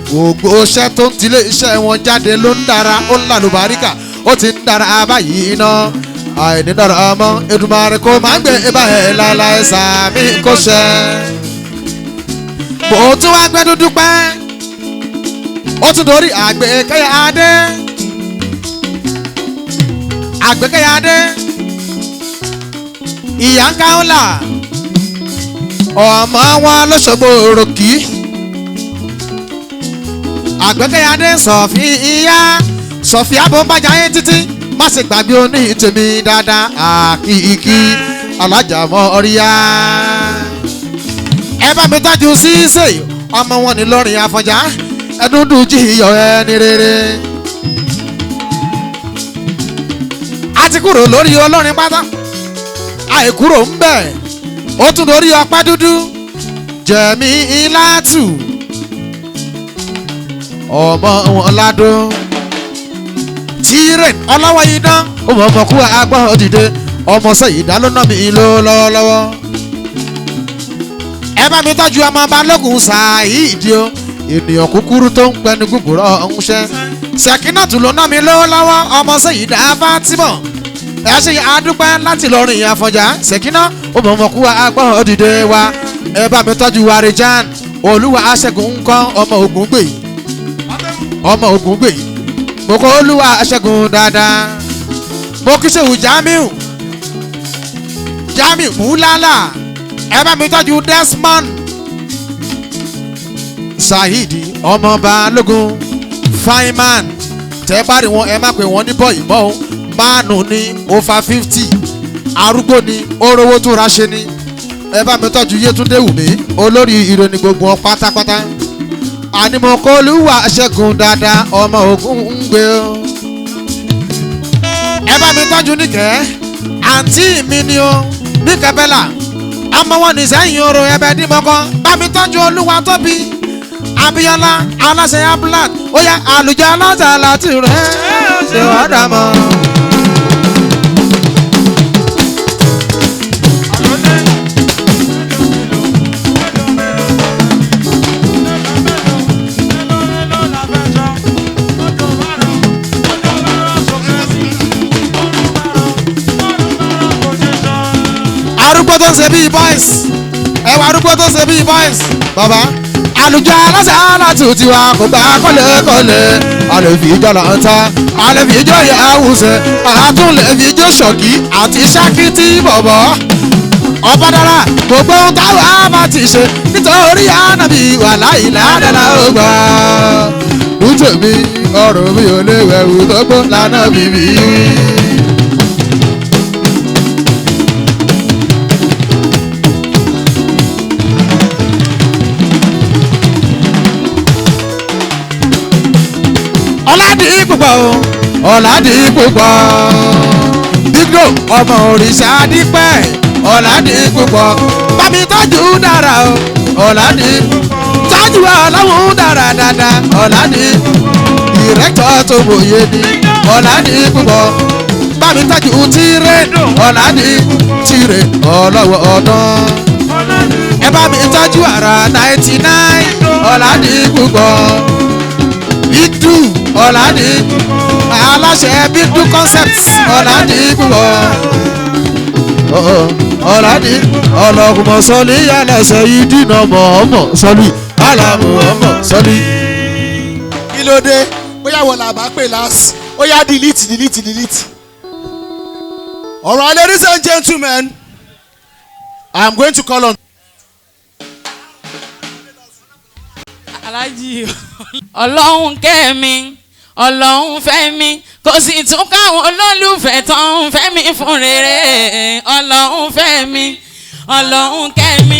gbogbo iṣẹ́ tó ń tilé iṣẹ́ wọn jáde ló ń dára ó ń lànà bàríkà ó ti ń dára báyìí iná àìnídọ̀rọ̀ ọmọ Èdùmàrè kò máa gbé ibà ẹ̀ láéláé sàmì kò ṣẹ. mo tún wá gbé dúdú pẹ́ ó tún dorí Àgbékẹ́yà Adé Àgbékẹ́yà Adé ìyá ń káwọ́là ọmọ wọn lọ́sọ̀gbọ̀ òròkì Àgbékẹ́yà Adé Sọ̀fíà bó ń bàjá yín títí má ṣe gbàgbé oní tèmi dáadáa àkìkí alájà mọ́ ọ̀ríyá. ẹ bá mi tọ́jú Sísè ọmọ wọn ní lọ́rin Àfọ̀njá ẹdúndú jíyọ ẹni rere. a ti kúrò lórí olórin pátá àìkúrò ń bẹ̀ ó tún lórí ọpẹ́ dúdú Jẹ̀mí Ìlátù ọmọ wọn ládùn Tíren ọlọ́wọ́ idán ọmọkú agbọ́n òdìdé ọmọ sẹ́yìn dálónà mi ló lọ́wọ́lọ́wọ́. ẹ bá mi tọ́jú ọmọ Balógun Saheed o ènìyàn kúkúrú tó ń pẹnu gbùgbùrọ̀ ọ̀hún ṣẹ́. Sẹ̀kínàtù ló ná mi lọ́wọ́lọ́wọ́ ọmọ sẹ́yìn dá Fátímọ̀ ẹ ṣe àdúpẹ́ láti lọ́rin Àfọ̀njá Sẹ̀kínà ọmọkú agbọ́n òdìdé wa. ẹ bá mi tọ́jú Àrẹ̀ján Olúwa Aṣẹ́gun ńkọ́ ọmọ Ògúngbè mo kọ́ Olúwa Aṣẹ́gun dáadáa. mo kí Ṣèwù Jamiu Múlálà ẹ bá mi tọ́jú Desmond Saheed ọmọ Balógun Fireman tẹ́ bá rí wọn ẹ má pè wọ́n ní bọ́ọ̀ì mọ́ o máànù ní over 50 arúgbó ni orówó tó ra ṣe ni. ẹ bá mi tọ́jú Yétúndé Wùmí olórí ìròyìn gbogbo wọn pátápátá. àní mo kọ́ Olúwa Aṣẹ́gun dáadáa ọmọ Ògúngbè o. ẹ bá mi tọ́jú Níkẹ́ àǹtí mi ni o Níkẹ́ Bẹ́là ọmọ wọn ní sẹ́yìn oró ẹbẹ̀ dímọ́kọ́ bá mi tọ́jú Olúwatóbi Abíọ́lá aláṣẹ Abúlát ó yá àlùjọ aláṣẹ láti rẹ̀ ṣe wá dà mọ́. arúgbó tó ń ṣe bíi boys ẹwà arúgbó tó ń ṣe bíi boys bàbá àlùjọ aláṣẹ aláàtú tiwa kò gbà kọ́lẹ́kọ́lẹ́ àlèfi ìjọ lọ́ntà àlèfi ìjọ yẹ àwùsẹ̀ àtúnlẹ̀ fi ìjọ ṣọ̀kì àti ṣákìtì bọ̀bọ̀ ọba dára gbogbo ohun táwọn á bá ti ṣe nítorí ànábì wà láì ládàlá ó gbà nítòmí ọ̀rọ̀ mi ò lè wẹ̀wù tó gbó lánà bìbí. ọ̀làdì púpọ̀ bígbó ọmọ òrìṣà dípẹ́ ọ̀làdì púpọ̀ bámi tọ́jú dára o ọ̀làdì tọ́jú ọlọ́run dára dáadáa ọ̀làdì ìrẹ́tọ̀ tó wòye ni ọ̀làdì púpọ̀ bámi tọ́jú Tíren ọ̀làdì Tíren ọlọ́wọ́ ọdún ẹ bámi tọ́jú àrà 99 ọ̀làdì púpọ̀ bídú ọ̀làdì aláṣẹ bídú concepts ọ̀làdì púpọ̀ ọ̀làdì ọlọ́kùnmọ̀ sọ́lí aláṣẹ yìí dínà mọ̀ọ́mọ̀ sọ́lí alámọ̀ọ́mọ̀ sọ́lí. kí ló dé bóyá wọ́n là bá pè lásì ó yá delete. Alright, ladies and gentlemen, I am going to call on. Aláàjì ọlọ́run kẹ́ mi ọlọ́run fẹ́ mi kò sì tún káwọn olólùfẹ́ tó ń fẹ́ mi fún rere ọlọ́run fẹ́ mi ọlọ́run kẹ́ mi.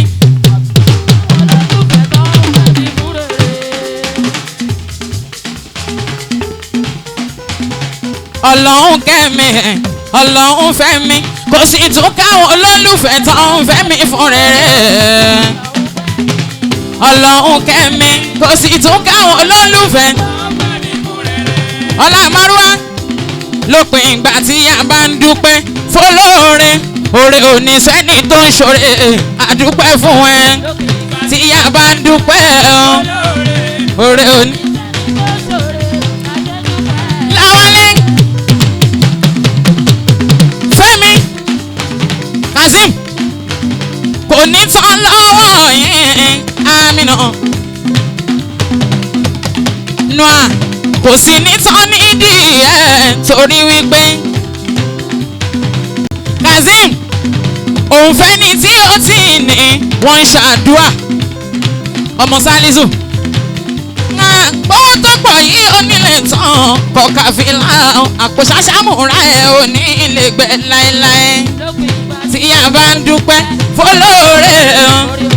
ọlọ́run kẹ́ mi ọlọ́run fẹ́ mi kò sì tún káwọn olólùfẹ́ tó ń fẹ́ mi fún rere ọlọ́run kẹ́mi kò sì tún káwọn olólùfẹ́ ọlámárúwá lópin ìgbà tí a bá ń dúpẹ́ fọlọ́ọ̀rẹ́ òrè òní sẹ́ni tó ń ṣòre àdúpẹ́ fún ẹ tí a bá ń dúpẹ́ òrè òní. láwálé Amina Noah kò sí ní tán nídìí ẹ̀ torí wípé Kazeem òun fẹ́ ni tí ó ti ní wọ́n ń ṣàdúrà ọmọ Salisu owó tó pọ̀ yìí ó nílé tán kọ̀ọ̀kan fi láwọn àpò ṣàṣàmùrà ẹ̀ ò ní lè gbẹ láéláé tí a bá ń dúpẹ́ fọlọ́ọ̀rẹ́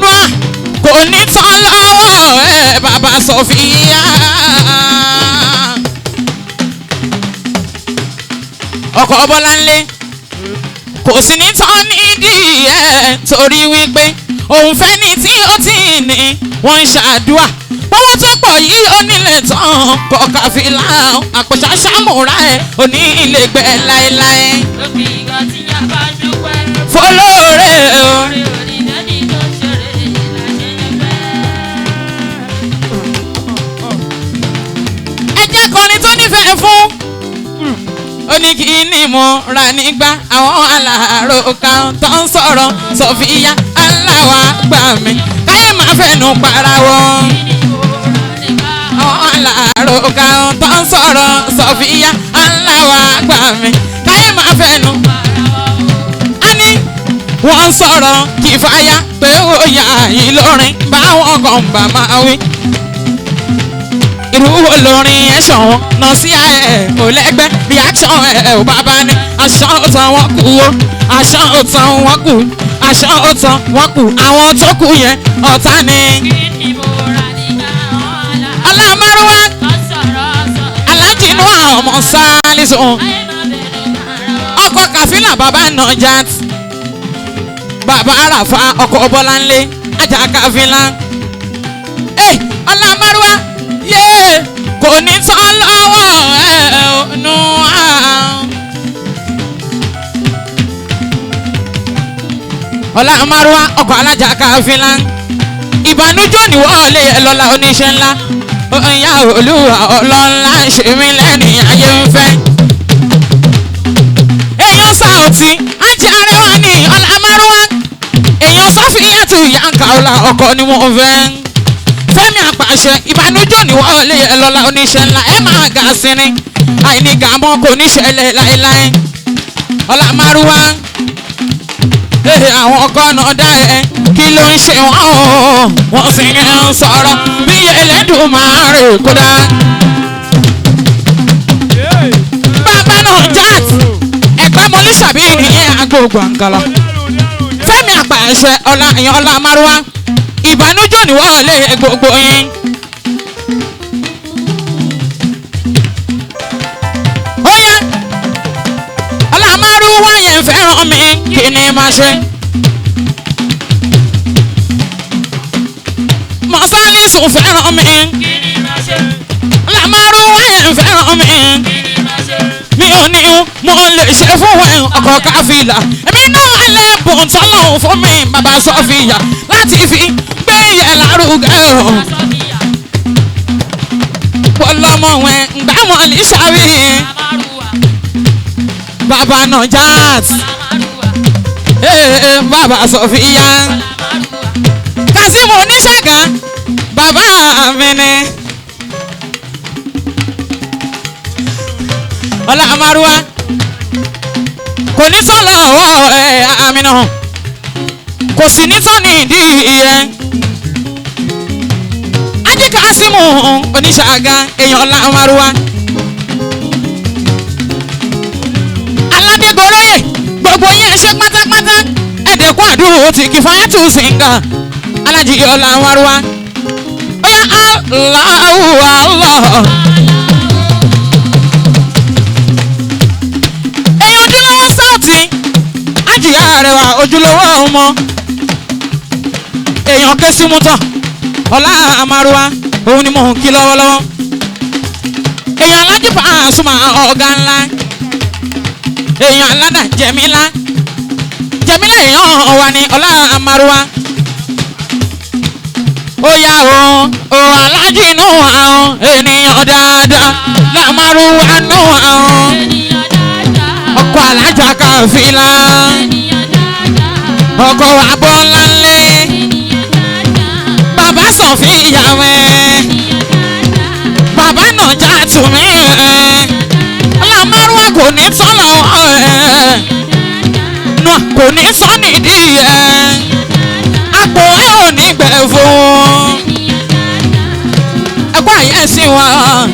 Noah kò ní tán lọ́wọ́ ẹ̀ bàbá Sofia ọkọ̀ Bọ́láńlé kò sí ní tán nídìí ẹ̀ torí wípé òun fẹ́ ni tí ó ti ní wọ́n ń ṣàdúrà owó tó pọ̀ yìí ó nílé tán kọ̀ọ̀kan fi láwọn àpòṣà ṣàmùrà ẹ̀ ò ní ilé gbẹ láéláé fọlọ́ọ̀rẹ́ o. ẹ jẹ́ kọrin tó nífẹ̀ẹ́ fún ó ní kí ni mo rà nígbà àwọn aláàárọ̀ kan tó ń sọ̀rọ̀ Sofia aláwa gbà mí káyé máa fẹnu para wọn. àwọn aláàárọ̀ kan tó ń sọ̀rọ̀ Sofia aláwa gbà mí káyé máa fẹnu. a ní wọ́n sọ̀rọ̀ Kìfáyà pé ó yà yín lórin báwọn kan bá máa wí. irú wo lórin ẹ̀ ṣọ̀wọ́n náà sí ẹ̀ ò lẹ́gbẹ́ reaction ẹ̀ ò bàbá ní aṣọ òtàn wọn kù ó aṣọ òtàn wọn kù aṣọ òtàn wọn kù àwọn tó kù yẹn ọ̀tá ni. ọlámárúwá alájìnú àwọn ọmọ Salisu ọkọ̀ Kàfílà bàbá Najat bàbá Àràfà ọkọ̀ Bọ́láńlé ajá Kàfílà ọlámárúwá yéé kò ní tán lọ́wọ́ ẹ̀ nù án. ọlámárúwá ọkọ̀ alájà Kàfílà ìbànújẹ́ ni wọ́n lé ẹ lọ́la oníṣẹ́ ńlá ìyá olúwa ọlọ́lá ṣe mí lẹ́ni ayé ń fẹ́. èèyàn Saoti ajé arẹwà ní ọlámárúwá èèyàn Sọfíyàtù Yánká ọlá ọkọ̀ ni wọ́n fẹ́. Fẹ́mi Àpàṣẹ ìbànújẹ́ ni wọ́n lé ẹ lọ́la oníṣẹ́ ńlá ẹ máa ga sí ni àìní gàmọ́ kò ní ṣẹlẹ̀ láéláé. ọlámárúwá àwọn kọ́nà dá ẹ kí ló ń ṣe wọ́n o wọ́n sì ń sọ̀rọ̀ bí Ẹlẹ́dùmarè kódà. bàbá Najat ẹ̀gbẹ́ mọ́lísàbí ìyẹn agbóògùn àǹkàlà. Fẹ́mi Àpàṣẹ ìyẹn ọlámárúwá ìbànújẹ́ ni wọ́n lé gbogbo yín. ó yá ọlámárúwá yẹn fẹ́ràn mi kí ni máa ṣe. Salisu fẹ́ràn mi ọlámárúwá yẹn fẹ́ràn mi mi ò ní mo lè ṣe fún ẹ ọkọ̀ Káfílà èmi náà lè bùn tọ́lọ̀ fún mi bàbá Sọfíyà láti fi gbé yẹ lárugẹ o. pọlọmọ wẹ̀ ǹgbà wọn lè ṣàwí bàbá Najat bàbá Sọfíyà Kazeem Oníṣàgá bàbá mi ni ọlámárúwá kò ní tán lọ́wọ́ ẹ̀ Amina kò sì ní tán ní ìdí ẹ̀ Ají Kazeem Oníṣàgá èèyàn ọlámárúwá aládégoróyè gbogbo yẹn ṣe pátápátá ẹ̀dẹ̀kún àdúró ti Kìfáyàtù Sìngà alájí ọlámárúwá ó yá Allahu Allah. èèyàn ojúlówó Saoti Àjíyá Arẹwà ojúlówó ọmọ èèyàn Késìmútọ̀ ọlámárúwá òun ni mò ń kí lọ́wọ́lọ́wọ́ èèyàn Alájì Pasuma ọ̀gá ńlá èèyàn aládà Jẹ̀mílà èèyàn wà ní ọlámárúwá ó yá o alájì nù àwọn ènìyàn dáadáa lámárúwá nù àwọn ọkọ̀ ọkọ̀ alájà káfílà ọkọ̀ abọ́láńlé bàbá sọ̀fin ìyàwó bàbá náà já tùmí ọlọ́mọ́rúwá kò ní tọ́lọ̀ náà kò ní sọ nídìí àpò ẹ̀ ò ní gbẹ̀ fún ẹ̀kọ́ àyẹ̀sí wọn.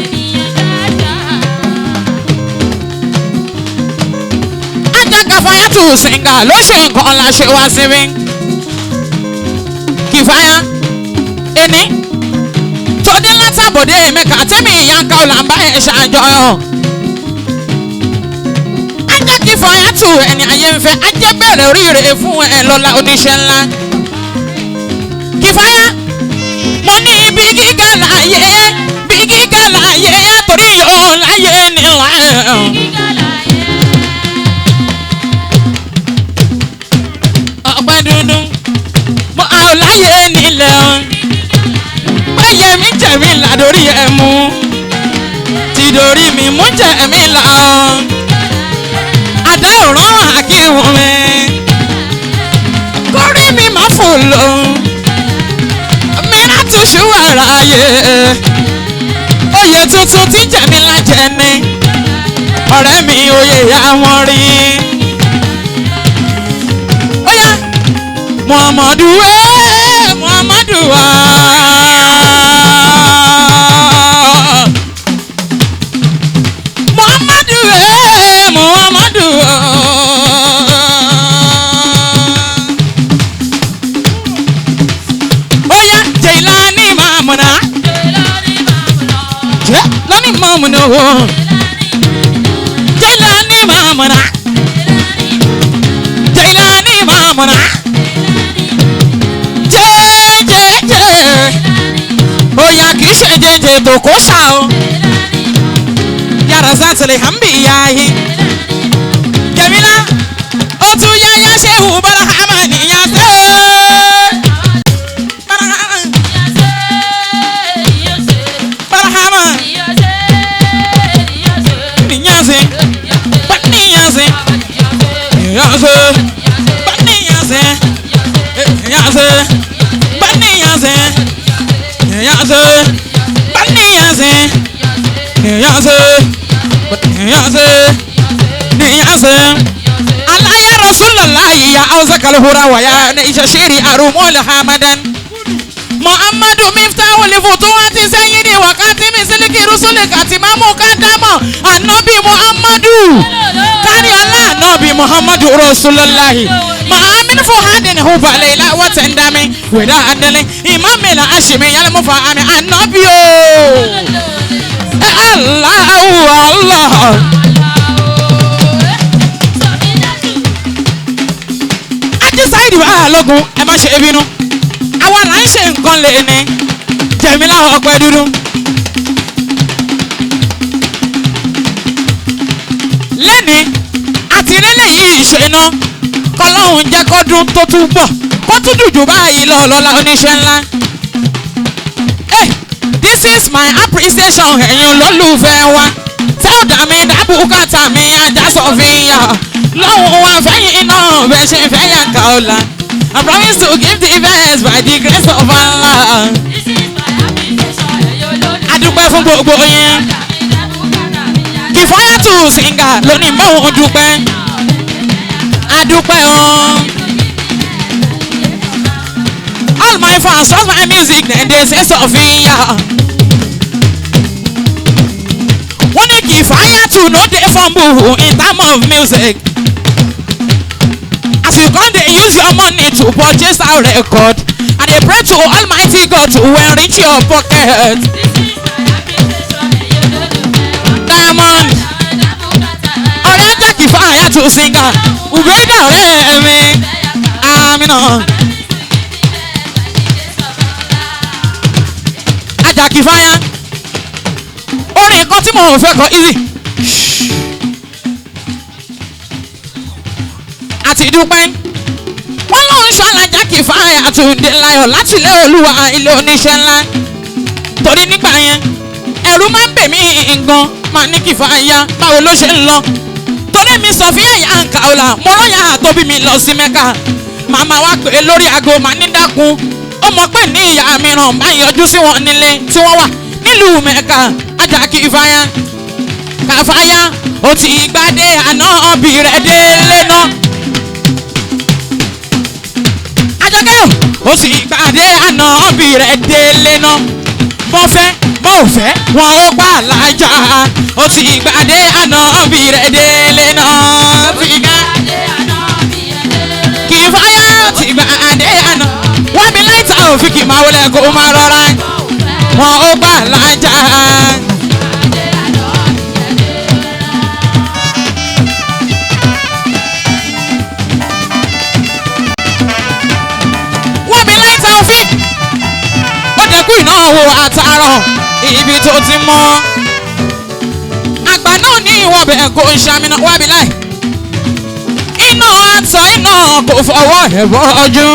Kìfáyà tù sìngà ló ṣe nǹkan la ṣe wá síbí. Kìfáyà ẹni tó dé látàbọ̀dé mẹ́ka tẹ́mi ìyá ń ká ọ̀là ń bá ẹ̀ ṣàjọyọ̀. Ajá Kìfáyà tù ẹni ayé ń fẹ́ ajẹ́ bẹ̀rẹ̀ oríire fún ẹ lọ́la oníṣẹ́ ńlá. Kìfáyà mo ní bí gíga láàyè torí yóò láyé nílá. Ọ̀pẹ dúdú mo àwòláyé nílẹ̀ péye mi jẹ̀mí là dórí ẹ̀ mú ti dórí mi mú jẹ̀mí là àdá òrán àkíwọ̀n mi kórí mi má fò lò mìíràn tún ṣú àráyé oyè tuntun tí jẹ̀mí là jẹ ní ọ̀rẹ́ mi oyè àwọn rí. Muhammadu Muhammadu Muhammadu Muhammadu Oya Jailani Mamuna Jailani Mamuna Jailani Mamuna Jailani Mamuna Oya kì í ṣe jẹjẹ tó kó ṣá o yàrá sátìlẹ̀ hàn bí ìyá yìí Jamila ó tún yáyá ṣéhù barahama níyà sẹ́ barahama níyà sẹ́ bá níyà sẹ́ níyà sẹ́ bá níyà sẹ́ níyà sẹ́ bá níyà sẹ́. Niyaze, but niyaze, niyaze, but niyaze. Allah ya Rasulullah ya auza kalhura wa ya naisha shiri arumul hamadan. Muhammadu miftahu lifutuwati sayyidi wakati misiliki rusuli katimamu kadama Annabi Muhammadu kari Allah Annabi Muhammadu Rasulullah Ma'amin fuhadin huba layla wa tandami wida andali imam la ashimi yal mufahami Annabi Allah Aji Saidi wa logun ẹ má ṣe bínú àwa là ń ṣe nǹkan lè ní Jamila ọpẹ dúdú. Lẹ́ni àti rẹ́lẹ̀ yìí ṣe iná kọ́lọ́hún jẹ́ kọ́dún tó tún bọ̀ kó tún dùjù báyìí lọ́la oníṣẹ́ ńlá. This is my appreciation ẹ̀yin olólùfẹ́ wa tẹ́wọ̀dà mi dábùkátà mi ajá sọ̀fìyà lọ́hùn wa fẹ́yìn náà bẹ́ẹ̀ ṣe fẹ́ yà ká ọ̀la. I promise to give the best by the grace of Allah. Adúpẹ́ fún gbogbo yẹn. Kìfáyà tù sìngà lónìí mọ́ dúpẹ́. Adúpẹ́ o. All my fans trust my music then they say Sophia. Wọ́n ní Kìfáyà tù no dey fumble in terms of music. As you come dey use your money to purchase our record and dey pray to Almighty God to enrich your pocket. Diamond ọ̀rẹ́ ajá Kìfáyà tù sìngà Ubeda ọ̀rẹ́ mi Amina ajá Kìfáyà orin kan tí mo fẹ́ kọ easy. Àti dúpẹ́ wọ́n ló ń ṣọ́lájà Kìfáyà Àtúndé láyọ̀ láti ilé Olúwa ilé oníṣẹ́ ńlá torí nígbà yẹn ẹ̀rù máa ń bè mí gan máa ní Kìfáyà báwo ló ṣe ń lọ torí ọ̀rẹ́ mi Sofia Yanka ọ̀la mo rọ́yà tó bí mi lọ sí Mẹ́kà màmá wa pè é lórí aago màá ní dákun ó mọ̀ pé ní ìyá mi ràn bá yọjú sí wọn nílé tí wọ́n wà nílùú Mẹ́kà ajá Kìfáyà Kàfáyà ó ti gbadé àná ọbì rẹ̀ délé náà Àjọkẹ́ ó ti gbadé àná ọbì rẹ̀ délé náà bọ́ fẹ́ bó fẹ́ wọn ó pa lájà ó ti gbadé àná ọbì rẹ̀ délé náà Kìfáyà ti gbadé àná wọ́n mi láìta òfin kì máa wọlé kó máa rọra wọn ó pa lájà. Ìnáwó àtàrọ̀ ibi tó ti mọ́ àgbà náà ní ìwọ̀n bẹ̀ kò ṣàmìnà wábi láì iná àtọ̀ iná kò fọwọ́ ẹ̀ bọ́jú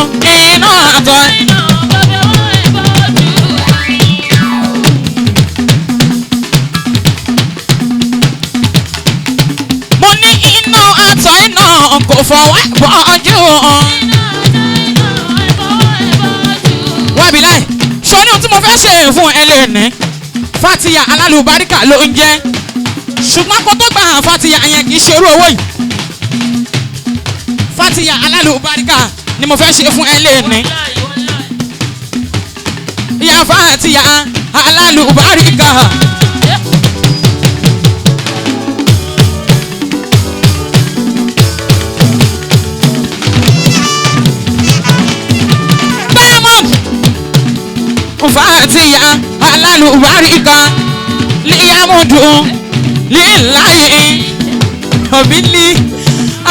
iná àtọ̀. mo ní iná àtọ̀ iná kò fọwọ́ ẹ̀ bọ́jú wábi láì sọ́ni ohun tí mo fẹ́ ṣe fún ẹ lẹ́ẹ̀ni Fatiya alálùbáríkà ló ń jẹ́ ṣùgbọ́n kó tó gbà hàn Fatiya yẹn kì í ṣe irú owó yìí Fatiya alálùbáríkà ni mo fẹ́ ṣe fún ẹ lẹ́ẹ̀ni ìyá Fatiya alálùbáríkà. Fatiya alálùbáríkà líyàmùdù líláyé òbílí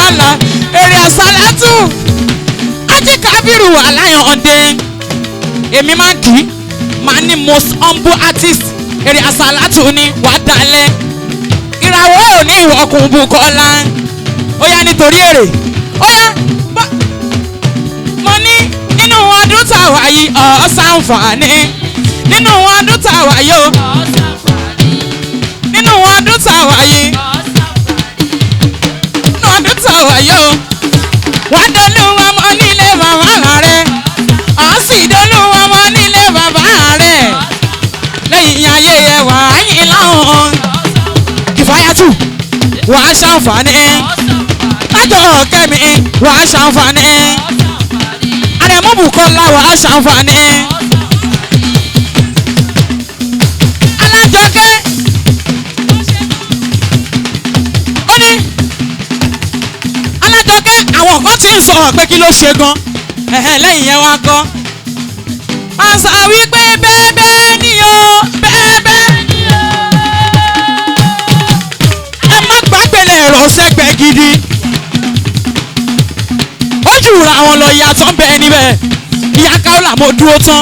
àlà èrè àsálàtù ajíkàbírù aláyọ̀ǹde èmi máa kì í máa ní most humble artist èrè àsálàtù ni wà á dalẹ̀ ìràwọ̀ ò ní ìwọ̀kùn Bùkọ́lá ó yá nítorí èrè ó yá mo ní nínú ọdún tàwa yìí ọ̀sánfààní nínú ọdún tàwa yìí o nínú ọdún tàwa yìí nínú ọdún tàwa yìí o wà á dolú ọmọ nílé bàbá rẹ ọ̀ sì dolú ọmọ nílé bàbá rẹ lẹ́yìn ayé yẹ wà á yín láwọn Kìfáyàtù wà á ṣàǹfààní Àjọkẹ́ wà á ṣàǹfààní. Àrẹ̀mú Bùkọ́lá wà á ṣàǹfààní. Alájọkẹ́ ó ní Alájọkẹ́ àwọn kan ti ń sọ̀rọ̀ pé kí ló ṣe gan lẹ́yìn yẹn wá kọ́. Àṣà wípé bẹ́ẹ̀ ni o bẹ́ẹ̀ ni o. Ẹ má gbàgbélé ẹ̀rọ sẹ́gbẹ̀ẹ́ gidi. Ojú ra àwọn lọ ìyàtọ̀ ń bẹ níbẹ̀. Ìyá Káólà mo dúró tán.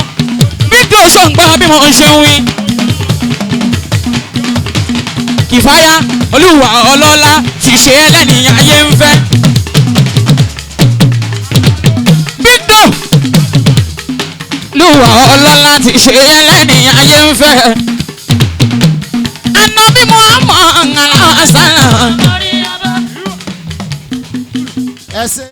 Bí dòṣó ń gbọ́ bí mo ń ṣe ń wí. Kìfáyà Olúwa ọlọ́lá ti ṣe ẹlẹ́nìyàn ayé ń fẹ́. Bídò Olúwa ọlọ́lá ti ṣe ẹlẹ́nìyàn ayé ń fẹ́. Ànábì Muhammad ń